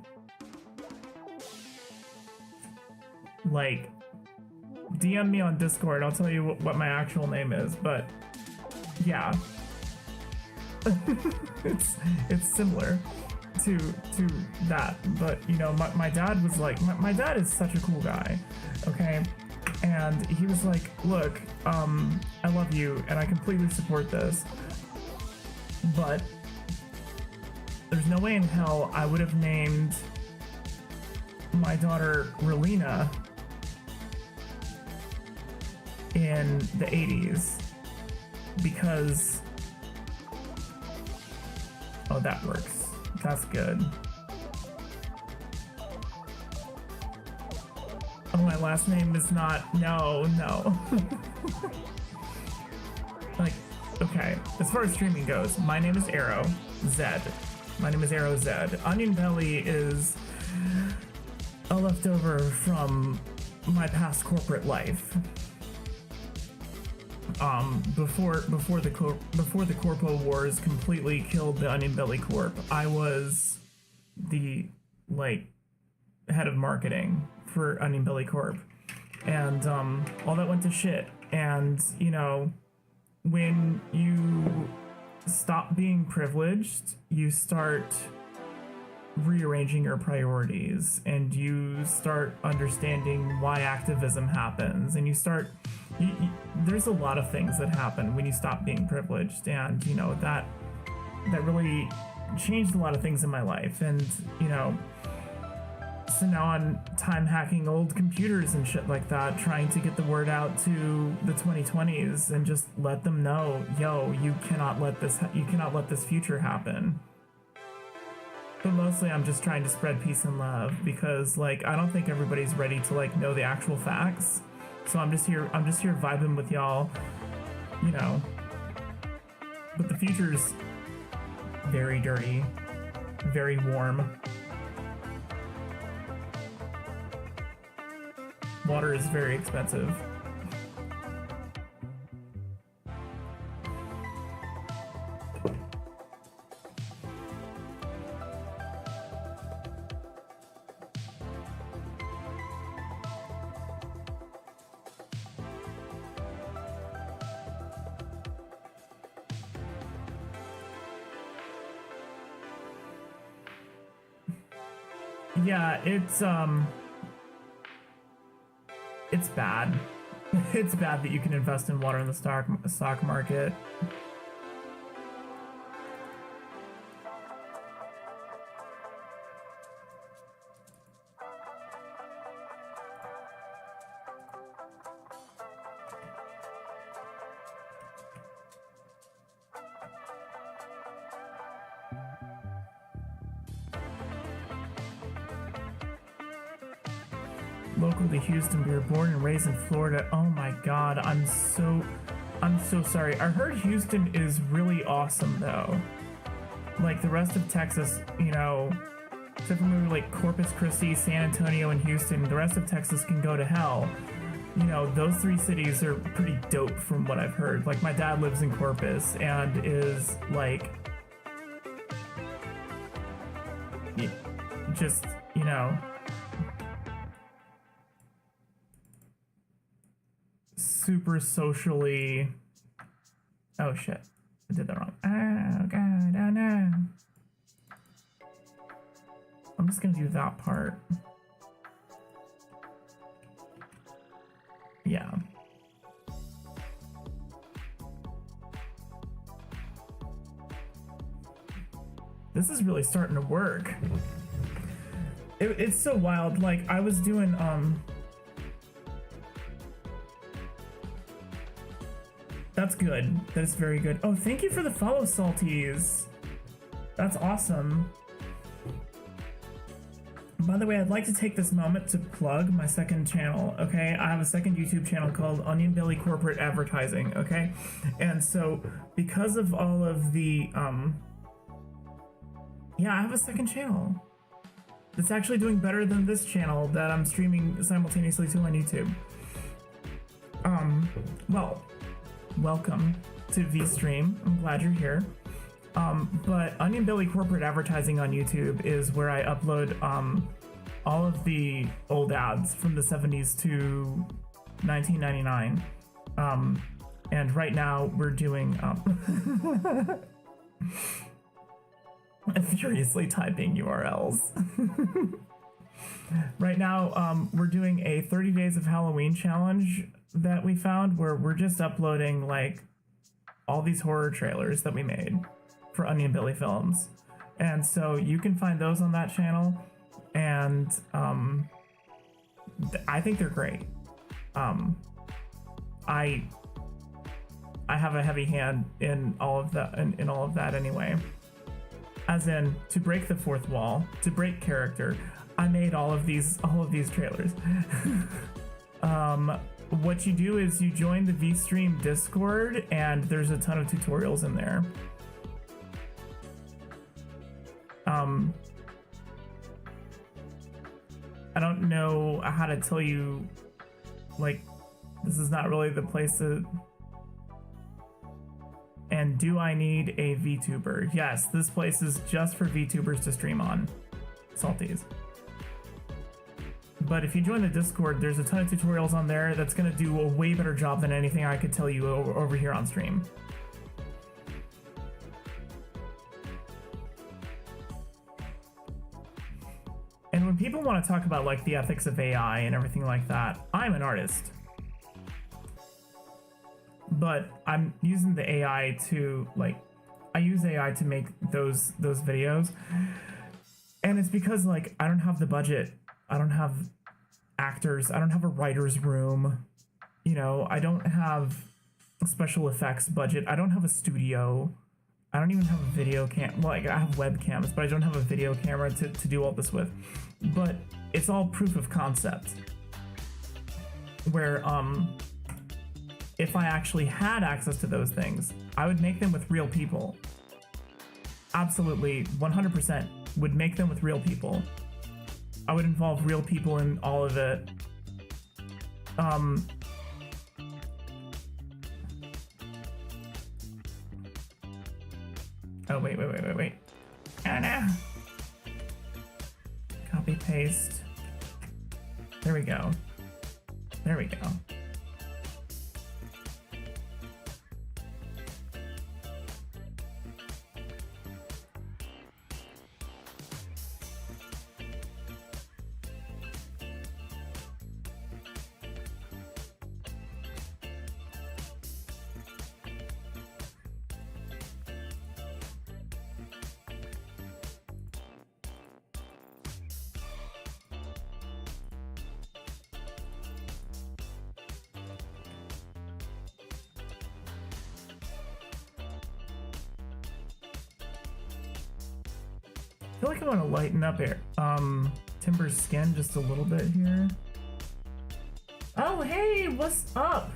Like, DM me on Discord, I'll tell you what my actual name is, but yeah. it's similar to that, but you know, my dad was like, my dad is such a cool guy, okay? And he was like, look, I love you and I completely support this, but there's no way in hell I would have named my daughter Relina in the 80s because, oh, that works. That's good. Oh, my last name is not, no. Like, okay, as far as streaming goes, my name is Arrow Zed. My name is Arrow Zed. Onion Belly is a leftover from my past corporate life. Before the Corpo Wars completely killed the Onion Belly Corp, I was the, like, head of marketing for Onion Belly Corp. And, all that went to shit. And, you know, when you stop being privileged, you start rearranging your priorities and you start understanding why activism happens, and you start there's a lot of things that happen when you stop being privileged, and you know that really changed a lot of things in my life. And you know, so now I'm time hacking old computers and shit like that, trying to get the word out to the 2020s and just let them know, yo, you cannot let this future happen. But mostly I'm just trying to spread peace and love, because like I don't think everybody's ready to like know the actual facts. So I'm just here vibing with y'all, you know. But the future's very dirty, very warm. Water is very expensive. Yeah, it's bad. It's bad that you can invest in water in the stock market. Local to Houston, we were born and raised in Florida. Oh my god, I'm so sorry. I heard Houston is really awesome though. Like the rest of Texas, you know, except for maybe like Corpus Christi, San Antonio, and Houston, the rest of Texas can go to hell. You know, those three cities are pretty dope from what I've heard. Like my dad lives in Corpus and is like, just, you know, super socially. Oh shit, I did that wrong. Oh god, oh no. I'm just gonna do that part. Yeah. this is really starting to work. It's so wild. Like, I was doing, that's good. That is very good. Oh, thank you for the follow, Salties. That's awesome. By the way, I'd like to take this moment to plug my second channel, okay? I have a second YouTube channel called Onion Billy Corporate Advertising, okay? And so, because of all of the, yeah, I have a second channel. It's actually doing better than this channel that I'm streaming simultaneously to on YouTube. Well, welcome to VStream. I'm glad you're here. But Onion Billy Corporate Advertising on YouTube is where I upload all of the old ads from the 70s to 1999. And right now we're doing I'm furiously typing URLs. Right now, we're doing a 30 Days of Halloween challenge that we found where we're just uploading like all these horror trailers that we made for Onion Billy Films. And so you can find those on that channel, and I think they're great. I have a heavy hand in all of that, in all of that anyway. As in, to break the fourth wall, to break character, I made all of these trailers. What you do is you join the VStream Discord, and there's a ton of tutorials in there. I don't know how to tell you, like, this is not really the place to... And do I need a VTuber? Yes, this place is just for VTubers to stream on. Salties. But if you join the Discord, there's a ton of tutorials on there that's going to do a way better job than anything I could tell you over here on stream. And when people want to talk about like the ethics of AI and everything like that, I'm an artist. But I'm using the AI to, like, I use AI to make those videos. And it's because, like, I don't have the budget. I don't have actors. I don't have a writer's room. You know, I don't have a special effects budget. I don't have a studio. I don't even have a video cam. Well, like, I have webcams, but I don't have a video camera to do all this with. But it's all proof of concept. Where, if I actually had access to those things, I would make them with real people. Absolutely, 100% would make them with real people. I would involve real people in all of it. Oh, wait. Oh, no. Copy, paste. There we go. I feel like I want to lighten up here. Timber's skin just a little bit here. Oh, hey, what's up?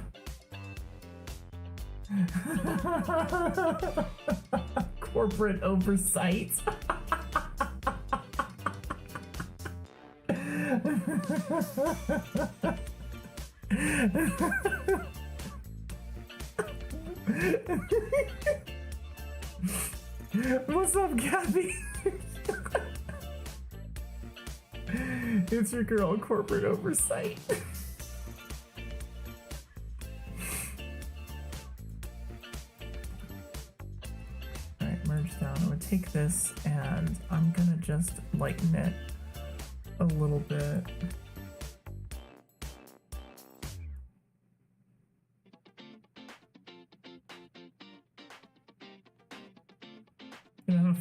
Corporate oversight. What's up, Gabby? It's your girl, Corporate Oversight. Alright, merge down. I'm gonna take this and I'm gonna just lighten it a little bit.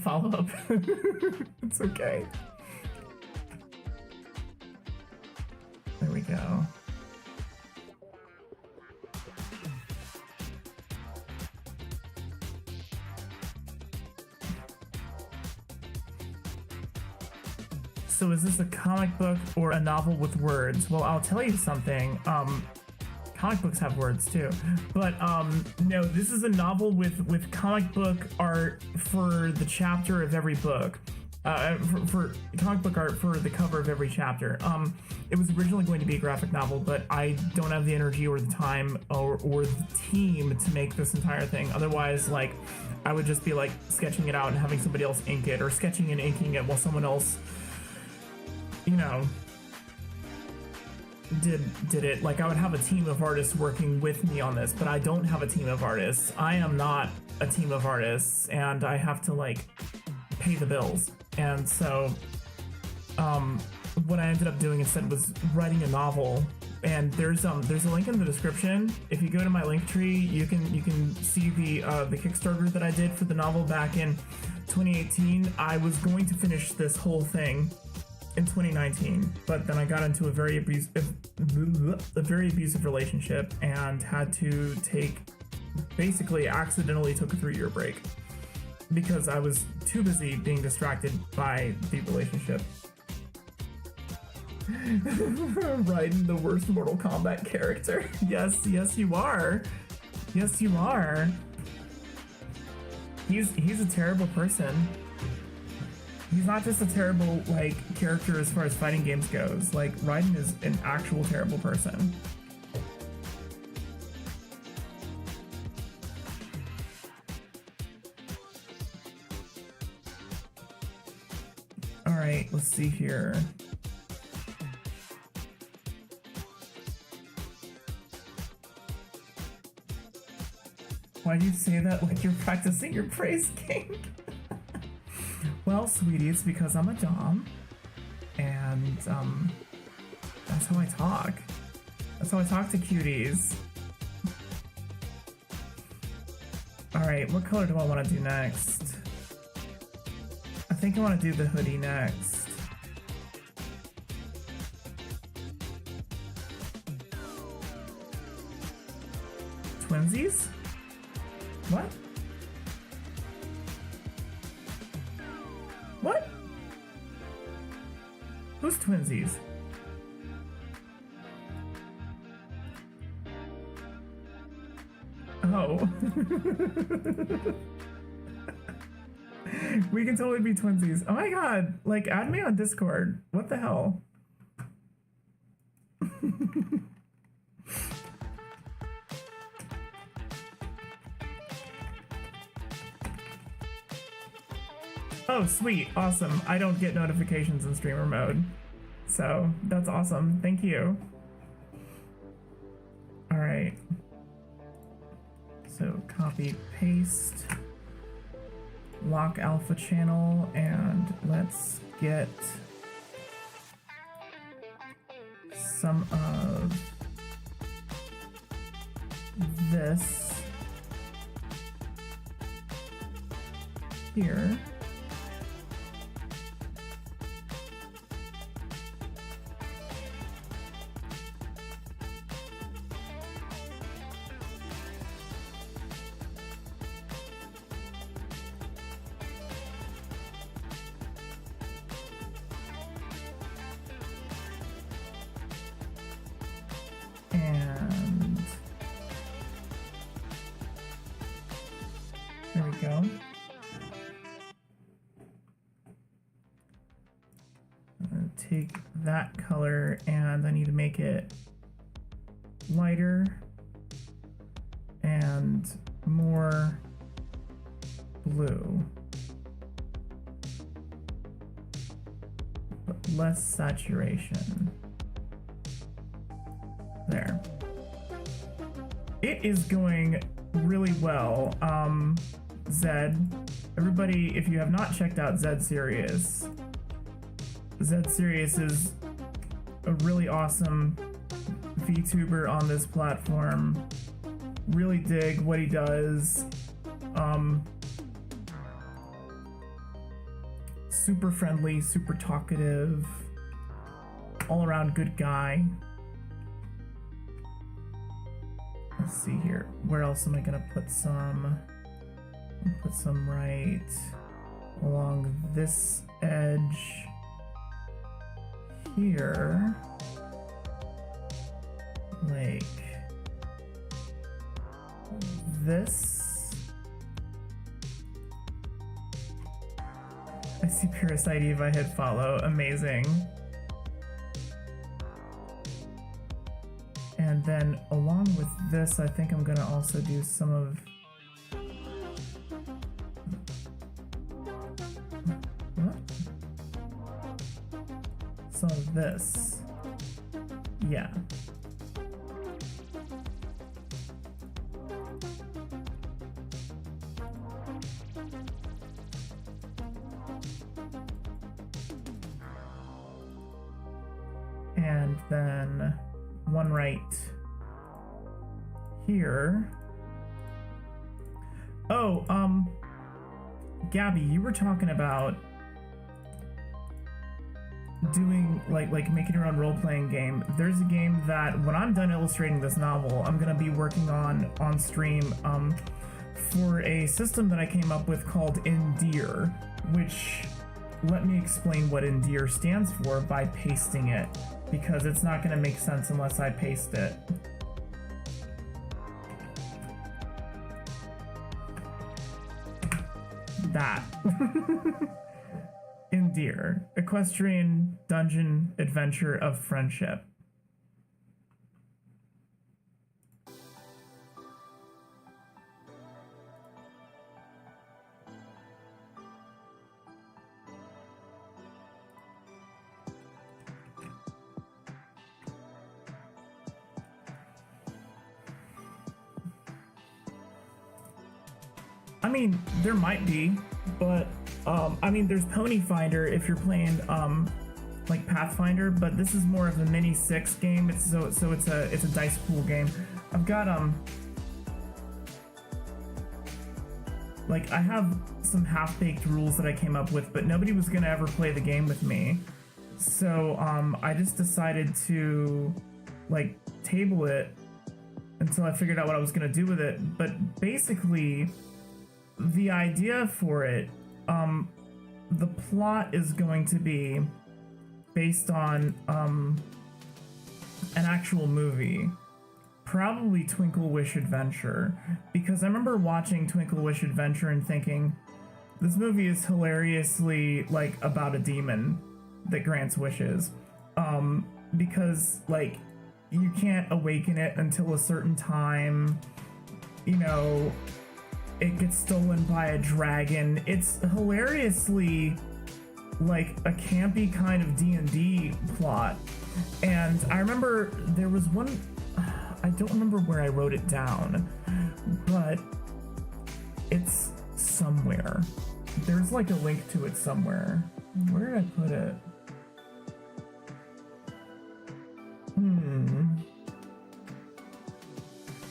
follow up. It's okay. There we go. So is this a comic book or a novel with words? Well, I'll tell you something. Comic books have words too, but no, this is a novel with comic book art for the chapter of every book. For comic book art for the cover of every chapter. It was originally going to be a graphic novel, but I don't have the energy or the time or the team to make this entire thing. Otherwise, like, I would just be like sketching it out and having somebody else ink it, or sketching and inking it while someone else, you know, did it. Like, I would have a team of artists working with me on this, but I don't have a team of artists. I am not a team of artists, and I have to like pay the bills. And so what I ended up doing instead was writing a novel. And there's a link in the description. If you go to my Linktree, you can see the Kickstarter that I did for the novel back in 2018. I was going to finish this whole thing in 2019, but then I got into a very abusive relationship and had to basically accidentally took a 3-year break because I was too busy being distracted by the relationship. Raiden, the worst Mortal Kombat character. Yes, you are. Yes, you are. He's a terrible person. He's not just a terrible, like, character as far as fighting games goes. Like, Raiden is an actual terrible person. Alright, let's see here. Why do you say that like you're practicing your praise king? Well, sweetie, it's because I'm a dom, and that's how I talk. That's how I talk to cuties. Alright, what color do I want to do next? I think I want to do the hoodie next. Twinsies? What? What? Who's twinsies? Oh. We can totally be twinsies. Oh my god. Like, add me on Discord. What the hell? Oh, sweet. Awesome. I don't get notifications in streamer mode. So, that's awesome. Thank you. Alright. So, copy, paste, lock alpha channel, and let's get some of this here. Take that color and I need to make it lighter and more blue, but less saturation. There. It is going really well. Zed, everybody, if you have not checked out Zed Serious, Zed Serious is a really awesome VTuber on this platform. Really dig what he does. super friendly, super talkative, all around good guy. Let's see here. Where else am I gonna put some? Put some right along this edge here. Like this. I see Purist ID if I hit follow. Amazing. And then along with this, I think I'm gonna also do some of some of this. Yeah. And then one right here. Oh, Gabby, you were talking about doing like making your own role-playing game. There's a game that when I'm done illustrating this novel, I'm gonna be working on stream for a system that I came up with called Endear, which, let me explain what Endear stands for by pasting it, because it's not gonna make sense unless I paste it. That. Endear, equestrian dungeon adventure of friendship. I mean, there might be, but I mean, there's Pony Finder if you're playing like Pathfinder, but this is more of a mini 6 game. It's it's a dice pool game. I've got like I have some half-baked rules that I came up with, but nobody was gonna ever play the game with me. So I just decided to like table it until I figured out what I was gonna do with it. But basically, the idea for it, the plot is going to be based on an actual movie, probably Twinkle Wish Adventure, because I remember watching Twinkle Wish Adventure and thinking, this movie is hilariously like about a demon that grants wishes, because like you can't awaken it until a certain time, you know, it gets stolen by a dragon. It's hilariously like a campy kind of D&D plot. And I remember there was one, I don't remember where I wrote it down, but it's somewhere. There's like a link to it somewhere. Where did I put it?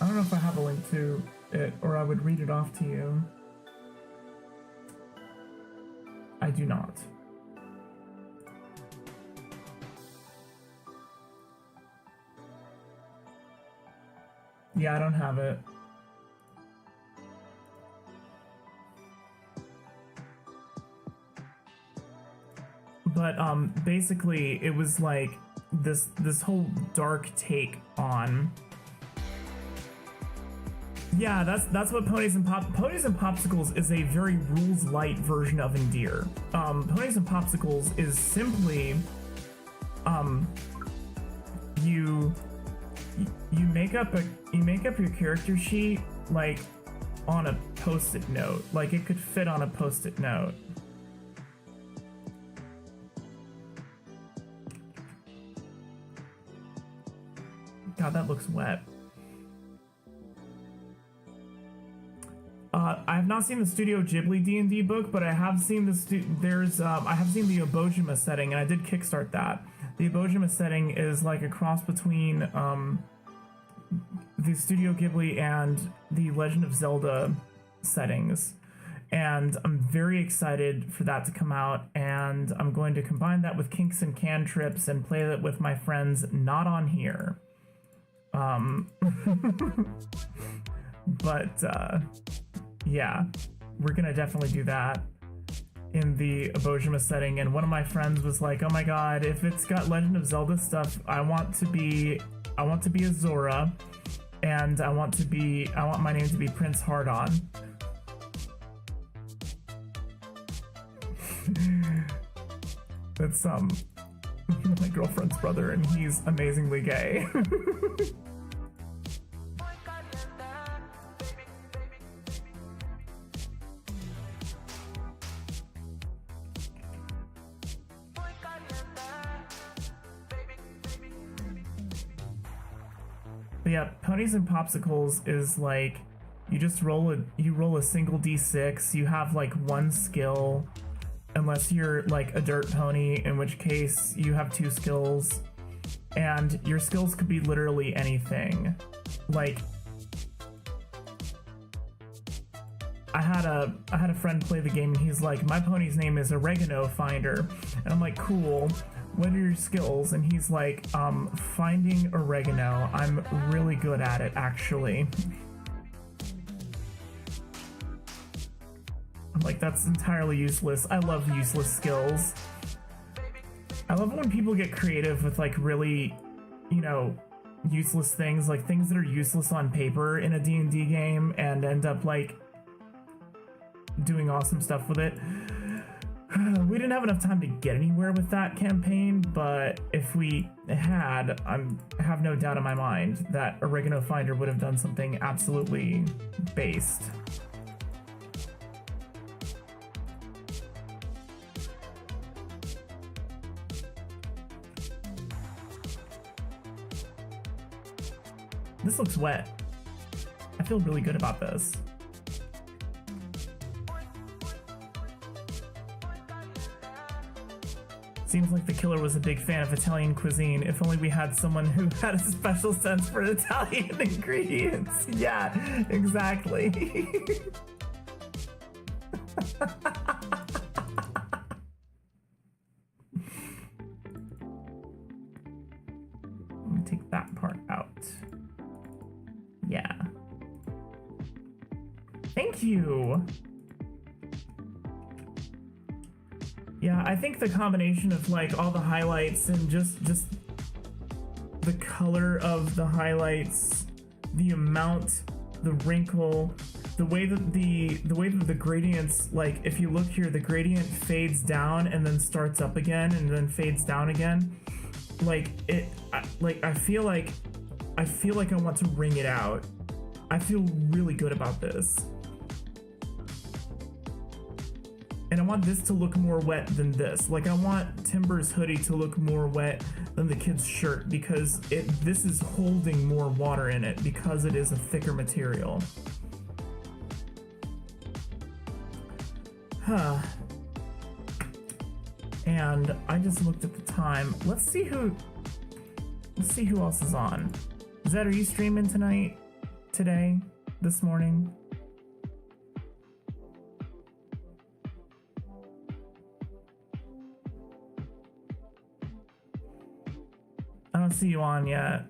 I don't know if I have a link to it, or I would read it off to you. I do not. Yeah, I don't have it. But basically it was like this whole dark take on, yeah, that's what Ponies and Popsicles is, a very rules light version of Endear. Ponies and Popsicles is simply you make up your character sheet like on a post-it note. Like it could fit on a post-it note. God, that looks wet. I have not seen the Studio Ghibli D&D book, but I have seen I have seen the Obojima setting, and I did kickstart that. The Obojima setting is like a cross between the Studio Ghibli and the Legend of Zelda settings. And I'm very excited for that to come out, and I'm going to combine that with Kinks and Cantrips and play that with my friends not on here. But yeah, we're gonna definitely do that in the Abojima setting. And one of my friends was like, oh my god, if it's got Legend of Zelda stuff, I want to be a Zora, and I want my name to be Prince Hardon. That's my girlfriend's brother, and he's amazingly gay. But yeah, Ponies and Popsicles is like, you roll a single d6, you have like one skill, unless you're like a dirt pony, in which case you have 2 skills, and your skills could be literally anything. Like, I had a friend play the game, and he's like, my pony's name is Oregano Finder, and I'm like, cool, what are your skills? And he's like, finding oregano. I'm really good at it, actually. I'm like, that's entirely useless. I love useless skills. I love it when people get creative with like really, useless things, like things that are useless on paper in a D&D game, and end up like doing awesome stuff with it. We didn't have enough time to get anywhere with that campaign, but if we had, I have no doubt in my mind that Oregano Finder would have done something absolutely based. This looks wet. I feel really good about this. Seems like the killer was a big fan of Italian cuisine. If only we had someone who had a special sense for Italian ingredients. Yeah, exactly. Let me take that part out. Yeah. Thank you. Yeah, I think the combination of like all the highlights and just the color of the highlights, the amount, the wrinkle, the way that the gradients, like if you look here, the gradient fades down and then starts up again and then fades down again. Like I feel like I want to wring it out. I feel really good about this. And I want this to look more wet than this. Like I want Timber's hoodie to look more wet than the kid's shirt, because this is holding more water in it because it is a thicker material. Huh. And I just looked at the time. Let's see who else is on. Zed, are you streaming tonight? Today? This morning? I don't see you on yet.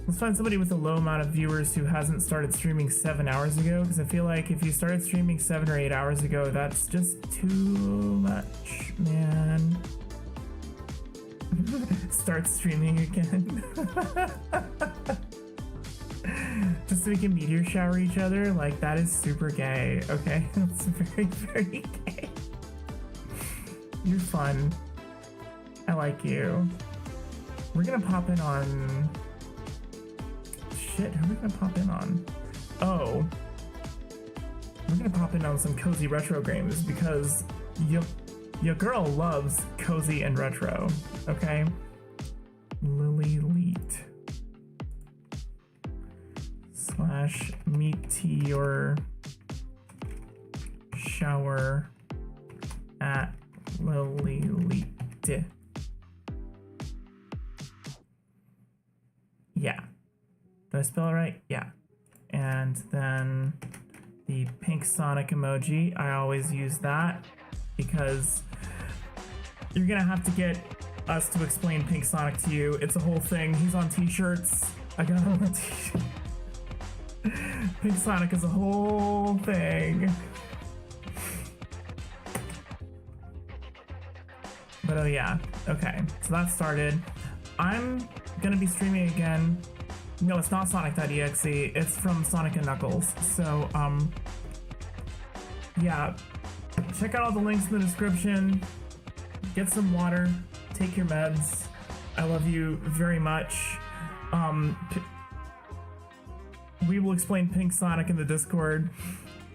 Let's find somebody with a low amount of viewers who hasn't started streaming 7 hours ago, because I feel like if you started streaming 7 or 8 hours ago, that's just too much, man. Start streaming again. Just so we can meteor shower each other? Like, that is super gay, okay? That's very, very gay. You're fun. I like you. We're gonna pop in on... Shit, who are we gonna pop in on? Oh. We're gonna pop in on some cozy retro games, because your girl loves cozy and retro, okay? Lily Leet. / meteor shower at Lilith. Yeah. Did I spell it right? Yeah. And then the pink Sonic emoji. I always use that because you're gonna have to get us to explain Pink Sonic to you. It's a whole thing. He's on t-shirts. I got him on t-shirt. Pink Sonic is a whole thing. But oh yeah, okay, so that started. I'm gonna be streaming again. No, it's not Sonic.exe, it's from Sonic and Knuckles. So, yeah, check out all the links in the description. Get some water, take your meds. I love you very much. We will explain Pink Sonic in the Discord.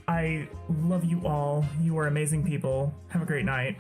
I love you all. You are amazing people. Have a great night.